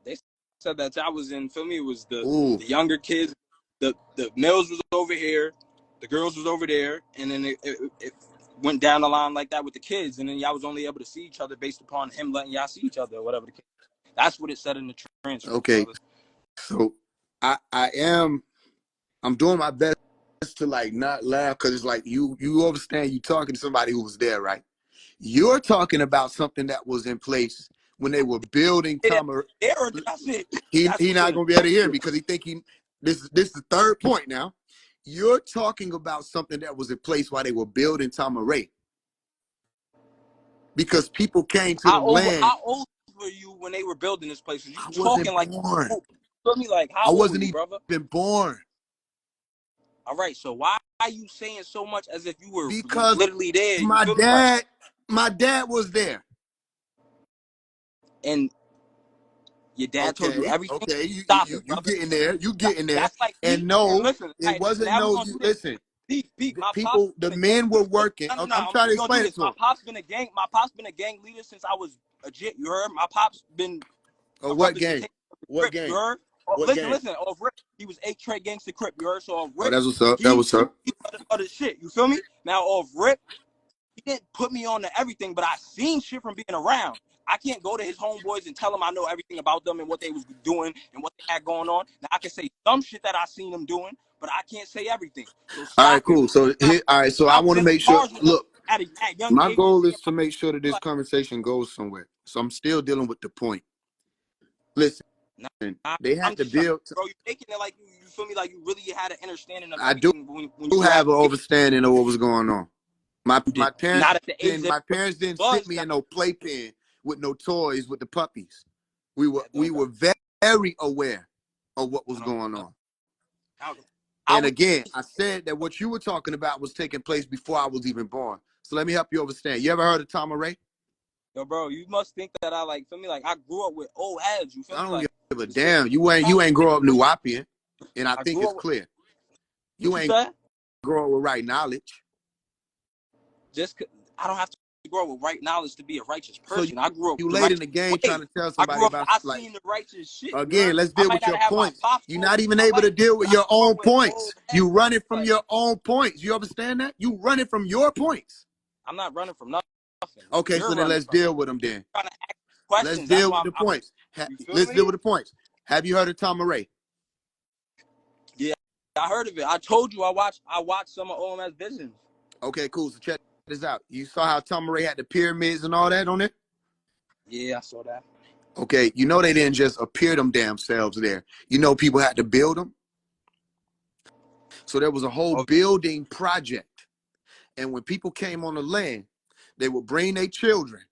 They said that I was in. Feel me? It was the Ooh. younger kids. The males was over here, the girls was over there, and then it went down the line like that with the kids, and then y'all was only able to see each other based upon him letting y'all see each other or whatever the case. That's what it said in the transcript. Okay. Brother. So I'm doing my best to like not laugh because it's like you understand you talking to somebody who was there, right? You're talking about something that was in place when they were building Tama. That's it. He not gonna be able to hear me because he think this is the third point now. You're talking about something that was in place while they were building Tama Ray. Because people came to the land. How old were you when they were building this place? You I talking wasn't like born. Feel me? Like how I old wasn't were you, brother? even born. All right, so why are you saying so much as if you were Because literally there? my dad was there. And your dad told you everything. Okay, you getting there. You getting there. That's like and no, listen, it wasn't no. You listen. Pete, my people, the men were working. No, I'm trying to explain it to him. My pop's been a gang leader since I was a jit. You heard? My pop's been. What gang? What gang? You heard? Listen. Off Rip, he was 8 Trey Gangsta Crip. You heard? So off Rip, that's what's up. That was up. He other shit. You feel me? Now off Rip, he didn't put me on to everything, but I seen shit from being around. I can't go to his homeboys and tell them I know everything about them and what they was doing and what they had going on. Now I can say some shit that I seen them doing, but I can't say everything. So all right, cool. So all right, so I want to make sure. Look, at young my age, goal is to make sure that this conversation goes somewhere. So I'm still dealing with the point. Listen, they had to build. Bro, you making it like you feel me? Like you really had an understanding of I do have an understanding of what was going on. My parents didn't sit me in no playpen with no toys with the puppies. We were very aware of what was going on. And again, I said that what you were talking about was taking place before I was even born. So let me help you understand. You ever heard of Tama Ray? Yo, bro, you must think that I like feel me like I grew up with old ads. You feel me? I don't give a damn. You ain't grow up Nuwapian, and I think it's clear. You ain't grow up with right knowledge. I don't have to grow up with right knowledge to be a righteous person. So I grew up. You late in the game trying to tell somebody about I seen the righteous shit. Again, let's deal with your points. You're not even able to deal with your own points. You running from your own points. You understand that? You running from your points. I'm not running from nothing. Okay, so then let's deal with them then. Let's deal with the points. Let's deal with the points. Have you heard of Tama Ray? Yeah, I heard of it. I told you I watched some of OMS Visions. Okay, cool. So check this out. You saw how Tama Ray had the pyramids and all that on it? Yeah, I saw that. Okay, you know they didn't just appear them damn selves there. You know people had to build them. So there was a whole building project. And when people came on the land, they would bring their children.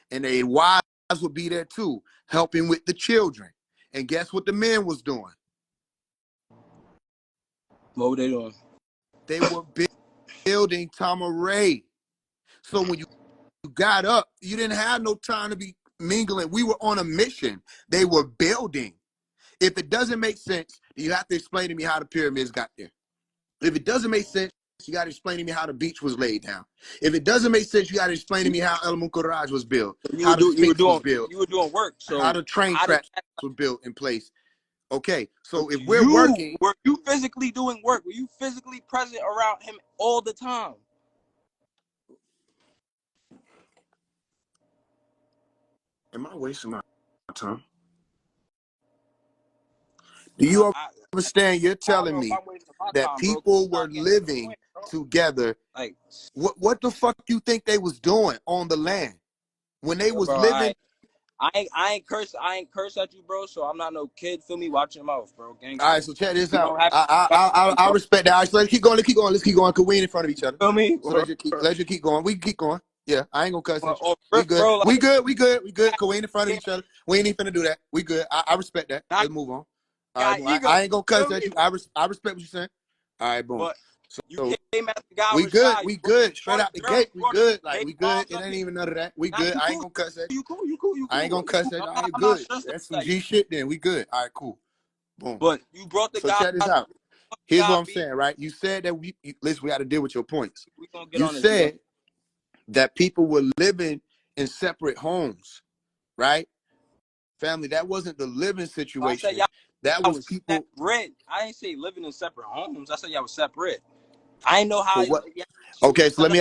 And their wives would be there too, helping with the children. And guess what the men was doing? What were they doing? They were building Tama Ray. So when you got up, you didn't have no time to be mingling. We were on a mission. They were building. If it doesn't make sense, you have to explain to me how the pyramids got there. If it doesn't make sense, you got to explain to me how the beach was laid down. If it doesn't make sense, you got to explain to me how El Mukaraj was built, how the Sphinx was built. You were doing work. So how the train tracks were built in place. Okay, so if we're working. Were you physically doing work? Were you physically present around him all the time? Am I wasting my time? Do you understand? You're I don't telling know if me I'm wasting my that time, bro. 'Cause people you're were not getting to the living point, bro. together. Like, What the fuck you think they was doing on the land when they was bro, living? I ain't curse at you, bro. So I'm not no kid. Feel me? Watch your mouth, bro. All Gangster. right, so check this We out. don't have I respect that. All right, so let's keep going. Let's keep going. Cause we ain't in front of each other. Feel me? So let's just keep going. We can keep going. Yeah, I ain't gonna cuss at you. Or, We good. bro, We like, good. We good. We good. Cause we ain't in front of each other. We ain't even finna do that. We good. I respect that. Let's move on. All right, boom. I ain't gonna cuss at you. I respect what you're saying. All right, boom. But you So came at the guy we good. Rashad. We good. Straight out the gate. We good. Like baby we good. moms It up ain't here. even none of that. We Nah, good. you I ain't cool. gonna cuss at you. You cool. You cool. You cool. I ain't gonna You cuss cool. at you. I ain't I'm not good. stressed That's some about you. G shit. Then we good. All right, cool. Boom. But you brought the So guy. check this out. Here's what I'm saying, right? You said that listen, we got to deal with your points. We gonna get You on this. said that people were living in separate homes, right? Family, that wasn't the living situation. I said that was people separate. I ain't say living in separate homes. I said y'all was separate. I ain't know how. for what? Okay, so let me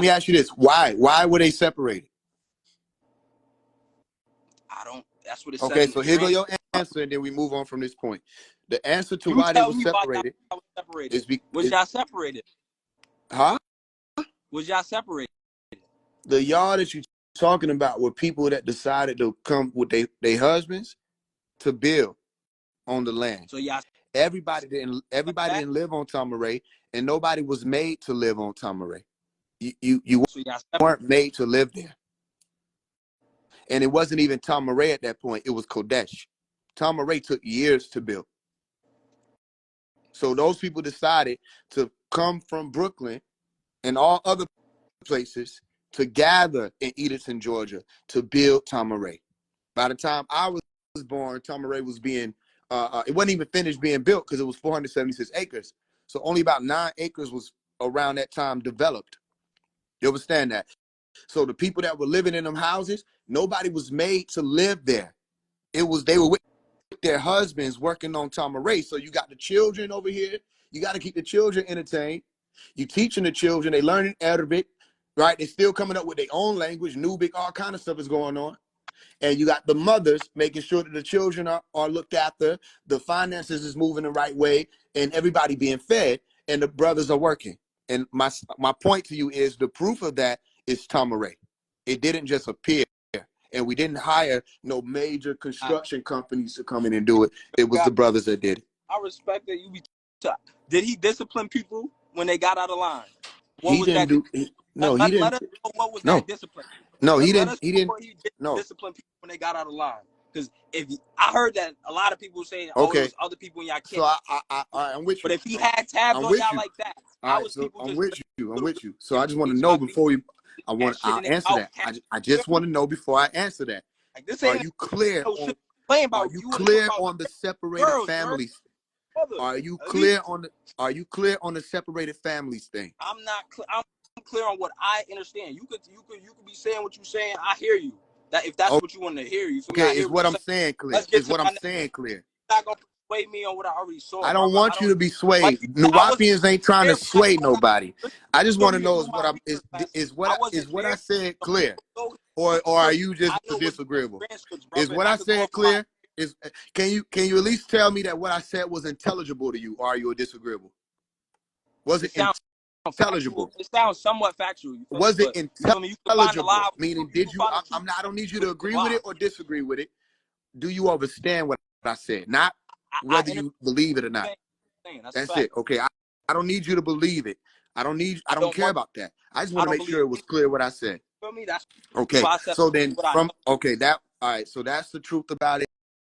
ask you this: Why were they separated? I don't. That's what it said. Okay, so here go your answer, and then we move on from this point. The answer to why they were separated is was y'all separated? Huh? Was y'all separated? The y'all that you talking about were people that decided to come with their husbands to build on the land. So y'all. Everybody didn't live on Tamaray, and nobody was made to live on Tamaray. You weren't made to live there. And it wasn't even Tamaray at that point. It was Kodesh. Tamaray took years to build. So those people decided to come from Brooklyn and all other places to gather in Edenton, Georgia, to build Tamaray. By the time I was born, Tamaray was being it wasn't even finished being built because it was 476 acres. So only about 9 acres was around that time developed. You understand that? So the people that were living in them houses, nobody was made to live there. They were with their husbands working on Tamaray. So you got the children over here. You got to keep the children entertained. You teaching the children, they learning Arabic, right? They're still coming up with their own language, Nubic, all kind of stuff is going on. And you got the mothers making sure that the children are looked after, the finances is moving the right way, and everybody being fed, and the brothers are working. And my point to you is the proof of that is Tamaray. It didn't just appear, and we didn't hire no major construction companies to come in and do it. It was the brothers that did it. I respect that you be. Did he discipline people when they got out of line? He didn't do. No, he didn't. Let us know what was that discipline. No, he didn't. He didn't. No. Discipline people when they got out of line. Because if I heard that a lot of people saying, okay, there's other people in y'all kids. So I'm with you. But if he had tabs on y'all like that, all right, so I'm with you. So I just want to know before we. I'll answer that. I just want to know before I answer that. Like, this are you clear on? Are you clear on the separated families? Are you clear on the? Are you clear on the separated families thing? I'm not. I'm clear on what I understand. You could be saying what you're saying. I hear you. That if that's what you want to hear, you. Okay, is what I'm saying clear? Is what I'm saying clear? You're not gonna sway me on what I already saw. I don't want you to be swayed. Nuwapians ain't trying to sway nobody. I just want to know is what I said clear, or are you just disagreeable? Is what I said clear? Can you at least tell me that what I said was intelligible to you, or are you disagreeable? Was it intelligible? It sounds somewhat factual. Was it intelligible? Meaning, did you? I don't need you to agree with it or disagree with it. Do you understand what I said? Not whether you believe it or not. That's it. Okay. I don't need you to believe it. I don't care about that. I just want to make sure it was clear what I said. Okay. So then all right. So that's the truth about it.